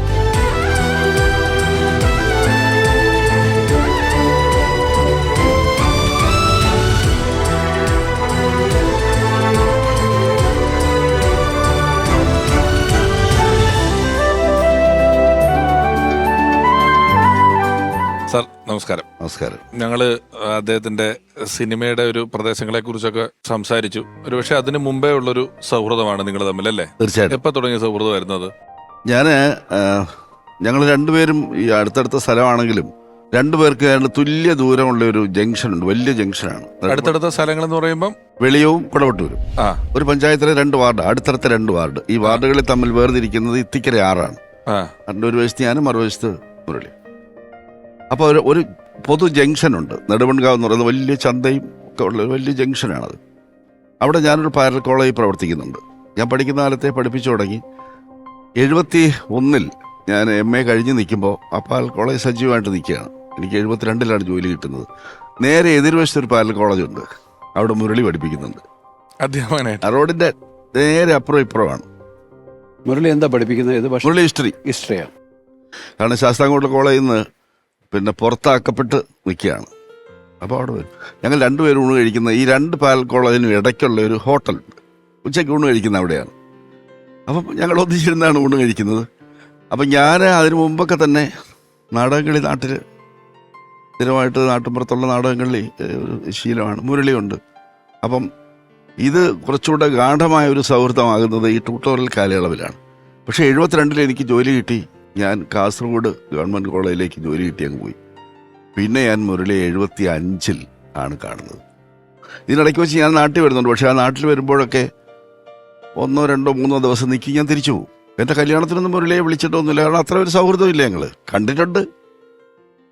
സാർ നമസ്കാരം. നമസ്കാരം. ഞങ്ങള് അദ്ദേഹത്തിന്റെ സിനിമയുടെ ഒരു പ്രദേശങ്ങളെ കുറിച്ചൊക്കെ സംസാരിച്ചു. ഒരുപക്ഷെ അതിന് മുമ്പേ ഉള്ളൊരു സൗഹൃദമാണ് നിങ്ങൾ തമ്മിൽ, അല്ലേ? തീർച്ചയായിട്ടും. എപ്പോൾ തുടങ്ങിയ സൗഹൃദമായിരുന്നത്? ഞങ്ങൾ രണ്ടുപേരും ഈ അടുത്തടുത്ത സ്ഥലമാണെങ്കിലും രണ്ടുപേർക്ക് തുല്യ ദൂരമുള്ള ഒരു ജംഗ്ഷൻ ഉണ്ട്. വലിയ ജംഗ്ഷനാണ്. അടുത്തടുത്ത സ്ഥലങ്ങൾ എന്ന് പറയുമ്പോൾ വെളിയവും കുടവട്ടൂരും. ഒരു പഞ്ചായത്തിലെ 2 വാർഡ്, അടുത്തടുത്ത 2 വാർഡ്. ഈ വാർഡുകളിൽ തമ്മിൽ വേർതിരിക്കുന്നത് ഇത്തിക്കര 6ആണ്. അതിൻ്റെ ഒരു വശത്ത് ഞാനും മറുവശത്ത് മുരളി. അപ്പോൾ ഒരു പൊതു ജംഗ്ഷനുണ്ട്, നെടുവൺകാവ് എന്ന് പറയുന്നത്. വലിയ ചന്തയും ഒക്കെ ഉള്ള ഒരു വലിയ ജംഗ്ഷനാണത്. അവിടെ ഞാനൊരു പാരൽ കോളേജിൽ പ്രവർത്തിക്കുന്നുണ്ട്. ഞാൻ പഠിക്കുന്ന കാലത്തെ പഠിപ്പിച്ചു തുടങ്ങി. 71 ഞാൻ MA കഴിഞ്ഞ് നിൽക്കുമ്പോൾ ആ പാരൽ കോളേജ് സജീവമായിട്ട് നിൽക്കുകയാണ്. എനിക്ക് 72 ജോലി കിട്ടുന്നത്. നേരെ എതിർവശത്തൊരു പാരൽ കോളേജുണ്ട്, അവിടെ മുരളി പഠിപ്പിക്കുന്നുണ്ട്. റോഡിൻ്റെ നേരെ അപ്പുറം ഇപ്പുറമാണ്. മുരളി എന്താ പഠിപ്പിക്കുന്നത്? മുരളി ഹിസ്റ്ററിയാണ്. കാരണം ശാസ്താംകോട്ട കോളേജിൽ നിന്ന് പിന്നെ പുറത്താക്കപ്പെട്ട് നിൽക്കുകയാണ്. അപ്പോൾ അവിടെ വരും. ഞങ്ങൾ രണ്ടുപേരും ഊണ് കഴിക്കുന്ന ഈ 2 പാരൽ കോളേജിനും ഇടയ്ക്കുള്ള ഒരു ഹോട്ടലുണ്ട്. ഉച്ചയ്ക്ക് ഊണ് കഴിക്കുന്ന അവിടെയാണ്. അപ്പം ഞങ്ങൾ ഒന്നിച്ചിരുന്നാണ് ഊണ് കഴിക്കുന്നത്. അപ്പം ഞാൻ അതിനു മുമ്പൊക്കെ തന്നെ നാടകങ്ങളി നാട്ടിൽ സ്ഥിരമായിട്ട് നാട്ടിൻപുറത്തുള്ള നാടകങ്ങളിൽ ശീലമാണ്. മുരളിയുണ്ട്. അപ്പം ഇത് കുറച്ചുകൂടെ ഗാഠമായ ഒരു സൗഹൃദമാകുന്നത് ഈ ട്യൂട്ടോറിയൽ കാലയളവിലാണ്. പക്ഷേ 72 എനിക്ക് ജോലി കിട്ടി. ഞാൻ കാസർഗോഡ് ഗവൺമെൻറ് കോളേജിലേക്ക് ജോലി കിട്ടി അങ്ങ് പോയി. പിന്നെ ഞാൻ മുരളി 75 ആണ് കാണുന്നത്. ഇതിനിടയ്ക്ക് വെച്ച് ഞാൻ നാട്ടിൽ വരുന്നുണ്ട്. പക്ഷേ ആ നാട്ടിൽ വരുമ്പോഴൊക്കെ 1, 2, 3 ദിവസം നിൽക്കി ഞാൻ തിരിച്ചു പോകും. എൻ്റെ കല്യാണത്തിനൊന്നും മുരളിയെ വിളിച്ചിട്ടൊന്നുമില്ല. കാരണം അത്ര ഒരു സൗഹൃദമില്ല. ഞങ്ങൾ കണ്ടിട്ടുണ്ട്,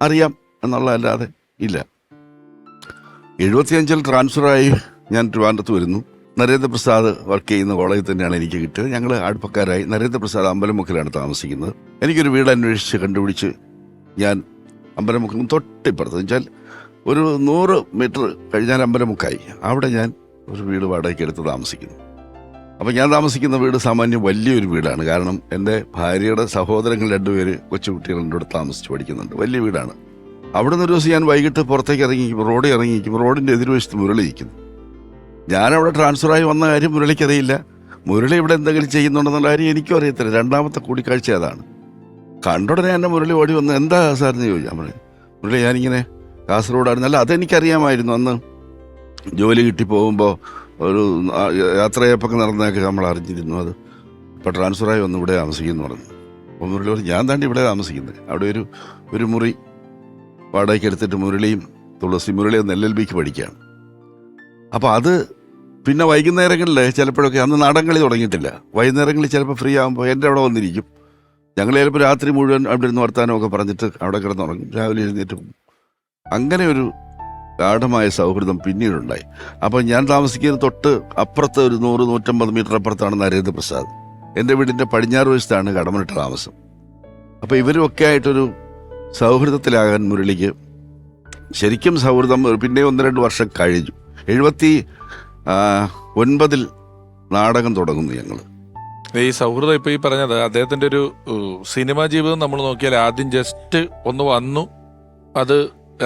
അറിയാം എന്നുള്ളതല്ലാതെ ഇല്ല. 75 ട്രാൻസ്ഫറായി ഞാൻ ട്രിവാൻഡ്രത്ത് വരുന്നു. നരേന്ദ്രപ്രസാദ് വർക്ക് ചെയ്യുന്ന കോളേജിൽ തന്നെയാണ് എനിക്ക് കിട്ടിയത്. ഞങ്ങൾ അടുപ്പക്കാരായി. നരേന്ദ്രപ്രസാദ് അമ്പലമുക്കിലാണ് താമസിക്കുന്നത്. എനിക്കൊരു വീട് അന്വേഷിച്ച് കണ്ടുപിടിച്ച് ഞാൻ അമ്പലമുക്കിന് തൊട്ടിപ്പുറത്ത് വെച്ചാൽ ഒരു 100 മീറ്റർ കഴിഞ്ഞാൽ അമ്പലമുക്കായി. അവിടെ ഞാൻ ഒരു വീട് വാടകയ്ക്ക് എടുത്ത് താമസിക്കുന്നു. അപ്പം ഞാൻ താമസിക്കുന്ന വീട് സാമാന്യം വലിയൊരു വീടാണ്. കാരണം എൻ്റെ ഭാര്യയുടെ സഹോദരങ്ങൾ 2 പേര് കൊച്ചുകുട്ടികൾ എൻ്റെ കൂടെ താമസിച്ച് പഠിക്കുന്നുണ്ട്. വലിയ വീടാണ്. അവിടെ നിന്ന് ഒരു ദിവസം ഞാൻ വൈകിട്ട് പുറത്തേക്ക് ഇറങ്ങിയിരിക്കും, റോഡിൽ ഇറങ്ങിയിരിക്കും. റോഡിൻ്റെ എതിർവശത്ത് മുരളി ഇരിക്കുന്നു. ഞാനവിടെ ട്രാൻസ്ഫറായി വന്ന കാര്യം മുരളിക്കറിയില്ല. മുരളി ഇവിടെ എന്തെങ്കിലും ചെയ്യുന്നുണ്ടെന്നുള്ള കാര്യം എനിക്കും അറിയത്തില്ല. രണ്ടാമത്തെ കൂടിക്കാഴ്ച അതാണ്. കണ്ടുടനെ എന്നെ മുരളി ഓടി വന്ന് എന്താ സാറിന് ചോദിച്ചാൽ പറഞ്ഞു. മുരളി ഞാനിങ്ങനെ കാസർഗോഡായിരുന്നു. അല്ല, അതെനിക്കറിയാമായിരുന്നു. അന്ന് ജോലി കിട്ടി പോകുമ്പോൾ ഒരു യാത്രയപ്പൊക്കെ നടന്നതൊക്കെ നമ്മൾ അറിഞ്ഞിരുന്നു. അത് ഇപ്പോൾ ട്രാൻസ്ഫറായി വന്ന് ഇവിടെ താമസിക്കുമെന്ന് പറഞ്ഞു. അപ്പോൾ മുരളി പറഞ്ഞു ഞാൻ താണ്ടി ഇവിടെ താമസിക്കുന്നത്. അവിടെ ഒരു മുറി വാടകയ്ക്ക് എടുത്തിട്ട് മുരളിയും മുരളി ഒന്ന് LLBക്ക് പഠിക്കുകയാണ്. അപ്പോൾ അത് പിന്നെ വൈകുന്നേരങ്ങളിൽ ചിലപ്പോഴൊക്കെ, അന്ന് നാടകങ്ങളി തുടങ്ങിയിട്ടില്ല, വൈകുന്നേരങ്ങളിൽ ചിലപ്പോൾ ഫ്രീ ആകുമ്പോൾ എൻ്റെ അവിടെ വന്നിരിക്കും. ഞങ്ങൾ ചിലപ്പോൾ രാത്രി മുഴുവൻ അവിടെ ഇരുന്ന് വർത്താനമൊക്കെ പറഞ്ഞിട്ട് അവിടെ കിടന്നുറങ്ങും. രാവിലെ എഴുന്നേറ്റ് പോകും. അങ്ങനെ ഒരു ഗാഠമായ സൗഹൃദം പിന്നീടുണ്ടായി. അപ്പോൾ ഞാൻ താമസിക്കുന്ന തൊട്ട് അപ്പുറത്ത് ഒരു 100-150 മീറ്റർ അപ്പുറത്താണ് നരേന്ദ്രപ്രസാദ്. എൻ്റെ വീടിൻ്റെ പടിഞ്ഞാറ് വശത്താണ് കടമനിട്ട താമസം. അപ്പോൾ ഇവരുമൊക്കെ ആയിട്ടൊരു സൗഹൃദത്തിലാകാൻ മുരളിക്ക് ശരിക്കും സൗഹൃദം പിന്നെ 1-2 വർഷം കഴിഞ്ഞു. 79 നാടകം തുടങ്ങുന്നു ഞങ്ങൾ. ഈ സൗഹൃദം ഇപ്പൊ ഈ പറഞ്ഞത് അദ്ദേഹത്തിന്റെ ഒരു സിനിമാ ജീവിതം നമ്മൾ നോക്കിയാൽ ആദ്യം ജസ്റ്റ് ഒന്ന് വന്നു, അത്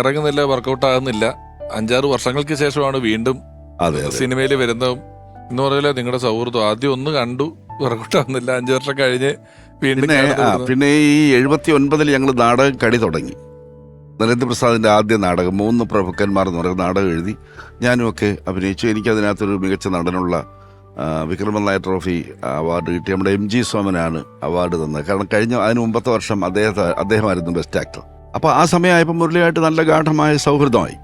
ഇറങ്ങുന്നില്ല, വർക്കൗട്ട് ആകുന്നില്ല. 5-6 വർഷങ്ങൾക്ക് ശേഷമാണ് വീണ്ടും സിനിമയിൽ വരുന്നതും. എന്ന് പറയില്ല, നിങ്ങളുടെ സൗഹൃദം ആദ്യം ഒന്ന് കണ്ടു, വർക്കൗട്ട് ആകുന്നില്ല, 5 വർഷം കഴിഞ്ഞ് വീണ്ടും. പിന്നെ ഈ 79 ഞങ്ങൾ നാടകം കടി തുടങ്ങി. നരേന്ദ്രപ്രസാദിൻ്റെ ആദ്യ നാടകം 3 പ്രഭുക്കന്മാർ എന്ന് പറയുന്ന നാടകം എഴുതി ഞാനുമൊക്കെ അഭിനയിച്ചു. എനിക്കതിനകത്തൊരു മികച്ച നടനുള്ള വിക്രമൻ നായർ ട്രോഫി അവാർഡ് കിട്ടി. നമ്മുടെ MG സോമനാണ് അവാർഡ് തന്നത്. കാരണം അതിന് മുമ്പത്തെ വർഷം അദ്ദേഹമായിരുന്നു ബെസ്റ്റ് ആക്ടർ. അപ്പോൾ ആ സമയമായപ്പോൾ മുരളിയായിട്ട് നല്ല ഗാഠമായ സൗഹൃദമായി.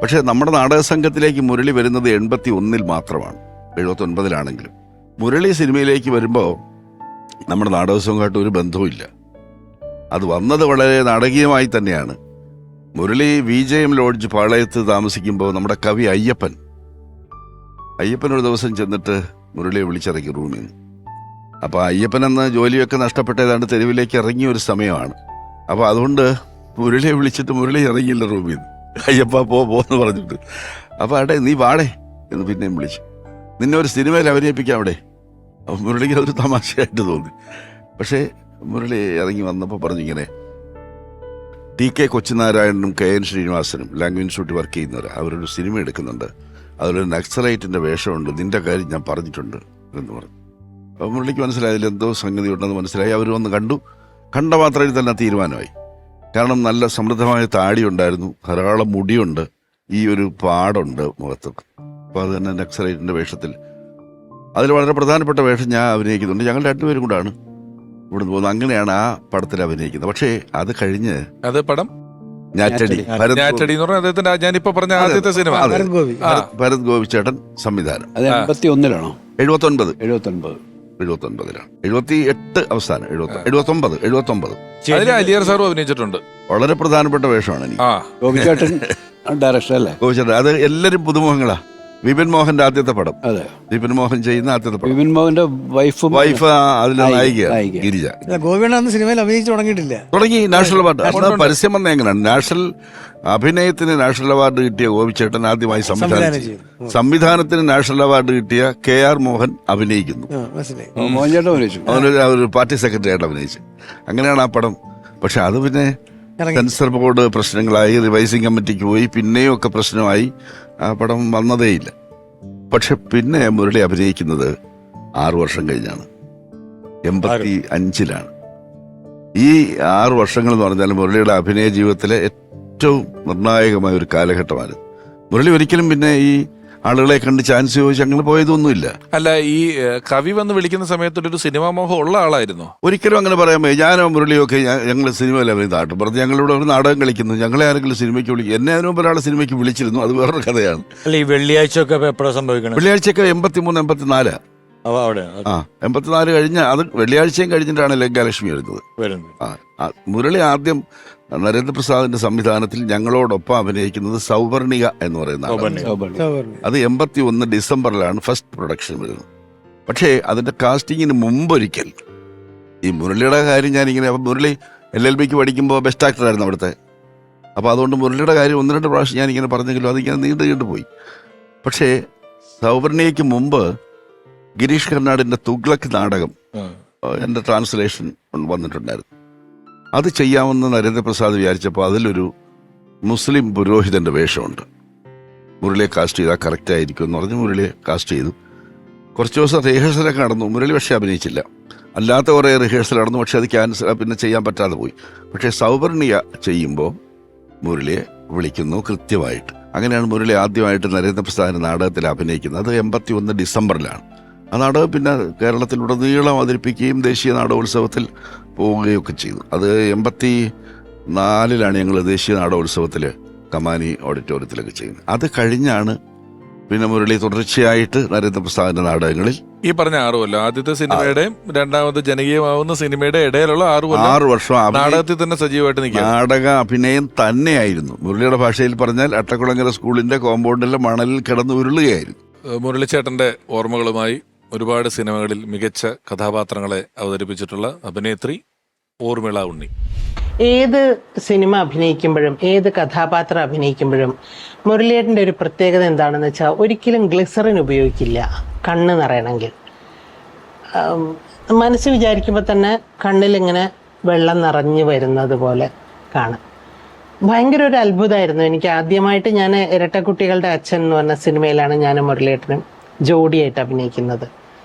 പക്ഷേ നമ്മുടെ നാടക സംഘത്തിലേക്ക് മുരളി വരുന്നത് 81 മാത്രമാണ്. 79 മുരളി സിനിമയിലേക്ക് വരുമ്പോൾ നമ്മുടെ നാടക സംഘമായിട്ട് ഒരു ബന്ധവുമില്ല. അത് വന്നത് വളരെ നാടകീയമായി തന്നെയാണ്. മുരളി VJM ലോഡ്ജ് പാളയത്ത് താമസിക്കുമ്പോൾ നമ്മുടെ കവി അയ്യപ്പൻ അയ്യപ്പൻ ഒരു ദിവസം ചെന്നിട്ട് മുരളിയെ വിളിച്ചിറക്കി റൂമിൽ നിന്ന്. അപ്പോൾ അയ്യപ്പൻ അന്ന് ജോലിയൊക്കെ നഷ്ടപ്പെട്ട് ഏതാണ്ട് തെരുവിലേക്ക് ഇറങ്ങിയ ഒരു സമയമാണ്. അപ്പോൾ അതുകൊണ്ട് മുരളിയെ വിളിച്ചിട്ട് മുരളി ഇറങ്ങിയില്ല റൂമിൽ നിന്ന്. അയ്യപ്പ പോന്ന് പറഞ്ഞിട്ട്. അപ്പോൾ അടേ നീ വാടേ എന്ന് പിന്നെയും വിളിച്ചു. നിന്നെ ഒരു സിനിമയിൽ അഭിനയിപ്പിക്കാം അവിടെ. അപ്പോൾ മുരളിക്ക് അതൊരു തമാശയായിട്ട് തോന്നി. പക്ഷേ മുരളി ഇറങ്ങി വന്നപ്പോൾ പറഞ്ഞിങ്ങനെ, TK കൊച്ചുനാരായണനും KN ശ്രീനിവാസനും ലാംഗ്വേജ് ഇൻസ്റ്റിറ്റ്യൂട്ടിൽ വർക്ക് ചെയ്യുന്നവർ, അവരൊരു സിനിമ എടുക്കുന്നുണ്ട്, അതിലൊരു നക്സലൈറ്റിൻ്റെ വേഷമുണ്ട്, നിന്റെ കാര്യം ഞാൻ പറഞ്ഞിട്ടുണ്ട് എന്ന് പറഞ്ഞു. അപ്പോൾ മുരളിക്ക് മനസ്സിലായി അതിലെന്തോ സംഗതി ഉണ്ടെന്ന് മനസ്സിലായി. അവർ വന്ന് കണ്ട മാത്രയിൽ തന്നെ തീരുമാനമായി. കാരണം നല്ല സമൃദ്ധമായ താടി ഉണ്ടായിരുന്നു, ധാരാളം മുടിയുണ്ട്, ഈ ഒരു പാടുണ്ട് മുഖത്തൊക്കെ. അപ്പോൾ അത് തന്നെ നക്സലൈറ്റിൻ്റെ വേഷത്തിൽ, അതിൽ വളരെ പ്രധാനപ്പെട്ട വേഷം ഞാൻ അഭിനയിക്കുന്നുണ്ട്. ഞങ്ങൾ രണ്ടുപേരും കൂടാണ് ഇവിടുന്ന് പോകുന്നത്. അങ്ങനെയാണ് ആ പടത്തിൽ അഭിനയിക്കുന്നത്. പക്ഷേ അത് കഴിഞ്ഞ് അത് പടം ഞാറ്റടി, ഞാറ്റടി എന്ന് പറഞ്ഞാൽ അദ്ദേഹത്തിന്റെ ഞാനിപ്പോ പറഞ്ഞ ആദ്യത്തെ സിനിമ. ഭരത് ഗോപി ചേട്ടൻ സംവിധാനം. 81-ലാണോ? 79-ലാണ്. 78 അവസാനം 79. അതിൽ അലിയർ സാറും അഭിനയിച്ചിട്ടുണ്ട്. വളരെ പ്രധാനപ്പെട്ട വേഷമാണ് എനിക്ക്. ഗോപിച്ചേട്ടൻ ഡയറക്ടർ അല്ലേ? ഗോപിച്ചേട്ടൻ. അത് എല്ലാവരും പുതുമുഖങ്ങളാ. വിപിൻ മോഹന്റെ ആദ്യത്തെ പടം. അതെ, വിപിൻ മോഹൻ ചെയ്യുന്ന ആദ്യത്തെ പടം. വിപിൻ മോഹന്റെ വൈഫ് അതിലെ നായികയാണ് ഗിരിജ. ഗോപിയുടെ അന്ന് സിനിമയിൽ അഭിനയിച്ച് തുടങ്ങി. നാഷണൽ അവാർഡ് അന്ന് പരസ്യം വന്ന എങ്ങനെയാണ്? നാഷണൽ അഭിനയത്തിന് നാഷണൽ അവാർഡ് കിട്ടിയ ഗോപിച്ചേട്ടൻ ആദ്യമായി സംവിധാനത്തിന് നാഷണൽ അവാർഡ് കിട്ടിയ KR മോഹൻ അഭിനയിക്കുന്നു. അവനൊരു പാർട്ടി സെക്രട്ടറി ആയിട്ട് അഭിനയിച്ചു. അങ്ങനെയാണ് ആ പടം. പക്ഷെ അത് പിന്നെ സെൻസർ ബോർഡ് പ്രശ്നങ്ങളായി, റിവൈസിംഗ് കമ്മിറ്റിക്ക് പോയി, പിന്നെയും ഒക്കെ പ്രശ്നമായി. ആ പടം വന്നതേയില്ല. പക്ഷെ പിന്നെ മുരളി അഭിനയിക്കുന്നത് 6 വർഷം കഴിഞ്ഞാണ്. 85-ലാണ്. ഈ 6 വർഷങ്ങൾ എന്ന് പറഞ്ഞാൽ മുരളിയുടെ അഭിനയ ജീവിതത്തിലെ ഏറ്റവും നിർണായകമായ ഒരു കാലഘട്ടമാണ്. മുരളി ഒരിക്കലും പിന്നെ ഈ ആളുകളെ കണ്ട് ചാൻസ് ചോദിച്ച് അങ്ങനെ പോയതൊന്നുമില്ല. അല്ല, ഈ കവി വന്ന് വിളിക്കുന്ന സമയത്തൊരു സിനിമാ മോഹം ഉള്ള ആളായിരുന്നു? ഒരിക്കലും അങ്ങനെ പറയാൻ പറ്റും. ഞാനോ മുരളിയൊക്കെ ഞങ്ങൾ സിനിമയിൽ അഭിനയിച്ചു പറഞ്ഞ് ഞങ്ങളിവിടെ ഒരു നാടകം കളിക്കുന്നു, ഞങ്ങളെ ആരെങ്കിലും സിനിമയ്ക്ക് വിളിക്കും. എന്നെ അതിന് മുമ്പ് ഒരാളെ സിനിമയ്ക്ക് വിളിച്ചിരുന്നു. അത് വേറൊരു കഥയാണ്. അല്ല, ഈ വെള്ളിയാഴ്ച ഒക്കെ എപ്പോഴാണ് സംഭവിക്കണം? വെള്ളിയാഴ്ചയൊക്കെ 83-84. 84 കഴിഞ്ഞ അത് വെള്ളിയാഴ്ചയും കഴിഞ്ഞിട്ടാണ് ലങ്കാലക്ഷ്മി വരുന്നത്. മുരളി ആദ്യം നരേന്ദ്രപ്രസാദിന്റെ സംവിധാനത്തിൽ ഞങ്ങളോടൊപ്പം അഭിനയിക്കുന്നത് സൗവർണിക എന്ന് പറയുന്ന അത് 81 ഡിസംബറിലാണ് ഫസ്റ്റ് പ്രൊഡക്ഷൻ വരുന്നത്. പക്ഷേ അതിന്റെ കാസ്റ്റിങ്ങിന് മുമ്പൊരിക്കൽ ഈ മുരളിയുടെ കാര്യം ഞാനിങ്ങനെ, മുരളി LLBക്ക് പഠിക്കുമ്പോൾ ബെസ്റ്റ് ആക്ടറായിരുന്നു അവിടുത്തെ. അപ്പോൾ അതുകൊണ്ട് മുരളിയുടെ കാര്യം 1-2 പ്രാവശ്യം ഞാനിങ്ങനെ പറഞ്ഞെങ്കിലും അതിങ്ങനെ നീണ്ടു പോയി. പക്ഷേ സൗവർണികയ്ക്ക് മുമ്പ് ഗിരീഷ് കർണാടിന്റെ തുഗ്ലക് നാടകം എൻ്റെ ട്രാൻസ്ലേഷൻ വന്നിട്ടുണ്ടായിരുന്നു. അത് ചെയ്യാമെന്ന് നരേന്ദ്രപ്രസാദ് വിചാരിച്ചപ്പോൾ അതിലൊരു മുസ്ലിം പുരോഹിതന്റെ വേഷമുണ്ട്. മുരളിയെ കാസ്റ്റ് ചെയ്താൽ കറക്റ്റ് ആയിരിക്കും എന്ന് പറഞ്ഞ് മുരളിയെ കാസ്റ്റ് ചെയ്തു. കുറച്ച് ദിവസം റിഹേഴ്സലൊക്കെ നടന്നു. മുരളി പക്ഷേ അഭിനയിച്ചില്ല. അല്ലാത്ത കുറേ റിഹേഴ്സൽ നടന്നു. പക്ഷെ അത് ക്യാൻസൽ, പിന്നെ ചെയ്യാൻ പറ്റാതെ പോയി. പക്ഷേ സൗവർണിക ചെയ്യുമ്പോൾ മുരളിയെ വിളിക്കുന്നു കൃത്യമായിട്ട്. അങ്ങനെയാണ് മുരളി ആദ്യമായിട്ട് നരേന്ദ്രപ്രസാദിന്റെ നാടകത്തിൽ അഭിനയിക്കുന്നത്. അത് 81 ഡിസംബറിലാണ്. ആ നാടകം പിന്നെ കേരളത്തിലുടനീളം അവതരിപ്പിക്കുകയും ദേശീയ നാടകോത്സവത്തിൽ പോവുകയൊക്കെ ചെയ്തു. അത് 84-ലാണ് ഞങ്ങൾ ദേശീയ നാടകോത്സവത്തിൽ കമാനി ഓഡിറ്റോറിയത്തിലൊക്കെ ചെയ്യുന്നത്. അത് കഴിഞ്ഞാണ് പിന്നെ മുരളി തുടർച്ചയായിട്ട് നരേന്ദ്രപ്രസാദിന്റെ നാടകങ്ങളിൽ ഈ പറഞ്ഞ 6 കൊല്ലം, ആദ്യത്തെ സിനിമയുടെയും രണ്ടാമത് ജനകീയമാവുന്ന സിനിമയുടെ ഇടയിലുള്ള 6 വർഷം നാടകത്തിൽ തന്നെ സജീവമായിട്ട് നിൽക്കുക. നാടക അഭിനയം തന്നെയായിരുന്നു. മുരളിയുടെ ഭാഷയിൽ പറഞ്ഞാൽ അട്ടക്കുളങ്ങര സ്കൂളിന്റെ കോമ്പൗണ്ടിലെ മണലിൽ കിടന്ന് ഉരുളുകയായിരുന്നു. മുരളിച്ചേട്ടന്റെ ഓർമ്മകളുമായി ഒരുപാട് സിനിമകളിൽ മികച്ച കഥാപാത്രങ്ങളെ അവതരിപ്പിച്ചിട്ടുള്ള അഭിനേത്രി ഊർമിള ഉണ്ണി. ഏത് സിനിമ അഭിനയിക്കുമ്പോഴും ഏത് കഥാപാത്രം അഭിനയിക്കുമ്പോഴും മുരളിയേട്ടൻ്റെ ഒരു പ്രത്യേകത എന്താണെന്ന് വെച്ചാൽ ഒരിക്കലും ഗ്ലിസറിൻ ഉപയോഗിക്കില്ല കണ്ണ് നിറയണമെങ്കിൽ. മനസ്സ് വിചാരിക്കുമ്പോൾ തന്നെ കണ്ണിലിങ്ങനെ വെള്ളം നിറഞ്ഞു വരുന്നത് പോലെ കാണാം. ഭയങ്കര ഒരു അത്ഭുതമായിരുന്നു എനിക്ക്. ആദ്യമായിട്ട് ഞാൻ ഇരട്ടക്കുട്ടികളുടെ അച്ഛൻ എന്ന് പറഞ്ഞ സിനിമയിലാണ് ഞാൻ മുരളിയേട്ടനും ജോഡിയായിട്ട് അഭിനയിക്കുന്നത്.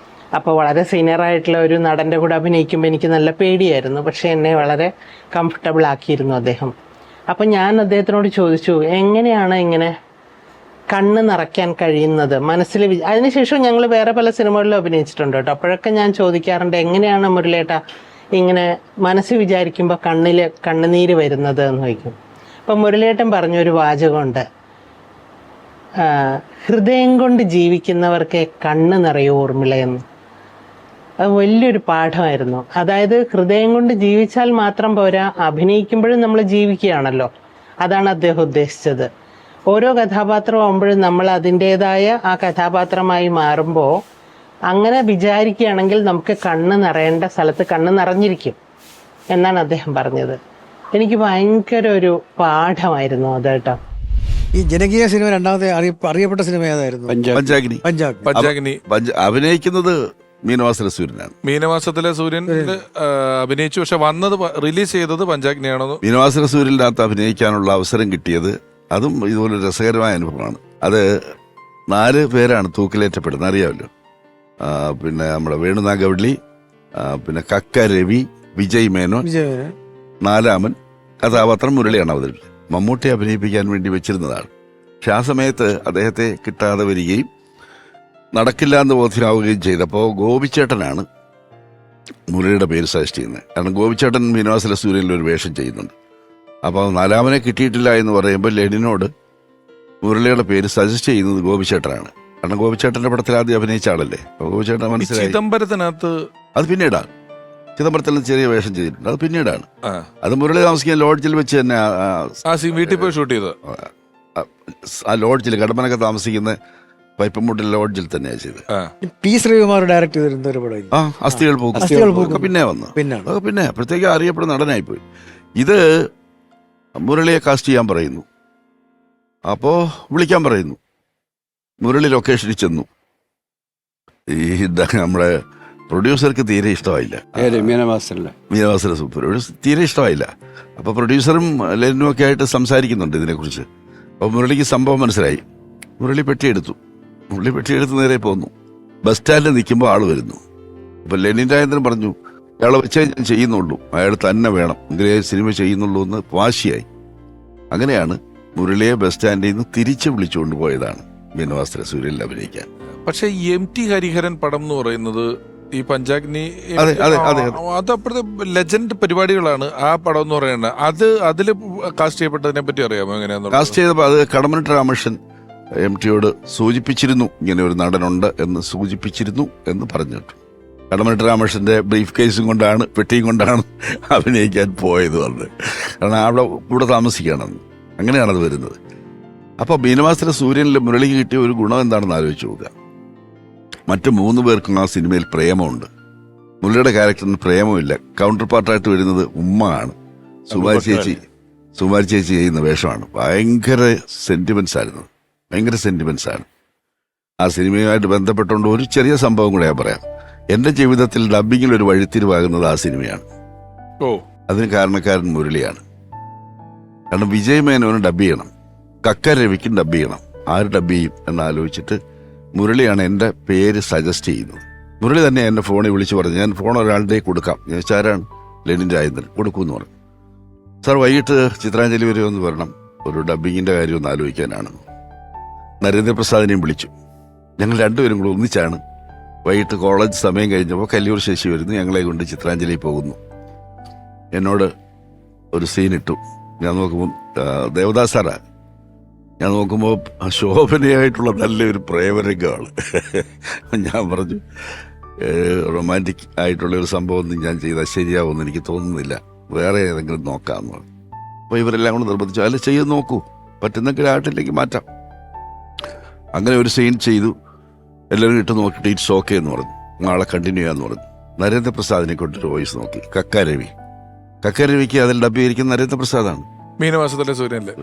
അപ്പോൾ വളരെ സീനിയറായിട്ടുള്ള ഒരു നടൻ്റെ കൂടെ അഭിനയിക്കുമ്പോൾ എനിക്ക് നല്ല പേടിയായിരുന്നു. പക്ഷേ എന്നെ വളരെ കംഫർട്ടബിൾ ആക്കിയിരുന്നു അദ്ദേഹം. അപ്പം ഞാൻ അദ്ദേഹത്തിനോട് ചോദിച്ചു, എങ്ങനെയാണ് ഇങ്ങനെ കണ്ണ് നിറയ്ക്കാൻ കഴിയുന്നത് മനസ്സിൽ? അതിനുശേഷം ഞങ്ങൾ വേറെ പല സിനിമകളിലും അഭിനയിച്ചിട്ടുണ്ട് കേട്ടോ. അപ്പോഴൊക്കെ ഞാൻ ചോദിക്കാറുണ്ട്, എങ്ങനെയാണ് മുരളിയേട്ട ഇങ്ങനെ മനസ്സ് വിചാരിക്കുമ്പോൾ കണ്ണുനീര് വരുന്നത് എന്ന് ചോദിക്കും. അപ്പം മുരളിയേട്ടൻ പറഞ്ഞൊരു വാചകമുണ്ട്, ഹൃദയം കൊണ്ട് ജീവിക്കുന്നവർക്ക് കണ്ണ് നിറയും ഊർമിളയെന്ന്. അത് വലിയൊരു പാഠമായിരുന്നു. അതായത് ഹൃദയം കൊണ്ട് ജീവിച്ചാൽ മാത്രം പോരാ, അഭിനയിക്കുമ്പോഴും നമ്മൾ ജീവിക്കുകയാണല്ലോ. അതാണ് അദ്ദേഹം ഉദ്ദേശിച്ചത്. ഓരോ കഥാപാത്രം ആകുമ്പോഴും നമ്മൾ അതിൻ്റെതായ ആ കഥാപാത്രമായി മാറുമ്പോൾ അങ്ങനെ വിചാരിക്കുകയാണെങ്കിൽ നമുക്ക് കണ്ണ് നിറയേണ്ട സ്ഥലത്ത് കണ്ണ് നിറഞ്ഞിരിക്കും എന്നാണ് അദ്ദേഹം പറഞ്ഞത്. എനിക്ക് ഭയങ്കര ഒരു പാഠമായിരുന്നു അത് കേട്ടോ. ഈ ജനകീയ സിനിമ രണ്ടാമത്തെ അറിയപ്പെട്ട സിനിമ ഏതായിരുന്നു? പഞ്ചാഗ്നി. പഞ്ചാഗ്നി അഭിനയിക്കുന്നത് മീനവാസല സൂര്യനാണ്. മീനമാസത്തിലെ സൂര്യൻ അഭിനയിച്ചു, പക്ഷെ വന്നത് റിലീസ് ചെയ്തത് പഞ്ചാഗ്നിയാണോ? മീനവാസല സൂര്യനകത്ത് അഭിനയിക്കാനുള്ള അവസരം കിട്ടിയത് അതും ഇതുപോലെ രസകരമായ അനുഭവമാണ്. അത് 4 പേരാണ് തൂക്കിലേറ്റപ്പെടുന്നത്, അറിയാമല്ലോ. പിന്നെ നമ്മുടെ വേണുനാഗവള്ളി, പിന്നെ കക്ക രവി, വിജയ് മേനോൻ, 4-മൻ കഥാപാത്രം മുരളിയാണ് അവതരിപ്പിച്ചത്. മമ്മൂട്ടിയെ അഭിനയിപ്പിക്കാൻ വേണ്ടി വെച്ചിരുന്നതാണ്. പക്ഷെ ആ സമയത്ത് അദ്ദേഹത്തെ കിട്ടാതെ വരികയും നടക്കില്ല എന്ന് ബോധ്യമാവുകയും ചെയ്തപ്പോൾ ഗോപിച്ചേട്ടനാണ് മുരളിയുടെ പേര് സജസ്റ്റ് ചെയ്യുന്നത്. കാരണം ഗോപിച്ചേട്ടൻ മീനവാസല സൂര്യനിൽ ഒരു വേഷം ചെയ്യുന്നുണ്ട്. അപ്പോൾ 4-മനെ കിട്ടിയിട്ടില്ല എന്ന് പറയുമ്പോൾ ലെനിനോട് മുരളിയുടെ പേര് സജസ്റ്റ് ചെയ്യുന്നത് ഗോപിച്ചേട്ടനാണ്. കാരണം ഗോപിച്ചേട്ടന്റെ പടത്തിൽ ആദ്യം അഭിനയിച്ച ആളല്ലേ. അപ്പോൾ ഗോപിച്ചേട്ടൻ മനസ്സിലായി. ചിദംബരത്തിനകത്ത് അത് പിന്നീടാണ്. ചിദംബരത്തിൽ ചെറിയ വേഷം ചെയ്തിട്ടുണ്ട്, അത് പിന്നീടാണ്. അത് മുരളി താമസിക്കാൻ ലോഡ്ജിൽ വെച്ച് തന്നെ വീട്ടിൽ പോയി ഷൂട്ട് ചെയ്തത്. ആ ലോഡ്ജിൽ കടമ്പനൊക്കെ താമസിക്കുന്ന പൈപ്പമുട്ടിൽ ലോഡ്ജിൽ തന്നെയാണ് ചെയ്തത്. പി ശ്രീകുമാർ ഡയറക്ട് ചെയ്തിരുന്ന ഒരു പടം അസ്ഥികൾ പൂക്കും പിന്നെ വന്നു. പിന്നെ അപ്പോഴത്തേക്ക് അറിയപ്പെടുന്ന നടനായിപ്പോയി. ഇത് മുരളിയെ കാസ്റ്റ് ചെയ്യാൻ പറയുന്നു. അപ്പോൾ വിളിക്കാൻ പറയുന്നു. മുരളി ലൊക്കേഷനിൽ ചെന്നു. ഈ നമ്മുടെ പ്രൊഡ്യൂസർക്ക് തീരെ ഇഷ്ടമായില്ല. മീനവാസല സൂപ്പർ തീരെ ഇഷ്ടമായില്ല. അപ്പോൾ പ്രൊഡ്യൂസറും ലെനിനും ഒക്കെ ആയിട്ട് സംസാരിക്കുന്നുണ്ട് ഇതിനെക്കുറിച്ച്. അപ്പോൾ മുരളിക്ക് സംഭവം മനസ്സിലായി. മുരളി പെട്ടിയെടുത്തു നേരെ പോന്നു. ബസ് സ്റ്റാൻഡിൽ നിൽക്കുമ്പോൾ ആൾ വരുന്നു. അപ്പോൾ ലെനിൻ രാജേന്ദ്രൻ പറഞ്ഞു, അയാളെ വെച്ചേ ഞാൻ ചെയ്യുന്നുള്ളൂ, അയാൾ തന്നെ വേണം, എങ്കിലേ സിനിമ ചെയ്യുന്നുള്ളൂ എന്ന് വാശിയായി. അങ്ങനെയാണ് മുരളിയെ ബസ് സ്റ്റാൻഡിൽ നിന്ന് തിരിച്ചു വിളിച്ചുകൊണ്ട് പോയതാണ് മീനവാസല സൂര്യനിൽ അഭിനയിക്കാൻ. പക്ഷെ MT ഹരിഹരൻ പടം എന്ന് പറയുന്നത് ഈ പഞ്ചാഗ്നി അത് അപ്പോഴത്തെ ലെജൻഡ് പരിപാടികളാണ്. ആ പടം എന്ന് പറയുന്നത് അതിൽ കാസ്റ്റ് ചെയ്യപ്പെട്ടതിനെ പറ്റി അറിയാമോ? എങ്ങനെയാണെന്ന് കാസ്റ്റ് ചെയ്തപ്പോൾ അത് കടമനിട്ട് രാമകൃഷ്ണൻ MTയോട് സൂചിപ്പിച്ചിരുന്നു, ഇങ്ങനെ ഒരു നടനുണ്ട് എന്ന് സൂചിപ്പിച്ചിരുന്നു എന്ന് പറഞ്ഞിട്ടു. കടമനിട്ട് രാമകൃഷ്ണന്റെ ബ്രീഫ് കേസും കൊണ്ടാണ്, പെട്ടിയും കൊണ്ടാണ് അഭിനയിക്കാൻ പോയത് വന്ന്. കാരണം അവിടെ കൂടെ താമസിക്കുകയാണെന്ന്. അങ്ങനെയാണത് വരുന്നത്. അപ്പോൾ മീനവാസല സൂര്യനിൽ മുരളിക്ക് കിട്ടിയ ഒരു ഗുണം എന്താണെന്ന് ആലോചിച്ച് നോക്കുക. മറ്റ് 3 പേർക്കും ആ സിനിമയിൽ പ്രേമമുണ്ട്. മുരളിയുടെ ക്യാരക്ടറിന് പ്രേമമില്ല. കൗണ്ടർ പാർട്ടായിട്ട് വരുന്നത് ഉമ്മ ആണ്. സുമാരി ചേച്ചി ചെയ്യുന്ന വേഷമാണ്. ഭയങ്കര സെന്റിമെന്റ്സ് ആയിരുന്നു. ആ സിനിമയുമായിട്ട് ബന്ധപ്പെട്ടുകൊണ്ട് ഒരു ചെറിയ സംഭവം കൂടെ ഞാൻ പറയാം. എൻ്റെ ജീവിതത്തിൽ ഡബ്ബിങ്ങിൽ ഒരു വഴിത്തിരിവാകുന്നത് ആ സിനിമയാണ്. അതിന് കാരണക്കാരൻ മുരളിയാണ്. കാരണം വിജയ് മേനോന് ഡബ് ചെയ്യണം, കക്ക രവിക്കും ഡബ് ചെയ്യണം. ആര് ഡബ് ചെയ്യും എന്നാലോചിച്ചിട്ട് മുരളിയാണ് എൻ്റെ പേര് സജസ്റ്റ് ചെയ്യുന്നത്. മുരളി തന്നെ എൻ്റെ ഫോണിൽ വിളിച്ച് പറഞ്ഞു, ഞാൻ ഫോൺ ഒരാളുടെ കൊടുക്കാം. ഞാൻ ചോദിച്ചാരാണ്? ലെനിൻ രാജേന്ദ്രൻ. കൊടുക്കുമെന്ന് പറഞ്ഞു. സാർ വൈകിട്ട് ചിത്രാഞ്ജലി വരെ ഒന്ന് വരണം, ഒരു ഡബ്ബിങ്ങിൻ്റെ കാര്യം ഒന്ന് ആലോചിക്കാനാണ്. നരേന്ദ്രപ്രസാദിനെയും വിളിച്ചു. ഞങ്ങൾ 2 പേരും കൂടെ ഒന്നിച്ചാണ് വൈകിട്ട് കോളേജ് സമയം കഴിഞ്ഞപ്പോൾ കല്ലൂർ ശശി വരുന്നു, ഞങ്ങളെ കൊണ്ട് ചിത്രാഞ്ജലി പോകുന്നു. എന്നോട് ഒരു സീൻ ഇട്ടു. ഞാൻ നോക്കുമ്പോൾ ദേവദാസ് സാറാ. ഞാൻ നോക്കുമ്പോൾ ശോഭനയായിട്ടുള്ള നല്ലൊരു പ്രേമരംഗമാണ്. ഞാൻ പറഞ്ഞു, റൊമാൻറ്റിക് ആയിട്ടുള്ളൊരു സംഭവം ഞാൻ ചെയ്താൽ ശരിയാവുമെന്ന് എനിക്ക് തോന്നുന്നില്ല, വേറെ ഏതെങ്കിലും നോക്കാമെന്ന് പറഞ്ഞു. അപ്പോൾ ഇവരെല്ലാം കൂടെ നിർബന്ധിച്ചു, അല്ല ചെയ്ത് നോക്കൂ, പറ്റുന്നെങ്കിൽ ആട്ടിലേക്ക് മാറ്റാം. അങ്ങനെ ഒരു സീൻ ചെയ്തു. എല്ലാവരും ഇട്ട് നോക്കിയിട്ട് ഇറ്റ്സ് ഓക്കെ എന്ന് പറഞ്ഞു. നാളെ കണ്ടിന്യൂ ചെയ്യാന്ന് പറഞ്ഞു. നരേന്ദ്രപ്രസാദിനെ കൊണ്ടൊരു വോയിസ് നോക്കി. കക്ക രവിക്ക് അതിൽ ഡബ് ചെയ്തിരിക്കുന്ന നരേന്ദ്രപ്രസാദാണ്. മീനവാസത്തിലെ സൂര്യനിലെ.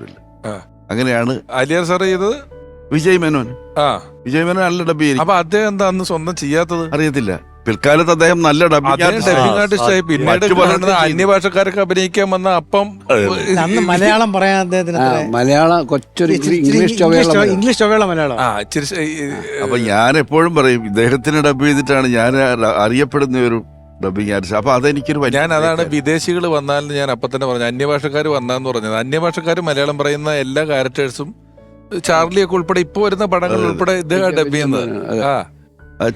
അങ്ങനെയാണ് അലിയാർ സാർ ചെയ്തത് വിജയ് മേനോൻ നല്ല ഡബ് ചെയ്തിരിക്കും. അപ്പൊ അദ്ദേഹം എന്താ അന്ന് സ്വന്തം ചെയ്യാത്തത് അറിയത്തില്ല. പിൽക്കാലത്ത് അദ്ദേഹം നല്ല ഡബിംഗ് ആർട്ടിസ്റ്റായി. പിന്നീട് അന്യഭാഷക്കാരൊക്കെ അഭിനയിക്കാൻ വന്ന അപ്പം മലയാളം പറയാൻ അദ്ദേഹത്തിന് മലയാളം കൊച്ചൊരു ഇംഗ്ലീഷ് ചൊവ്വേള മലയാളം. അപ്പൊ ഞാൻ എപ്പോഴും പറയും, ഇദ്ദേഹത്തിന് ഡബ് ചെയ്തിട്ടാണ് ഞാൻ അറിയപ്പെടുന്ന ഒരു ഡബിങ് ആർട്ടിസ്റ്റ്. അപ്പൊ അതെനിക്കൊരു അതാണ് വിദേശികൾ വന്നാൽ ഞാൻ അപ്പൊ തന്നെ പറഞ്ഞു, അന്യഭാഷക്കാർ വന്നാന്ന് പറഞ്ഞത്. അന്യഭാഷക്കാർ മലയാളം പറയുന്ന എല്ലാ ക്യാരക്ടേഴ്സും ചാർലിയൊക്കെ ഉൾപ്പെടെ ഇപ്പൊ വരുന്ന പടങ്ങൾ ഉൾപ്പെടെ ഇദ്ദേഹം ഡബ് ചെയ്യുന്നത്.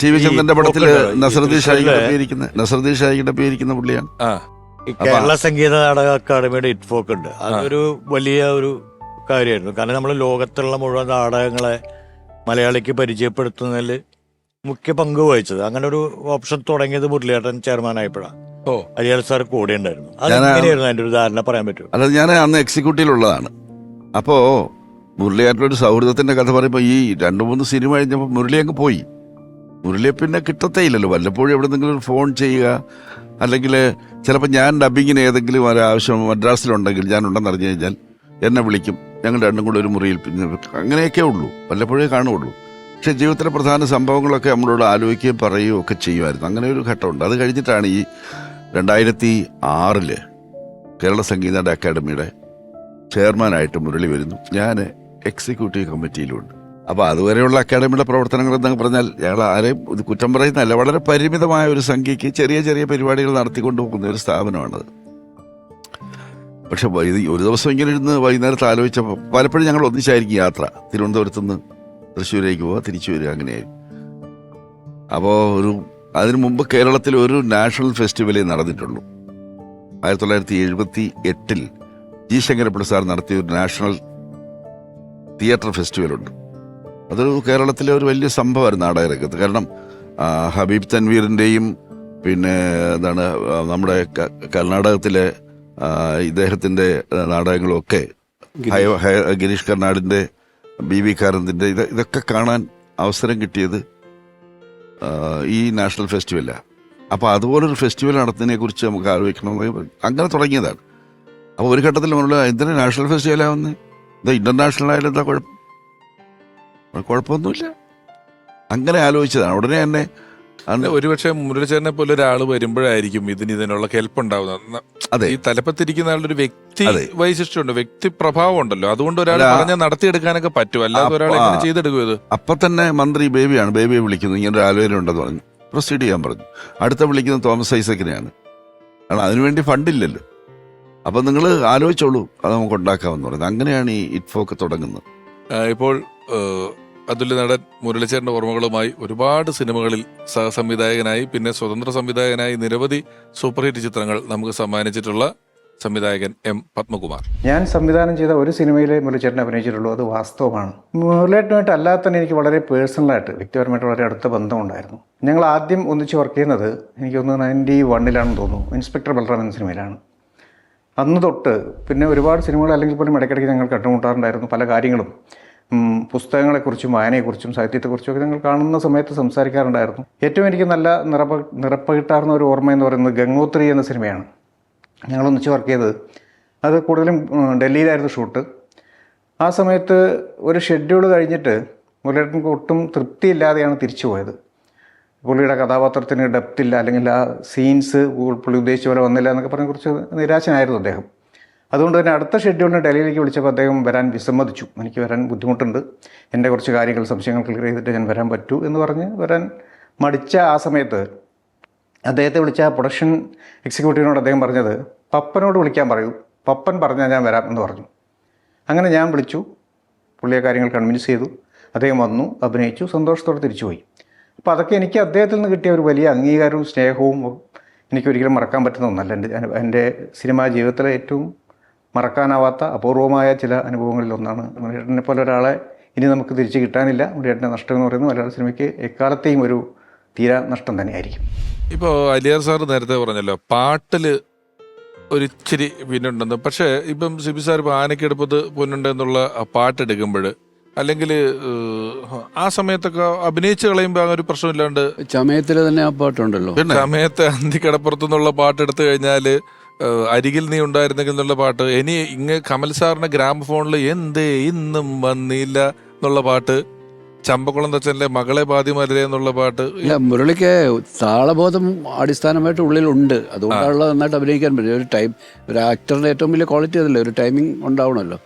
TV ചന്ദ്രന്റെ പടത്തില് നസറുദ്ദീൻ ഷായിക്ക് ഡബ് ചെയ്തിരിക്കുന്ന പുള്ളിയാണ്. കേരള സംഗീത നാടക അക്കാദമിയുടെ ഇറ്റ്ഫോക്ക് ഉണ്ട്. അതൊരു വലിയ ഒരു കാര്യമായിരുന്നു. കാരണം നമ്മൾ ലോകത്തുള്ള മുഴുവൻ നാടകങ്ങളെ മലയാളിക്ക് പരിചയപ്പെടുത്തുന്നതിൽ മുഖ്യ പങ്ക് വഹിച്ചത്. അങ്ങനെ ഒരു ഓപ്ഷൻ തുടങ്ങിയത് മുരളിയേട്ടൻ ചെയർമാൻ ആയപ്പോഴാണ്. അലിയാർ സാർ കൂടെ ഉണ്ടായിരുന്നു. അതെങ്ങനെയായിരുന്നു അതിന്റെ ഒരു ധാരണ പറയാൻ പറ്റുമോ? അല്ല, ഞാൻ അന്ന് എക്സിക്യൂട്ടീവിലുള്ളതാണ്. അപ്പോ മുരളിയായിട്ടുള്ളൊരു സൗഹൃദത്തിൻ്റെ കഥ പറയുമ്പോൾ ഈ 2-3 സിനിമ കഴിഞ്ഞപ്പോൾ മുരളി അങ്ങ് പോയി. മുരളിയെ പിന്നെ കിട്ടത്തേ ഇല്ലല്ലോ. വല്ലപ്പോഴും എവിടെന്നെങ്കിലും ഒരു ഫോൺ ചെയ്യുക, അല്ലെങ്കിൽ ചിലപ്പോൾ ഞാൻ ഡബിങ്ങിന് ഏതെങ്കിലും ഒരു ആവശ്യം മദ്രാസിലുണ്ടെങ്കിൽ ഞാൻ ഉണ്ടെന്ന് അറിഞ്ഞു കഴിഞ്ഞാൽ എന്നെ വിളിക്കും. ഞങ്ങൾ രണ്ടും കൂടെ ഒരു മുറിയിൽ പിന്നെ അങ്ങനെയൊക്കെ ഉള്ളൂ, വല്ലപ്പോഴേ കാണുകയുള്ളൂ. പക്ഷേ ജീവിതത്തിലെ പ്രധാന സംഭവങ്ങളൊക്കെ നമ്മളോട് ആലോചിക്കുകയും പറയുകയും ഒക്കെ ചെയ്യുമായിരുന്നു. അങ്ങനെ ഒരു ഘട്ടമുണ്ട്. അത് കഴിഞ്ഞിട്ടാണ് ഈ 2006 കേരള സംഗീത അക്കാദമിയുടെ ചെയർമാനായിട്ട് മുരളി വരുന്നു. ഞാൻ എക്സിക്യൂട്ടീവ് കമ്മിറ്റിയിലുണ്ട്. അപ്പോൾ അതുവരെയുള്ള അക്കാദമിയുടെ പ്രവർത്തനങ്ങൾ എന്നൊക്കെ പറഞ്ഞാൽ ഞങ്ങൾ ആരെയും ഇത് കുറ്റം പറയുന്നതല്ല, വളരെ പരിമിതമായ ഒരു സംഖ്യയ്ക്ക് ചെറിയ ചെറിയ പരിപാടികൾ നടത്തിക്കൊണ്ടു പോകുന്ന ഒരു സ്ഥാപനമാണത്. പക്ഷെ ഇത് ഒരു ദിവസം ഇങ്ങനെ ഇരുന്ന് വൈകുന്നേരത്ത് ആലോചിച്ചപ്പോൾ പലപ്പോഴും ഞങ്ങൾ ഒന്നിച്ചായിരിക്കും യാത്ര. തിരുവനന്തപുരത്ത് നിന്ന് തൃശ്ശൂരേക്ക് പോവുക, തിരിച്ചു വരിക, അങ്ങനെയായിരുന്നു. അപ്പോൾ അതിനു മുമ്പ് കേരളത്തിൽ ഒരു നാഷണൽ ഫെസ്റ്റിവലേ നടന്നിട്ടുള്ളൂ. 1978 ജി ശങ്കരപ്പിള്ള സാർ നടത്തിയ ഒരു നാഷണൽ തിയേറ്റർ ഫെസ്റ്റിവലുണ്ട്. അതൊരു കേരളത്തിലെ ഒരു വലിയ സംഭവമായിരുന്നു നാടകരംഗത്ത്. കാരണം ഹബീബ് തൻവീറിൻ്റെയും പിന്നെ എന്താണ് നമ്മുടെ കർണാടകത്തിലെ ഇദ്ദേഹത്തിൻ്റെ നാടകങ്ങളൊക്കെ, ഗിരീഷ് കർണാടിൻ്റെ, BV കാരന്തിൻ്റെ ഇതൊക്കെ കാണാൻ അവസരം കിട്ടിയത് ഈ നാഷണൽ ഫെസ്റ്റിവലാണ്. അപ്പോൾ അതുപോലൊരു ഫെസ്റ്റിവൽ നടത്തുന്നതിനെ കുറിച്ച് നമുക്ക് ആലോചിക്കണമെന്ന് അങ്ങനെ തുടങ്ങിയതാണ്. അപ്പോൾ ഒരു ഘട്ടത്തിൽ നമ്മൾ എന്തിനാ നാഷണൽ ഫെസ്റ്റിവലാവുന്നത്, ഇത് ഇൻ്റർനാഷണൽ ആയാലും എന്താ കുഴപ്പമൊന്നുമില്ല, അങ്ങനെ ആലോചിച്ചതാണ്. ഉടനെ തന്നെ ഒരുപക്ഷെ മുരളിച്ചേരനെ പോലെ ഒരാൾ വരുമ്പോഴായിരിക്കും ഇതിനുള്ള ഹെൽപ്പ് ഉണ്ടാവുന്നത്. അതെ, ഈ തലപ്പത്തിരിക്കുന്ന ആളുടെ ഒരു വ്യക്തി വൈശിഷ്ട്യമുണ്ട്, വ്യക്തി പ്രഭാവം ഉണ്ടല്ലോ. അതുകൊണ്ട് ഒരാൾ പറഞ്ഞാൽ നടത്തിയെടുക്കാനൊക്കെ പറ്റും, അല്ലാതെ ഒരാൾ എങ്ങനെ ചെയ്തെടുക്കും ഇത്? അപ്പം തന്നെ മന്ത്രി ബേബിയെ വിളിക്കുന്നു, ഇങ്ങനെ ഒരു ആലോചന ഉണ്ടെന്ന് പറഞ്ഞു, പ്രൊസീഡ് ചെയ്യാൻ പറഞ്ഞു. അടുത്ത വിളിക്കുന്നത് തോമസ് ഐസക്കിനെയാണ്. കാരണം അതിനുവേണ്ടി ഫണ്ടില്ലല്ലോ. അപ്പം നിങ്ങൾ ആലോചിച്ചോളൂ, അത് നമുക്ക് ഉണ്ടാക്കാമെന്ന് പറയുന്നത്. അങ്ങനെയാണ് ഈ ഇറ്റ്ഫോക്ക് തുടങ്ങുന്നത്. ഇപ്പോൾ അതുല്യ നടൻ മുരളിച്ചേരന്റെ ഓർമ്മകളുമായി ഒരുപാട് സിനിമകളിൽ സഹസംവിധായകനായി, പിന്നെ സ്വതന്ത്ര സംവിധായകനായി നിരവധി സൂപ്പർ ഹിറ്റ് ചിത്രങ്ങൾ നമുക്ക് സമ്മാനിച്ചിട്ടുള്ള സംവിധായകൻ M. പത്മകുമാർ. ഞാൻ സംവിധാനം ചെയ്ത ഒരു സിനിമയിലെ മുരളിച്ചേട്ടനെ അഭിനയിച്ചിട്ടുള്ളൂ, അത് വാസ്തവമാണ്. മുരളിയേട്ടനുമായിട്ട് അല്ലാതെ തന്നെ എനിക്ക് വളരെ പേഴ്സണലായിട്ട് വ്യക്തിപരമായിട്ട് വളരെ അടുത്ത ബന്ധമുണ്ടായിരുന്നു. ഞങ്ങൾ ആദ്യം ഒന്നിച്ച് വർക്ക് ചെയ്യുന്നത് എനിക്ക് തോന്നുന്നു 91 തോന്നുന്നു, ഇൻസ്പെക്ടർ ബൽറാം എന്ന സിനിമയിലാണ്. അന്ന് തൊട്ട് പിന്നെ ഒരുപാട് സിനിമകൾ അല്ലെങ്കിൽ പോലും ഇടയ്ക്കിടയ്ക്ക് ഞങ്ങൾ കണ്ടുമുട്ടാറുണ്ടായിരുന്നു. പല കാര്യങ്ങളും, പുസ്തകങ്ങളെക്കുറിച്ചും വായനയെക്കുറിച്ചും സാഹിത്യത്തെക്കുറിച്ചും ഒക്കെ ഞങ്ങൾ കാണുന്ന സമയത്ത് സംസാരിക്കാറുണ്ടായിരുന്നു. ഏറ്റവും എനിക്ക് നല്ല നിറപ്പകിട്ടാർന്ന ഒരു ഓർമ്മ എന്ന് പറയുന്നത് ഗംഗോത്രി എന്ന സിനിമയാണ്. ഞങ്ങളൊന്നിച്ച് വർക്ക് ചെയ്തത് അത് കൂടുതലും ഡൽഹിയിലായിരുന്നു ഷൂട്ട്. ആ സമയത്ത് ഒരു ഷെഡ്യൂൾ കഴിഞ്ഞിട്ട് മുരളിയേട്ടന് ഒട്ടും തൃപ്തിയില്ലാതെയാണ് തിരിച്ചു പോയത്. പുള്ളിയുടെ കഥാപാത്രത്തിന് ഡെപ്തില്ല, അല്ലെങ്കിൽ ആ സീൻസ് പുള്ളി ഉദ്ദേശിച്ച പോലെ വന്നില്ല എന്നൊക്കെ പറഞ്ഞ് കുറച്ച് നിരാശനായിരുന്നു അദ്ദേഹം. അതുകൊണ്ട് തന്നെ അടുത്ത ഷെഡ്യൂളിന് ഡൽഹിയിലേക്ക് വിളിച്ചപ്പോൾ അദ്ദേഹം വരാൻ വിസമ്മതിച്ചു. എനിക്ക് വരാൻ ബുദ്ധിമുട്ടുണ്ട്, എൻ്റെ കുറച്ച് കാര്യങ്ങൾ, സംശയങ്ങൾ ക്ലിയർ ചെയ്തിട്ട് ഞാൻ വരാൻ പറ്റൂ എന്ന് പറഞ്ഞ് വരാൻ മടിച്ച ആ സമയത്ത് അദ്ദേഹത്തെ വിളിച്ച പ്രൊഡക്ഷൻ എക്സിക്യൂട്ടീവിനോട് അദ്ദേഹം പറഞ്ഞത്, പപ്പനോട് വിളിക്കാൻ പറയൂ, പപ്പൻ പറഞ്ഞാൽ ഞാൻ വരാം എന്ന് പറഞ്ഞു. അങ്ങനെ ഞാൻ വിളിച്ചു, പുള്ളിയെ കാര്യങ്ങൾ കൺവിൻസ് ചെയ്തു. അദ്ദേഹം വന്നു, അഭിനയിച്ചു, സന്തോഷത്തോടെ തിരിച്ചുപോയി. അപ്പോൾ അതൊക്കെ എനിക്ക് അദ്ദേഹത്തിൽ നിന്ന് കിട്ടിയ ഒരു വലിയ അംഗീകാരവും സ്നേഹവും എനിക്കൊരിക്കലും മറക്കാൻ പറ്റുന്ന ഒന്നല്ല. എൻ്റെ സിനിമാ ജീവിതത്തിലെ ഏറ്റവും മറക്കാനാവാത്ത അപൂർവമായ ചില അനുഭവങ്ങളിലൊന്നാണ്. മുരളിയേട്ടനെ പോലെ ഒരാളെ ഇനി നമുക്ക് തിരിച്ച് കിട്ടാനില്ല. മുരളിയേട്ടൻ്റെ നഷ്ടം എന്ന് പറയുന്നത് മലയാള സിനിമയ്ക്ക് എക്കാലത്തെയും ഒരു തീരാ നഷ്ടം തന്നെയായിരിക്കും. ഇപ്പോൾ അലിയാർ സാർ നേരത്തെ പറഞ്ഞല്ലോ പാട്ടിൽ ഒരിച്ചിരി പിന്നുണ്ടെന്ന്. പക്ഷേ ഇപ്പം സിബി സാർ ഇപ്പോൾ ആനക്കെടുപ്പത് പൊന്നുണ്ട് എന്നുള്ള പാട്ടെടുക്കുമ്പോൾ, അല്ലെങ്കിൽ ആ സമയത്തൊക്കെ അഭിനയിച്ച് കളയുമ്പോൾ ഒരു പ്രശ്നമില്ലാണ്ട് ചമയത്തിൽ തന്നെ ആ പാട്ടുണ്ടല്ലോ, സമയത്ത് അന്തിക്കടപ്പുറത്തു നിന്നുള്ള പാട്ടെടുത്തു കഴിഞ്ഞാൽ അരികിൽ നീ ഉണ്ടായിരുന്നെങ്കിൽ എന്നുള്ള പാട്ട്, ഇനി കമൽ സാറിന്റെ ഗ്രാമഫോണിൽ എന്തേ ഇന്നും വന്നില്ല എന്നുള്ള പാട്ട്, ചമ്പക്കുളം തച്ചനിലെ മകളെ ബാധ്യമല്ലേ എന്നുള്ള പാട്ട്. ഇല്ല, മുരളിക്ക് താളബോധം അടിസ്ഥാനമായിട്ട് ഉള്ളിലുണ്ട്. അതുകൊണ്ടാണല്ലോ നന്നായിട്ട് അഭിനയിക്കാൻ പറ്റും. ഒരു ടൈം, ഒരു ആക്ടറിന്റെ ഏറ്റവും വലിയ ക്വാളിറ്റി അതല്ലേ, ഒരു ടൈമിംഗ് ഉണ്ടാവണമല്ലോ.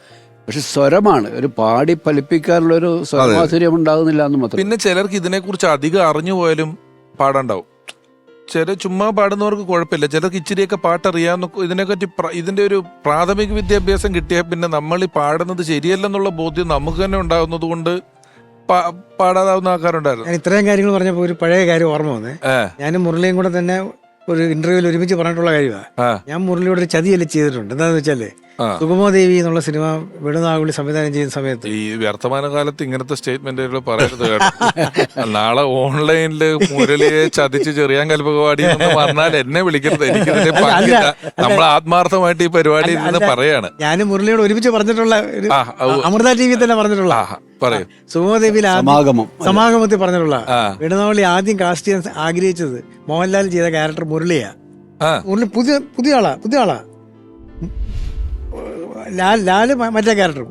പക്ഷെ സ്വരമാണ്, ഒരു പാടി ഫലിപ്പിക്കാനുള്ള ഒരു സ്വരമാധുര്യം ഉണ്ടാകുന്നില്ല എന്ന് മാത്രം. പിന്നെ ചിലർക്ക് ഇതിനെക്കുറിച്ച് അധികം അറിഞ്ഞു പോയാലും പാടാണ്ടാവും. ചില ചുമ്മാ പാടുന്നവർക്ക് കുഴപ്പമില്ല, ചിലർക്ക് ഇച്ചിരിയൊക്കെ പാട്ടറിയാന്ന്. ഇതിനെപ്പറ്റി ഇതിന്റെ ഒരു പ്രാഥമിക വിദ്യാഭ്യാസം കിട്ടിയാൽ പിന്നെ നമ്മൾ ഈ പാടുന്നത് ശരിയല്ലെന്നുള്ള ബോധ്യം നമുക്ക് തന്നെ ഉണ്ടാകുന്നത് കൊണ്ട് പാടാതാവുന്ന ആൾക്കാരുണ്ടായിരുന്നു. ഞാൻ ഇത്രയും കാര്യങ്ങൾ പറഞ്ഞപ്പോൾ ഒരു പഴയ കാര്യം ഓർമ്മ വന്നേ. ഞാനും മുരളിയും കൂടെ തന്നെ ഒരു ഇന്റർവ്യൂവിൽ ഒരുമിച്ച് പറഞ്ഞിട്ടുള്ള കാര്യമാണ്. ഞാൻ മുരളിയോട് ഒരു ചതിയല്ലേ ചെയ്തിട്ടുണ്ട്. എന്താണെന്ന് വെച്ചാല് സുഗമോദേവി എന്നുള്ള സിനിമ വേണുനാഗുളി സംവിധാനം ചെയ്യുന്ന സമയത്ത് ഈ വർത്തമാന കാലത്ത് ഇങ്ങനത്തെ സ്റ്റേറ്റ്മെന്റുകൾ പറയരുത് കേട്ടോ. നാളെ ഓൺലൈനില് മുരളിയെ ചതിച്ച് ചെറിയാൻ കൽപ്പകവാടി എന്ന് പറഞ്ഞാൽ എന്നെ വിളിക്കരുത്. എനിക്കിതിന്റെ പങ്കില്ല. നമ്മൾ ആത്മാർത്ഥമായിട്ട് ഈ പരിപാടി ഇരുന്ന് പറയാണ്. ഞാനും മുരളിയോട് ഒരുമിച്ച് പറഞ്ഞിട്ടുള്ള അമൃത ടി വി തന്നെ പറഞ്ഞിട്ടുള്ള പറയും സുഗമോദേവിയിൽ സമാഗമത്തിൽ പറഞ്ഞിട്ടുള്ള വേണുനാഗുളി ആദ്യം കാസ്റ്റ് ചെയ്യാൻ ആഗ്രഹിച്ചത് മോഹൻലാൽ ചെയ്ത ക്യാരക്ടർ മുരളിയാ. മുരളി പുതിയ ആളാ. ലാല് മറ്റേ ക്യാരക്ടറും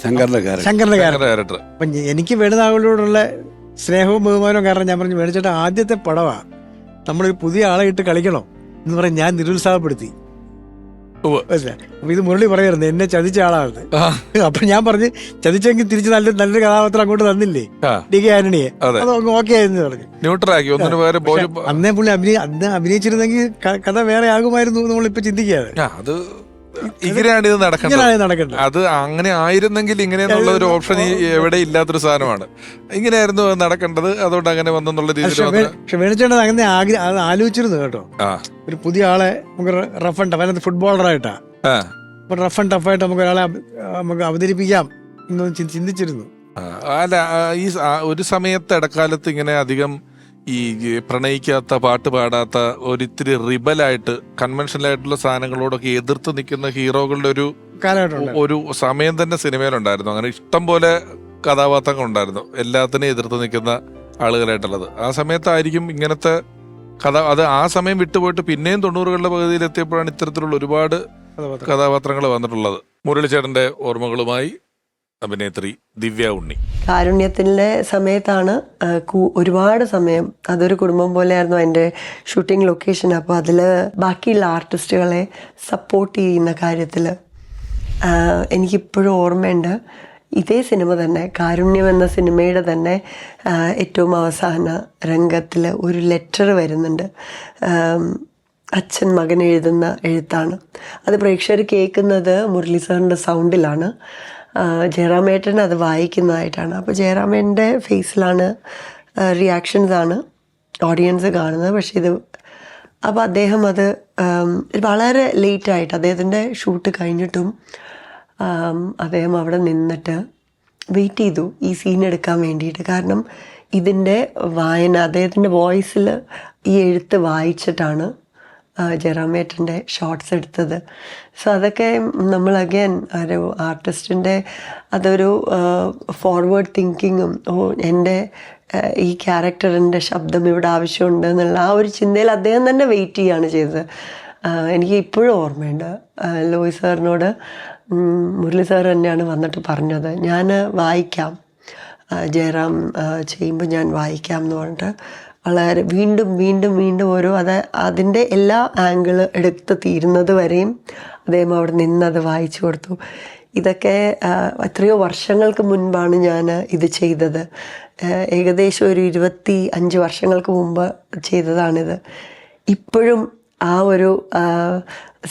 ശങ്കറിന്റെ ക്യാരക്ടർ. അപ്പൊ എനിക്ക് വേണുനാഗുളിയോടുള്ള സ്നേഹവും ബഹുമാനവും കാരണം ഞാൻ പറഞ്ഞു, വേണിച്ചേട്ടാ ആദ്യത്തെ പടവാ, നമ്മളൊരു പുതിയ ആളെ ഇട്ട് കളിക്കണം എന്ന് പറഞ്ഞ് ഞാൻ നിരുത്സാഹപ്പെടുത്തി. അപ്പൊ ഇത് മുരളി പറയായിരുന്നു എന്നെ ചതിച്ച ആളാണ്. അപ്പൊ ഞാൻ പറഞ്ഞു, ചതിച്ചെങ്കിൽ തിരിച്ച് നല്ലൊരു കഥാപാത്രം അങ്ങോട്ട് തന്നില്ലേ DK ആന്റണിയെ, അത് ഓക്കെ എന്ന് പറഞ്ഞു. അന്നേ പുള്ളി അന്ന് അഭിനയിച്ചിരുന്നെങ്കിൽ കഥ വേറെ ആകുമായിരുന്നു നമ്മളിപ്പോ ചിന്തിക്കാതെ. ഇങ്ങനെയാണ് ഇത് നടക്കേണ്ടത്. അത് അങ്ങനെ ആയിരുന്നെങ്കിൽ ഇങ്ങനെയെന്നുള്ള ഒരു ഓപ്ഷൻ എവിടെ ഇല്ലാത്തൊരു സാധനമാണ്. ഇങ്ങനെയായിരുന്നു നടക്കേണ്ടത്, അതുകൊണ്ട് അങ്ങനെ വന്നെന്നുള്ള രീതിയിൽ. പക്ഷെ വേണിച്ചേട്ടൻ അങ്ങനെ ആലോചിച്ചിരുന്നു കേട്ടോ, ഒരു പുതിയ ആളെ നമുക്ക് റഫ് ആൻഡ് ടഫ്, അതിനകത്ത് ഫുട്ബോളറായിട്ടാ, അപ്പൊ റഫ് ആൻഡ് ടഫായിട്ട് നമുക്ക് ഒരാളെ നമുക്ക് അവതരിപ്പിക്കാം എന്നൊന്ന് ചിന്തിച്ചിരുന്നു. അല്ല, ഈ ഒരു സമയത്ത് ഇടക്കാലത്ത് ഇങ്ങനെ അധികം ഈ പ്രണയിക്കാത്ത, പാട്ട് പാടാത്ത, ഒരിത്തിരി റിബലായിട്ട് കൺവെൻഷനലായിട്ടുള്ള സാധനങ്ങളോടൊക്കെ എതിർത്ത് നിൽക്കുന്ന ഹീറോകളുടെ ഒരു സമയം തന്നെ സിനിമയിലുണ്ടായിരുന്നു. അങ്ങനെ ഇഷ്ടം പോലെ കഥാപാത്രങ്ങൾ ഉണ്ടായിരുന്നു, എല്ലാത്തിനെയും എതിർത്ത് നിൽക്കുന്ന ആളുകളായിട്ടുള്ളത്. ആ സമയത്തായിരിക്കും ഇങ്ങനത്തെ കഥ. അത് ആ സമയം വിട്ടുപോയിട്ട് പിന്നെയും 90കളുടെ പകുതിയിൽ എത്തിയപ്പോഴാണ് ഇത്തരത്തിലുള്ള ഒരുപാട് കഥാപാത്രങ്ങൾ വന്നിട്ടുള്ളത്. മുരളിച്ചേട്ടന്റെ ഓർമ്മകളുമായി അഭിനേത്രി ദിവ്യ ഉണ്ണി. കാരുണ്യത്തിൻ്റെ സമയത്താണ് ഒരുപാട് സമയം, അതൊരു കുടുംബം പോലെയായിരുന്നു എൻ്റെ ഷൂട്ടിംഗ് ലൊക്കേഷൻ. അപ്പോൾ അതിൽ ബാക്കിയുള്ള ആർട്ടിസ്റ്റുകളെ സപ്പോർട്ട് ചെയ്യുന്ന കാര്യത്തിൽ എനിക്കിപ്പോഴും ഓർമ്മയുണ്ട്. ഇതേ സിനിമ തന്നെ, കാരുണ്യം എന്ന സിനിമയുടെ തന്നെ ഏറ്റവും അവസാന രംഗത്തിൽ ഒരു ലെറ്റർ വരുന്നുണ്ട്. അച്ഛൻ മകൻ എഴുതുന്ന എഴുത്താണ്. അത് പ്രേക്ഷകർ കേൾക്കുന്നത് മുരളി സാറിൻ്റെ സൗണ്ടിലാണ്. ജയറാമേട്ടൻ അത് വായിക്കുന്നതായിട്ടാണ്. അപ്പോൾ ജയറാമേട്ടൻ്റെ ഫേസിലാണ് റിയാക്ഷൻസാണ് ഓഡിയൻസ് കാണുന്നത്. പക്ഷേ ഇത് അപ്പോൾ അദ്ദേഹം അത് വളരെ ലേറ്റായിട്ട്, അദ്ദേഹത്തിൻ്റെ ഷൂട്ട് കഴിഞ്ഞിട്ടും അദ്ദേഹം അവിടെ നിന്നിട്ട് വെയിറ്റ് ചെയ്തു ഈ സീൻ എടുക്കാൻ വേണ്ടിയിട്ട്. കാരണം ഇതിൻ്റെ വായന, അദ്ദേഹത്തിൻ്റെ വോയിസിൽ ഈ എഴുത്ത് വായിച്ചിട്ടാണ് ജയറാമേട്ടൻ്റെ ഷോർട്സ് എടുത്തത്. സോ അതൊക്കെ നമ്മൾ അഗൈൻ ഒരു ആർട്ടിസ്റ്റിൻ്റെ അതൊരു ഫോർവേഡ് തിങ്കിങ്ങും, എൻ്റെ ഈ ക്യാരക്ടറിൻ്റെ ശബ്ദം ഇവിടെ ആവശ്യമുണ്ട് എന്നുള്ള ആ ഒരു ചിന്തയിൽ അദ്ദേഹം തന്നെ വെയിറ്റ് ചെയ്യുകയാണ് ചെയ്തത്. എനിക്ക് ഇപ്പോഴും ഓർമ്മയുണ്ട്, ലോയി സാറിനോട് മുരളി സാർ തന്നെയാണ് വന്നിട്ട് പറഞ്ഞത്, ഞാൻ വായിക്കാം, ജയറാം ചെയ്യുമ്പോൾ ഞാൻ വായിക്കാം എന്ന് പറഞ്ഞിട്ട് വളരെ വീണ്ടും വീണ്ടും വീണ്ടും ഓരോ അതിൻ്റെ എല്ലാ ആംഗിൾ എടുത്ത് തീരുന്നത് വരെയും അദ്ദേഹം അവിടെ നിന്നത് വായിച്ചു കൊടുത്തു. ഇതൊക്കെ എത്രയോ വർഷങ്ങൾക്ക് മുൻപാണ് ഞാൻ ഇത് ചെയ്തത്. ഏകദേശം ഒരു 25 വർഷങ്ങൾക്ക് മുമ്പ് ചെയ്തതാണിത്. ഇപ്പോഴും ആ ഒരു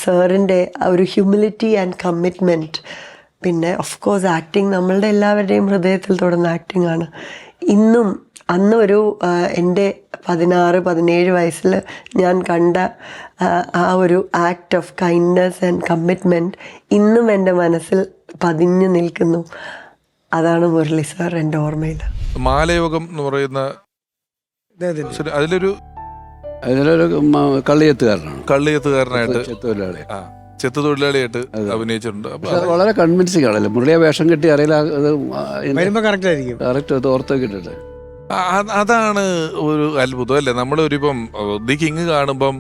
സാറിൻ്റെ ആ ഒരു ഹ്യൂമിലിറ്റി ആൻഡ് കമ്മിറ്റ്മെൻറ്റ്, പിന്നെ ഓഫ് കോഴ്സ് ആക്ടിങ് നമ്മളുടെ എല്ലാവരുടെയും ഹൃദയത്തിൽ തൊടുന്ന ആക്ടിങ് ആണ്. ഇന്നും അന്ന് ഒരു എൻ്റെ 16-17 വയസ്സിൽ ഞാൻ കണ്ട ആ ഒരു act of kindness and commitment ഇന്നും എൻ്റെ മനസ്സിൽ പതിഞ്ഞു നിൽക്കുന്നു. അതാണ് മുരളി സാർ എൻ്റെ ഓർമ്മയിൽ. മാലയോഗം എന്ന് പറയുന്ന അതിലൊരു കള്ളിയെത്തുകാരനായിട്ട് ചെത്തുതൊഴിലാളിയായിട്ട് അഭിനയിച്ചിട്ടുണ്ട്. വളരെ കൺവിൻസിംഗ് ആണല്ലോ മുരളിയെ വേഷം കെട്ടി അറിയില്ല, കറക്റ്റ് അത് ഓർത്തോക്കിട്ടുണ്ട്. അതാണ് ഒരു അത്ഭുതം അല്ലേ. നമ്മളൊരിപ്പം ദി കിങ് കാണുമ്പം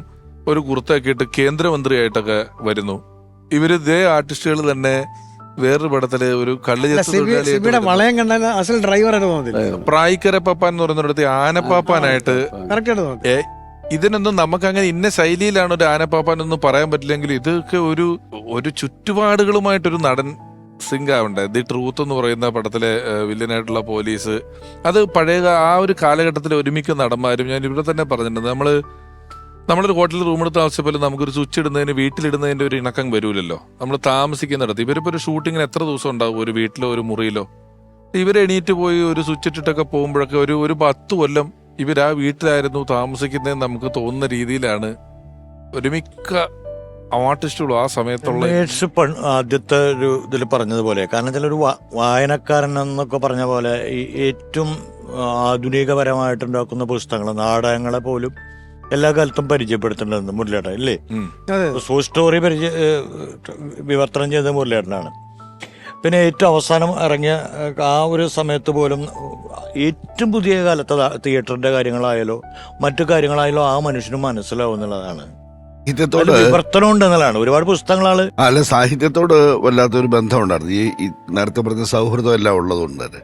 ഒരു കുർത്തയൊക്കെ ഇട്ട് കേന്ദ്രമന്ത്രിയായിട്ടൊക്കെ വരുന്നു. ഇവര് ഇതേ ആർട്ടിസ്റ്റുകൾ തന്നെ വേറൊരു പടത്തില് ഒരു പ്രായിക്കര പപ്പാൻ എന്ന് പറയുന്നിടത്ത് ആനപ്പാപ്പാനായിട്ട്. ഇതിനൊന്നും നമുക്ക് അങ്ങനെ ഇന്ന ശൈലിയിലാണ് ഒരു ആനപ്പാപ്പാൻ ഒന്നും പറയാൻ പറ്റില്ലെങ്കിൽ ഇതൊക്കെ ഒരു ചുറ്റുപാടുകളുമായിട്ടൊരു നടൻ സിങ്ക് ആവണ്ടേ. ദി ട്രൂത്ത് എന്ന് പറയുന്ന പടത്തിലെ വില്ലനായിട്ടുള്ള പോലീസ്, അത് പഴയ ആ ഒരു കാലഘട്ടത്തിൽ ഒരുമിക്ക നടന്മാരും ഞാൻ ഇവിടെ തന്നെ പറഞ്ഞിട്ടുണ്ട്. നമ്മളൊരു ഹോട്ടലിൽ റൂമെടുത്ത് ആവശ്യപ്പെട്ട് നമുക്കൊരു സ്വിച്ച് ഇടുന്നതിന് വീട്ടിലിടുന്നതിന്റെ ഒരു ഇണക്കം വരൂലല്ലോ. നമ്മൾ താമസിക്കുന്നിടത്ത് ഇവരിപ്പോ ഒരു ഷൂട്ടിങ്ങിന് എത്ര ദിവസം ഉണ്ടാവും ഒരു വീട്ടിലോ ഒരു മുറിയിലോ. ഇവർ എണീറ്റ് പോയി ഒരു സ്വിച്ച് ഇട്ടിട്ടൊക്കെ പോകുമ്പോഴൊക്കെ ഒരു 10 കൊല്ലം ഇവർ ആ വീട്ടിലായിരുന്നു താമസിക്കുന്നതെന്ന് നമുക്ക് തോന്നുന്ന രീതിയിലാണ് ഒരുമിക്ക ആർട്ടിസ്റ്റുകളും ആ സമയത്തുള്ള ആദ്യത്തെ ഒരു ഇതിൽ പറഞ്ഞതുപോലെ, കാരണം വെച്ചാൽ ഒരു വായനക്കാരൻ എന്നൊക്കെ പറഞ്ഞ പോലെ ഈ ഏറ്റവും ആധുനികപരമായിട്ടുണ്ടാക്കുന്ന പുസ്തകങ്ങൾ, നാടകങ്ങളെ പോലും എല്ലാ കാലത്തും പരിചയപ്പെടുത്തേണ്ടത് മുരളിയേട്ടൻ ഇല്ലേ? സോ സ്റ്റോറി വിവർത്തനം ചെയ്ത മുരളിയേട്ടനാണ്. പിന്നെ ഏറ്റവും അവസാനം ഇറങ്ങിയ ആ ഒരു സമയത്ത് പോലും ഏറ്റവും പുതിയ കാലത്തെ തിയേറ്ററിന്റെ കാര്യങ്ങളായാലോ മറ്റു കാര്യങ്ങളായാലോ ആ മനുഷ്യന് മനസ്സിലാവുന്നുള്ളതാണ്. വിവർത്തനം ഉണ്ടെന്നുള്ളതാണ്. ഒരുപാട് പുസ്തകങ്ങളാണ്. അല്ല, സാഹിത്യത്തോട് വല്ലാത്തൊരു ബന്ധം ഉണ്ടായിരുന്നു. ഈ നേരത്തെ പറഞ്ഞ സൗഹൃദം എല്ലാം ഉള്ളതുകൊണ്ട് തന്നെ.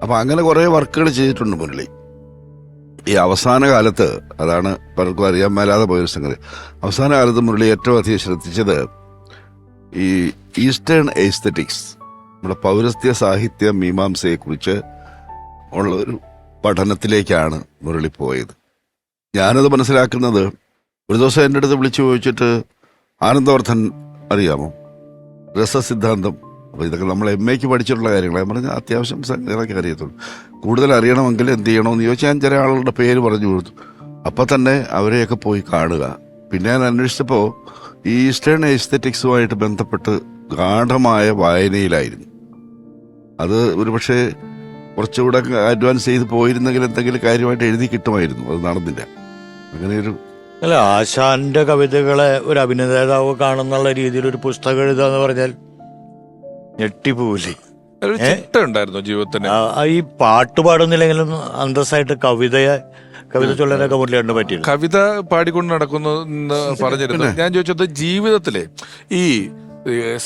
അപ്പൊ അങ്ങനെ കുറെ വർക്കുകൾ ചെയ്തിട്ടുണ്ട് മുരളി. ഈ അവസാന കാലത്ത്, അതാണ് പലർക്കും അറിയാൻ മേലാതെ പോയൊരു സംഗതി, അവസാന കാലത്ത് മുരളി ഏറ്റവും അധികം ശ്രദ്ധിച്ചത് ഈ ഈസ്റ്റേൺ എസ്തെറ്റിക്സ്, നമ്മുടെ പൗരസ്ത്യ സാഹിത്യ മീമാംസയെക്കുറിച്ച് ഉള്ള ഒരു പഠനത്തിലേക്കാണ് മുരളി പോയത്. ഞാനത് മനസ്സിലാക്കുന്നത്, ഒരു ദിവസം എൻ്റെ അടുത്ത് വിളിച്ചു ചോദിച്ചിട്ട്, ആനന്ദവർദ്ധൻ അറിയാമോ, രസസിദ്ധാന്തം, അപ്പോൾ ഇതൊക്കെ നമ്മൾ MA പഠിച്ചിട്ടുള്ള കാര്യങ്ങളാണ്. ഞാൻ പറഞ്ഞാൽ അത്യാവശ്യം സംഗതികളൊക്കെ അറിയത്തുള്ളൂ, കൂടുതൽ അറിയണമെങ്കിൽ എന്ത് ചെയ്യണമെന്ന് ചോദിച്ചാൽ ഞാൻ ചില ആളുകളുടെ പേര് പറഞ്ഞു കൊടുത്തു. അപ്പം തന്നെ അവരെയൊക്കെ പോയി കാണുക. പിന്നെ ഞാൻ അന്വേഷിച്ചപ്പോൾ ഈ ഈസ്റ്റേൺ എസ്തെറ്റിക്സുമായിട്ട് ബന്ധപ്പെട്ട് ഗാഠമായ വായനയിലായിരുന്നു. അത് ഒരു പക്ഷേ കുറച്ചുകൂടെ അഡ്വാൻസ് ചെയ്ത് പോയിരുന്നെങ്കിൽ എന്തെങ്കിലും കാര്യമായിട്ട് എഴുതി കിട്ടുമായിരുന്നു. അത് നടന്നില്ല. അങ്ങനെയൊരു അല്ല, ആശാന്റെ കവിതകളെ ഒരു അഭിനേതാവ് കാണുന്നുള്ള രീതിയിൽ ഒരു പുസ്തകം എഴുതാന്ന് പറഞ്ഞാൽ ഞെട്ടിപ്പോവില്ലേ? ഉണ്ടായിരുന്നു ജീവിതത്തിന്. ഈ പാട്ട് പാടുന്നില്ലെങ്കിലും അന്തസ്സായിട്ട് കവിത ചൊല്ലാനൊക്കെ മുരളിയേട്ടന് പറ്റില്ല. കവിത പാടിക്കൊണ്ട് നടക്കുന്നു എന്ന് പറഞ്ഞിരുന്നു. ഞാൻ ചോദിച്ചത്, ജീവിതത്തിലെ ഈ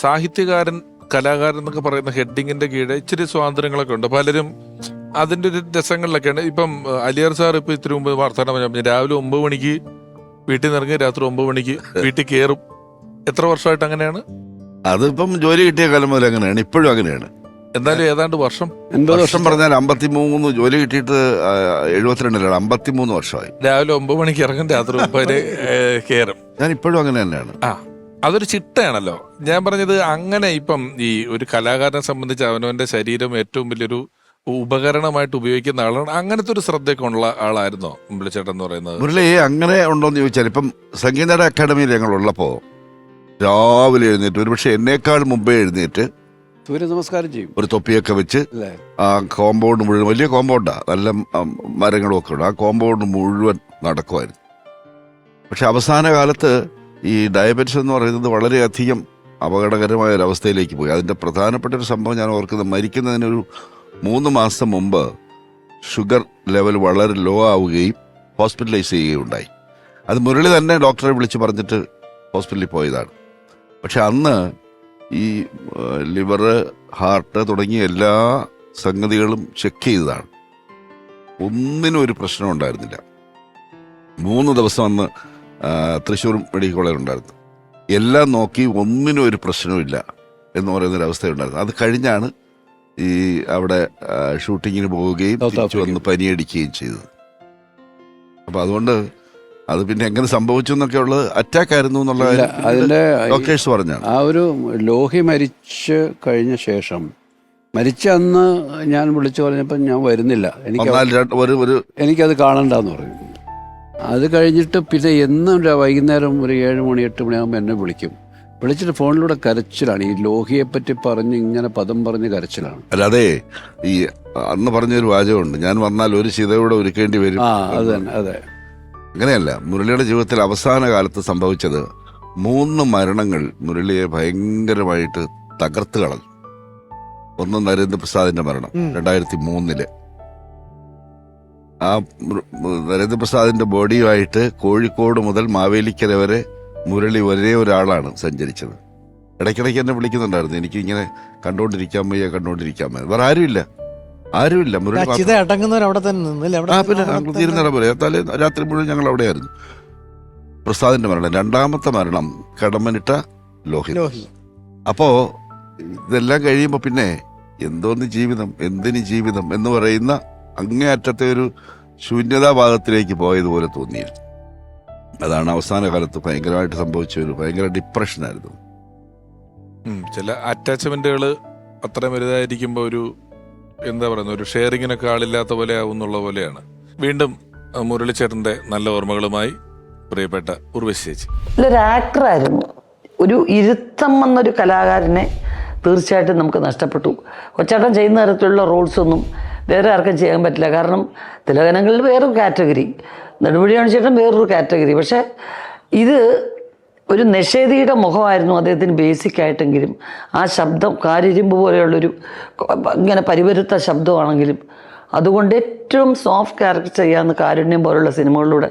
സാഹിത്യകാരൻ, കലാകാരൻ എന്നൊക്കെ പറയുന്ന ഹെഡിങ്ങിന്റെ കീഴെ ഇച്ചിരി സ്വാതന്ത്ര്യങ്ങളൊക്കെ ഉണ്ട്. പലരും അതിന്റെ ഒരു രസങ്ങളിലൊക്കെയാണ്. ഇപ്പം അലിയാർ സാർ ഇപ്പൊ ഇത്തിരി മുമ്പ് വാർത്താനം പറഞ്ഞു, രാവിലെ 9 മണിക്ക് വീട്ടിൽ നിന്ന് ഇറങ്ങി രാത്രി 9 മണിക്ക് വീട്ടിൽ കയറും. എത്ര വർഷമായിട്ട് അങ്ങനെയാണ്? അതിപ്പം ജോലി കിട്ടിയ കാലം മുതൽ അങ്ങനെയാണ്, ഇപ്പോഴും അങ്ങനെയാണ്. എന്തായാലും ഏതാണ്ട് വർഷം പറഞ്ഞാൽ 53, ജോലി കിട്ടിയിട്ട് 72, 53 വർഷമായി. രാവിലെ 9 മണിക്ക് ഇറങ്ങും, രാത്രി 9 കയറും. ഞാൻ ഇപ്പോഴും അങ്ങനെ തന്നെയാണ്. അതൊരു ചിട്ടയാണല്ലോ. ഞാൻ പറഞ്ഞത്, അങ്ങനെ ഇപ്പം ഈ ഒരു കലാകാരനെ സംബന്ധിച്ച് അവനവന്റെ ശരീരം ഏറ്റവും വലിയൊരു ഉപകരണമായിട്ട് ഉപയോഗിക്കുന്ന ആളാണ്. അങ്ങനത്തെ ഒരു ശ്രദ്ധയൊക്കെ ഉള്ള ആളായിരുന്നോ മുരളിച്ചേട്ടൻ എന്ന് പറയുന്നത്? മുരളി അങ്ങനെ ഉണ്ടോന്ന് ചോദിച്ചാൽ, ഇപ്പം സംഗീത അക്കാദമിയിൽ ഞങ്ങളുള്ളപ്പോൾ രാവിലെ എഴുന്നേറ്റ്, ഒരുപക്ഷെ എന്നേക്കാൾ മുമ്പേ എഴുന്നേറ്റ് സൂര്യ നമസ്കാരം ചെയ്യും. ഒരു തൊപ്പിയൊക്കെ വെച്ച് ആ കോമ്പൗണ്ട് മുഴുവൻ, വലിയ കോമ്പൗണ്ടാണ്, നല്ല മരങ്ങളും ഒക്കെ ഉണ്ട്, ആ കോമ്പൗണ്ട് മുഴുവൻ നടക്കുമായിരുന്നു. പക്ഷെ അവസാന കാലത്ത് ഈ ഡയബറ്റിസ് എന്ന് പറയുന്നത് വളരെയധികം അപകടകരമായ ഒരവസ്ഥയിലേക്ക് പോയി. അതിൻ്റെ പ്രധാനപ്പെട്ട ഒരു സംഭവം ഞാൻ ഓർക്കുന്നത്, മരിക്കുന്നതിനൊരു 3 മാസം മുമ്പ് ഷുഗർ ലെവൽ വളരെ ലോ ആവുകയും ഹോസ്പിറ്റലൈസ് ചെയ്യുകയും ഉണ്ടായി. അത് മുരളി തന്നെ ഡോക്ടറെ വിളിച്ച് പറഞ്ഞിട്ട് ഹോസ്പിറ്റലിൽ പോയതാണ്. പക്ഷെ അന്ന് ഈ ലിവർ, ഹാർട്ട് തുടങ്ങിയ എല്ലാ സംഗതികളും ചെക്ക് ചെയ്തതാണ്. ഒന്നിനും ഒരു പ്രശ്നം ഉണ്ടായിരുന്നില്ല. 3 ദിവസം അന്ന് തൃശ്ശൂർ മെഡിക്കൽ കോളേജ് ഉണ്ടായിരുന്നു. എല്ലാം നോക്കി ഒന്നിനും ഒരു പ്രശ്നവുമില്ല എന്ന് പറയുന്നൊരവസ്ഥയുണ്ടായിരുന്നു. അത് കഴിഞ്ഞാണ് ഈ അവിടെ ഷൂട്ടിങ്ങിന് പോവുകയും തിരിച്ചു വന്ന് പനിയടിക്കുകയും ചെയ്തത്. അപ്പം അതുകൊണ്ട് അത് പിന്നെ എങ്ങനെ സംഭവിച്ചു എന്നൊക്കെ ഉള്ളത് അറ്റാക്ക് ആയിരുന്നു എന്നുള്ള അതിന്റെ ഡോക്ടേഴ്സ് പറഞ്ഞാണ്. ആ ഒരു ലോഹി മരിച്ച് കഴിഞ്ഞ ശേഷം, മരിച്ച അന്ന് ഞാൻ വിളിച്ചു പറഞ്ഞപ്പോൾ ഞാൻ വരുന്നില്ല, എനിക്കത് കാണണ്ടെന്ന് പറയും. അത് കഴിഞ്ഞിട്ട് പിന്നെ എന്നും വൈകുന്നേരം ഒരു 7 മണി 8 മണിയാകുമ്പോൾ എന്നെ വിളിച്ചിട്ട് ഫോണിലൂടെ കരച്ചിലാണ്. ഈ ലോഹിയെ പറ്റി പറഞ്ഞ് ഇങ്ങനെ പദം പറഞ്ഞ് കരച്ചിലാണ്. അല്ലാതെ ഈ അന്ന് പറഞ്ഞൊരു വാചകമുണ്ട്, ഞാൻ വന്നാൽ ഒരു ചിതയോടെ ഒരുക്കേണ്ടി വരും. അത് തന്നെ, അതെ. അങ്ങനെയല്ല, മുരളിയുടെ ജീവിതത്തിൽ അവസാന കാലത്ത് സംഭവിച്ചത് 3 മരണങ്ങൾ മുരളിയെ ഭയങ്കരമായിട്ട് തകർത്ത് കളഞ്ഞു. ഒന്ന് നരേന്ദ്രപ്രസാദിന്റെ മരണം 2003. ആ നരേന്ദ്രപ്രസാദിന്റെ ബോഡിയുമായിട്ട് കോഴിക്കോട് മുതൽ മാവേലിക്കര വരെ മുരളി ഒരേ ഒരാളാണ് സഞ്ചരിച്ചത്. ഇടയ്ക്കിടയ്ക്ക് എന്നെ വിളിക്കുന്നുണ്ടായിരുന്നു, എനിക്ക് ഇങ്ങനെ കണ്ടോണ്ടിരിക്കാൻ വയ്യ. വേറെ ആരുമില്ല മുരളി പിന്നെ തീരുന്നിട പോലെ രാത്രി മുഴുവൻ ഞങ്ങൾ അവിടെയായിരുന്നു. പ്രസാദിന്റെ മരണം, 2ാമത്തെ മരണം കടമ്മനിട്ട ലോഹി. അപ്പോ ഇതെല്ലാം കഴിയുമ്പോ പിന്നെ എന്തോന്ന് ജീവിതം, എന്തിന് ജീവിതം എന്ന് പറയുന്ന അങ്ങേയറ്റത്തെ ഒരു ശൂന്യതാഭാഗത്തിലേക്ക് പോയതുപോലെ തോന്നിയിരുന്നു. അതാണ് അവസാന കാലത്ത് ഭയങ്കരമായിട്ട് സംഭവിച്ച ഒരു ഭയങ്കര ഡിപ്രഷനായിരുന്നു. ചില അറ്റാച്ച്മെന്റുകൾ അത്ര വലുതായിരിക്കുമ്പോൾ ഒരു എന്താ പറയുന്ന ഒരു ഷെയറിങ്ങിനൊക്കെ ആളില്ലാത്ത പോലെ ആവുന്നുള്ള പോലെയാണ്. വീണ്ടും മുരളിച്ചേട്ടന്റെ നല്ല ഓർമ്മകളുമായി പ്രിയപ്പെട്ട ഉർവശി ചേച്ചി. ഒരു ആക്ടറായിരുന്നു. ഒരു ഇരുത്തം എന്നൊരു കലാകാരനെ തീർച്ചയായിട്ടും നമുക്ക് നഷ്ടപ്പെട്ടു. കൊച്ചാട്ടൻ ചെയ്യുന്ന തരത്തിലുള്ള റോൾസൊന്നും വേറെ ആർക്കും ചെയ്യാൻ പറ്റില്ല. കാരണം തിലകനങ്ങളിൽ വേറൊരു കാറ്റഗറി, നെടുമുടി ചേട്ടൻ വേറൊരു കാറ്റഗറി. പക്ഷേ ഇത് ഒരു നിഷേധിയുടെ മുഖമായിരുന്നു അദ്ദേഹത്തിന് ബേസിക് ആയിട്ടെങ്കിലും. ആ ശബ്ദം കാരിരുമ്പ് പോലെയുള്ളൊരു ഇങ്ങനെ പരിവരുത്ത ശബ്ദമാണെങ്കിലും അതുകൊണ്ട് ഏറ്റവും സോഫ്റ്റ് ക്യാരക്ടർ ചെയ്യാവുന്ന കാരുണ്യം പോലുള്ള സിനിമകളിലൂടെ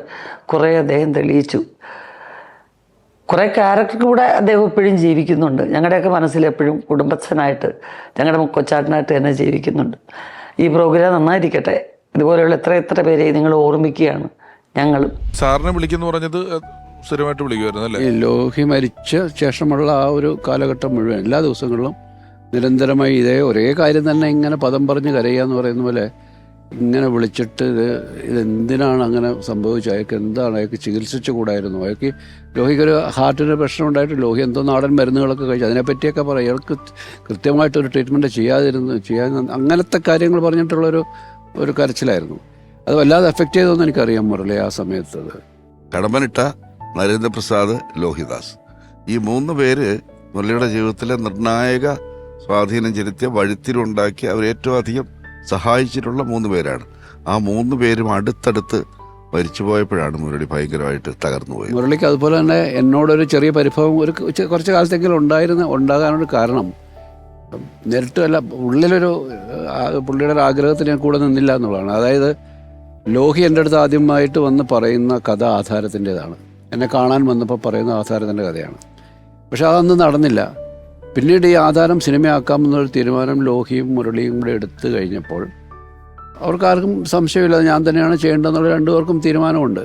കുറേ അദ്ദേഹം തെളിയിച്ചു. കുറേ ക്യാരക്ടർ കൂടെ അദ്ദേഹം എപ്പോഴും ജീവിക്കുന്നുണ്ട്. ഞങ്ങളുടെയൊക്കെ മനസ്സിൽ എപ്പോഴും കുടുംബസ്ഥനായിട്ട് ഞങ്ങളുടെ കൊച്ചാട്ടനായിട്ട് തന്നെ ജീവിക്കുന്നുണ്ട്. ഈ പ്രോഗ്രാം നന്നായിരിക്കട്ടെ. ഇതുപോലെയുള്ള എത്ര പേരെ നിങ്ങൾ ഓർമ്മിക്കുകയാണ് ഞങ്ങളും. സാറിനെ വിളിക്കുന്നു പറഞ്ഞത് സ്ഥിരമായിട്ട് വിളിക്കുമായിരുന്നു അല്ലേ? ഈ ലോഹി മരിച്ച ശേഷമുള്ള ആ ഒരു കാലഘട്ടം മുഴുവൻ എല്ലാ ദിവസങ്ങളിലും നിരന്തരമായി ഒരേ കാര്യം തന്നെ ഇങ്ങനെ പദം പറഞ്ഞ് കരയുക എന്ന് പറയുന്ന പോലെ ഇങ്ങനെ വിളിച്ചിട്ട് ഇതെന്തിനാണ് അങ്ങനെ സംഭവിച്ചത്, അയാൾക്ക് എന്താണ്, അയാൾക്ക് ചികിത്സിച്ചു കൂടായിരുന്നു, അയാൾക്ക് ലോഹിക്കൊരു ഹാർട്ടിന് പ്രശ്നം ഉണ്ടായിട്ട് ലോഹി എന്തോ നാടൻ മരുന്നുകളൊക്കെ കഴിച്ചു, അതിനെപ്പറ്റിയൊക്കെ പറയും. അയാൾക്ക് കൃത്യമായിട്ടൊരു ട്രീറ്റ്മെൻറ്റ് ചെയ്യാൻ അങ്ങനത്തെ കാര്യങ്ങൾ പറഞ്ഞിട്ടുള്ളൊരു കരച്ചിലായിരുന്നു. അത് വല്ലാതെ എഫക്റ്റ് ചെയ്തതെന്ന് എനിക്കറിയാം മുരളി ആ സമയത്ത്. അത് കടമ്പനിട്ട നരേന്ദ്രപ്രസാദ്, ലോഹിദാസ്, ഈ 3 പേര് മുരളിയുടെ ജീവിതത്തിലെ നിർണായക സ്വാധീനം ചെലുത്തിയ വഴിത്തിരിവുണ്ടാക്കി അവരേറ്റവും അധികം സഹായിച്ചിട്ടുള്ള 3 പേരാണ്. ആ 3 പേരും അടുത്തടുത്ത് മരിച്ചു പോയപ്പോഴാണ് മുരളി ഭയങ്കരമായിട്ട് തകർന്നു പോയത്. മുരളിക്ക് അതുപോലെ തന്നെ എന്നോടൊരു ചെറിയ പരിഭവം കുറച്ച് കാലത്തെങ്കിലും ഉണ്ടാകാനൊരു കാരണം നേരിട്ടല്ല, പുള്ളിയുടെ ഒരു ആഗ്രഹത്തിന് ഞാൻ കൂടെ നിന്നില്ല എന്നുള്ളതാണ്. അതായത് ലോഹി എൻ്റെ അടുത്ത് ആദ്യമായിട്ട് വന്ന് പറയുന്ന കഥ ആധാരത്തിൻ്റെതാണ്. എന്നെ കാണാൻ വന്നപ്പോൾ പറയുന്ന ആധാരത്തിൻ്റെ കഥയാണ്. പക്ഷെ അതൊന്നും നടന്നില്ല. പിന്നീട് ഈ ആധാരം സിനിമയാക്കാമെന്നൊരു തീരുമാനം ലോഹിയും മുരളിയും കൂടെ എടുത്തു കഴിഞ്ഞപ്പോൾ അവർക്കാർക്കും സംശയമില്ല, ഞാൻ തന്നെയാണ് ചെയ്യേണ്ടതെന്നുള്ള 2 പേർക്കും തീരുമാനമുണ്ട്.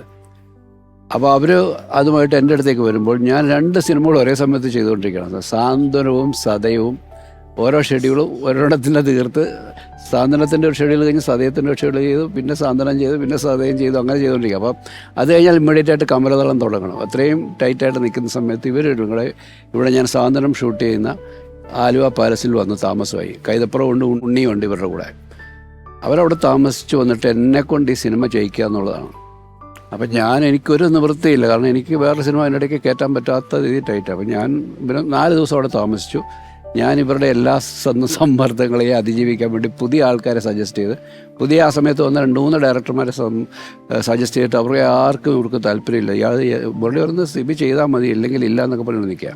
അപ്പോൾ അവർ അതുമായിട്ട് എൻ്റെ അടുത്തേക്ക് വരുമ്പോൾ ഞാൻ 2 സിനിമകൾ ഒരേ സമയത്ത് ചെയ്തുകൊണ്ടിരിക്കുകയാണ്. സാന്ത്വനവും സദയവും ഓരോ ഷെഡ്യൂളും ഒരിടത്തിൻ്റെ തീർത്ത്, സാന്ത്വനത്തിൻ്റെ ഒരു ഷെഡ്യൂൾ കഴിഞ്ഞ് സദയത്തിൻ്റെ ഒരു ഷെഡ്യൂൾ ചെയ്തു, പിന്നെ സാന്ത്വനം ചെയ്തു, പിന്നെ സദയം ചെയ്തു, അങ്ങനെ ചെയ്തുകൊണ്ടിരിക്കുക. അപ്പം അത് കഴിഞ്ഞാൽ ഇമ്മീഡിയറ്റ് ആയിട്ട് കമലതളം തുടങ്ങണം. അത്രയും ടൈറ്റായിട്ട് നിൽക്കുന്ന സമയത്ത് ഇവിടെ ഞാൻ സാന്ത്വനം ഷൂട്ട് ചെയ്യുന്ന ആലുവ പാലസിൽ വന്ന് താമസമായി. കൈതപ്പുറം ഉണ്ട്, ഉണ്ണിയുണ്ട് ഇവരുടെ കൂടെ. അവരവിടെ താമസിച്ച് വന്നിട്ട് എന്നെക്കൊണ്ട് ഈ സിനിമ ചെയ്യിക്കുക എന്നുള്ളതാണ്. അപ്പം എനിക്കൊരു നിവൃത്തിയില്ല, കാരണം എനിക്ക് വേറെ സിനിമ അതിനിടയ്ക്ക് കയറ്റാൻ പറ്റാത്ത രീതിയിൽ ടൈറ്റ്. അപ്പം ഞാൻ 4 ദിവസം അവിടെ താമസിച്ചു. ഞാൻ ഇവരുടെ എല്ലാ സമ്മർദ്ദങ്ങളെയും അതിജീവിക്കാൻ വേണ്ടി പുതിയ ആൾക്കാരെ സജസ്റ്റ് ചെയ്ത് ആ സമയത്ത് വന്ന 2-3 ഡയറക്ടർമാരെ സജസ്റ്റ് ചെയ്തിട്ട് അവർക്ക് ആർക്കും ഇവർക്ക് താല്പര്യമില്ല. മുരളി പറഞ്ഞ് സിബി ചെയ്താൽ മതി, ഇല്ലെങ്കിൽ ഇല്ല എന്നൊക്കെ പറഞ്ഞു നിൽക്കുക.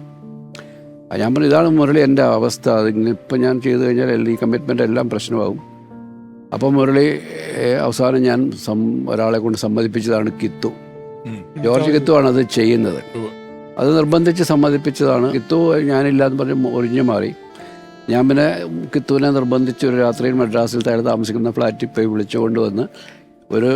ഞാൻ പറഞ്ഞു ഇതാണ് മുരളി എൻ്റെ അവസ്ഥ, അതിപ്പം ഞാൻ ചെയ്തു കഴിഞ്ഞാൽ ഈ കമ്മിറ്റ്മെൻ്റ് എല്ലാം പ്രശ്നമാകും. അപ്പം മുരളി അവസാനം ഞാൻ ഒരാളെ കൊണ്ട് സമ്മതിപ്പിച്ചതാണ് കിത്തു, ജോർജ് കിത്തു ആണ് അത് ചെയ്യുന്നത്. അത് നിർബന്ധിച്ച് സമ്മതിപ്പിച്ചതാണ്. കിത്തു ഞാനില്ലാന്ന് പറഞ്ഞ് ഒഴിഞ്ഞു മാറി. ഞാൻ പിന്നെ കിത്തുവിനെ നിർബന്ധിച്ച് ഒരു രാത്രിയിൽ മദ്രാസിൽ താഴെ താമസിക്കുന്ന ഫ്ലാറ്റിൽ പോയി വിളിച്ചുകൊണ്ട് വന്ന് ഒരു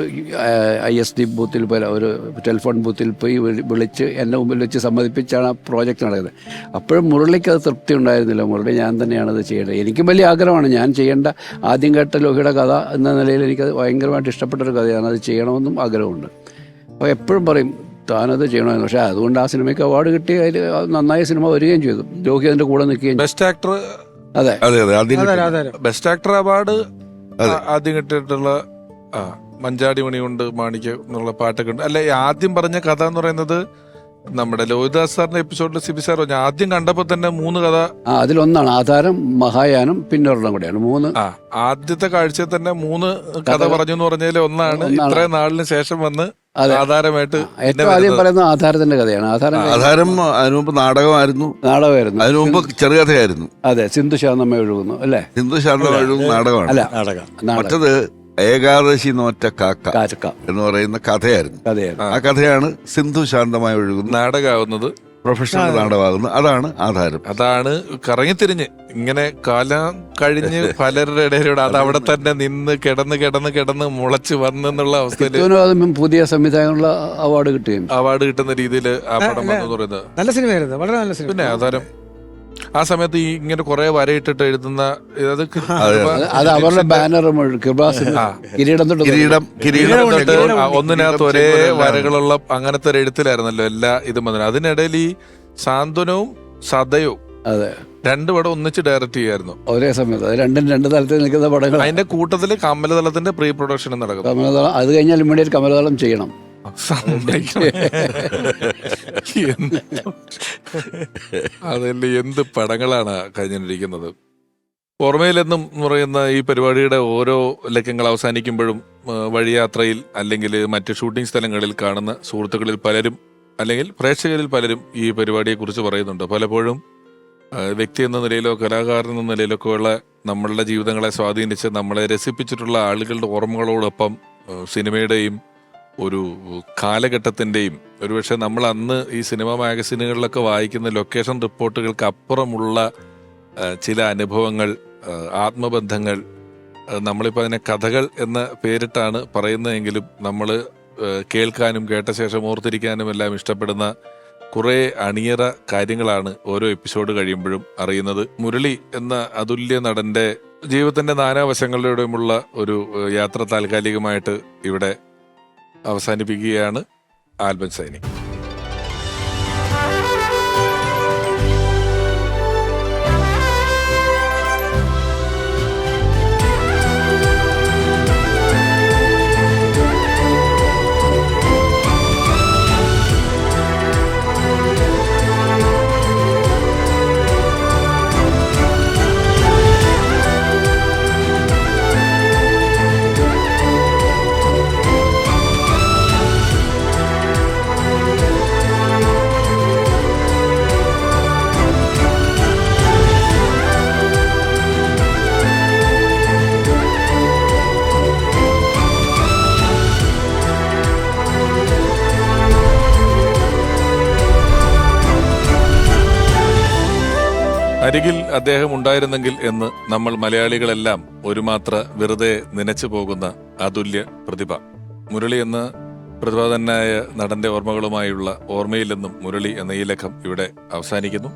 ISD ബൂത്തിൽ പോയി, ഒരു ടെലിഫോൺ ബൂത്തിൽ പോയി വിളിച്ച് എൻ്റെ മുമ്പിൽ വെച്ച് സമ്മതിപ്പിച്ചാണ് ആ പ്രോജക്റ്റ് നടക്കുന്നത്. അപ്പോഴും മുരളിക്ക് അത് തൃപ്തി ഉണ്ടായിരുന്നില്ല. മുരളി ഞാൻ തന്നെയാണത് ചെയ്യേണ്ടത്. എനിക്കും വലിയ ആഗ്രഹമാണ്, ഞാൻ ചെയ്യേണ്ട ആദ്യം കേട്ട ലോഹിയുടെ കഥ എന്ന നിലയിൽ എനിക്കത് ഭയങ്കരമായിട്ട് ഇഷ്ടപ്പെട്ടൊരു കഥയാണ്. അത് ചെയ്യണമെന്നും ആഗ്രഹമുണ്ട്. അപ്പോൾ എപ്പോഴും പറയും താനത് ചെയ്യണമെന്ന്. പക്ഷേ അതുകൊണ്ട് ആ സിനിമയ്ക്ക് അവാർഡ് കിട്ടി, അതിൽ നന്നായ സിനിമ വരികയും ചെയ്തു. ലോഹി അതിൻ്റെ കൂടെ നിൽക്കുകയും. ബെസ്റ്റ് ആക്ടർ, അതെ ബെസ്റ്റ് ആക്ടർ അവാർഡ് ആദ്യം കിട്ടിയിട്ടുള്ള മഞ്ചാടി മണി കൊണ്ട് മാണിക്ക എന്നുള്ള പാട്ടൊക്കെ ഉണ്ട് അല്ലെ. ആദ്യം പറഞ്ഞ കഥ എന്ന് പറയുന്നത് നമ്മുടെ ലോഹിദാസ് സാറിന്റെ എപ്പിസോഡിൽ സിബി സാർ പറഞ്ഞു ആദ്യം കണ്ടപ്പോൾ തന്നെ 3 കഥ. അതിലൊന്നാണ് ആധാരം, മഹായാനം, പിന്നെ ഒരെണ്ണം കൂടെയാണ് 3. ആദ്യത്തെ കാഴ്ചയിൽ തന്നെ 3 കഥ പറഞ്ഞു എന്ന് പറഞ്ഞതിൽ ഒന്നാണ് ഇത്രയും നാളിന് ശേഷം വന്ന് ആധാരമായിട്ട് ഏറ്റവും ആദ്യം പറയുന്ന ആധാരത്തിന്റെ കഥയാണ്. ആധാരം അതിനു മുമ്പ് നാടകമായിരുന്നു. അതിനു മുമ്പ് ചെറുകഥയായിരുന്നു. അതെ, സിന്ധു ശാന്തമ്മ ഒഴുകുന്നു അല്ലേ? സിന്ധു ശാന്തമ്മ ഒഴുകുന്ന നാടകമാണ്. മറ്റത് ഏകാദശി നോറ്റ കാക്ക എന്ന് പറയുന്ന കഥയായിരുന്നു. ആ കഥയാണ് സിന്ധു ശാന്തമായി ഒഴുകുന്ന നാടകമാകുന്നത്, പ്രൊഫഷണൽ നാടകമാകുന്നത്. അതാണ് ആധാരം. അതാണ് കറങ്ങിത്തിരിഞ്ഞ് ഇങ്ങനെ കാലം കഴിഞ്ഞ് പലരുടെ ഇടയിലൂടെ അത് അവിടെ തന്നെ നിന്ന് കിടന്ന് മുളച്ച് വന്നെന്നുള്ള അവസ്ഥയിൽ പുതിയ സംവിധാനമുള്ള അവാർഡ് കിട്ടുന്ന രീതിയിൽ ആ പടം വന്നു പറയുന്നത് നല്ല സിനിമയായിരുന്നു, വളരെ നല്ല സിനിമ. പിന്നെ ആധാരം ആ സമയത്ത് ഈ ഇങ്ങനെ കുറെ വരയിട്ടിട്ട് എഴുതുന്ന അത് അവരുടെ ബാനറും ഒന്നിനകത്ത് ഒരേ വരകളുള്ള അങ്ങനത്തെ ഒരു എഴുത്തിലായിരുന്നല്ലോ എല്ലാ ഇതും വന്നത്. അതിനിടയിൽ ഈ സാന്ത്വനവും സദയവും 2 പടം ഒന്നിച്ച് ഡയറക്റ്റ് ചെയ്യായിരുന്നു ഒരേ സമയത്ത്. 2 തലത്തിൽ നിൽക്കുന്ന പടങ്ങൾ. അതിന്റെ കൂട്ടത്തില് കമലതളത്തിന്റെ പ്രീ പ്രൊഡക്ഷൻ നടക്കും. അത് കഴിഞ്ഞാൽ ഇമ്മീഡിയറ്റ് കമലതളം ചെയ്യണം. അതിൽ എന്ത് പടങ്ങളാണ് കഴിഞ്ഞിരിക്കുന്നത്. ഓർമ്മയിലെന്നും പറയുന്ന ഈ പരിപാടിയുടെ ഓരോ ലക്കങ്ങൾ അവസാനിക്കുമ്പോഴും വഴിയാത്രയിൽ അല്ലെങ്കിൽ മറ്റ് ഷൂട്ടിംഗ് സ്ഥലങ്ങളിൽ കാണുന്ന സുഹൃത്തുക്കളിൽ പലരും അല്ലെങ്കിൽ പ്രേക്ഷകരിൽ പലരും ഈ പരിപാടിയെക്കുറിച്ച് പറയുന്നുണ്ട്. പലപ്പോഴും വ്യക്തി എന്ന നിലയിലോ കലാകാരൻ എന്ന നിലയിലൊക്കെ ഉള്ള നമ്മളുടെ ജീവിതങ്ങളെ സ്വാധീനിച്ച് നമ്മളെ രസിപ്പിച്ചിട്ടുള്ള ആളുകളുടെ ഓർമ്മകളോടൊപ്പം സിനിമയുടെയും ഒരു കാലഘട്ടത്തിൻ്റെയും ഒരുപക്ഷെ നമ്മൾ അന്ന് ഈ സിനിമ മാഗസിനുകളിലൊക്കെ വായിക്കുന്ന ലൊക്കേഷൻ റിപ്പോർട്ടുകൾക്ക് അപ്പുറമുള്ള ചില അനുഭവങ്ങൾ, ആത്മബന്ധങ്ങൾ, നമ്മളിപ്പോൾ അതിനെ കഥകൾ എന്ന പേരിട്ടാണ് പറയുന്നതെങ്കിലും നമ്മൾ കേൾക്കാനും കേട്ട ശേഷം ഓർത്തിരിക്കാനും എല്ലാം ഇഷ്ടപ്പെടുന്ന കുറേ അണിയറ കാര്യങ്ങളാണ് ഓരോ എപ്പിസോഡ് കഴിയുമ്പോഴും അറിയുന്നത്. മുരളി എന്ന അതുല്യ നടന്റെ ജീവിതത്തിന്റെ നാനാവശങ്ങളിലൂടെയുമുള്ള ഒരു യാത്ര താൽക്കാലികമായിട്ട് ഇവിടെ അവസാനിപ്പിക്കുകയാണ് ആൽബം സൈനിങ്. അരികിൽ അദ്ദേഹം ഉണ്ടായിരുന്നെങ്കിൽ എന്ന് നമ്മൾ മലയാളികളെല്ലാം ഒരു മാത്ര വെറുതെ നനച്ചു പോകുന്ന അതുല്യ പ്രതിഭ. മുരളി എന്ന പ്രതിഭാതനായ നടന്റെ ഓർമ്മകളുമായുള്ള ഓർമ്മയിൽ നിന്നും മുരളി എന്ന ഈ ലേഖം ഇവിടെ അവസാനിക്കുന്നു.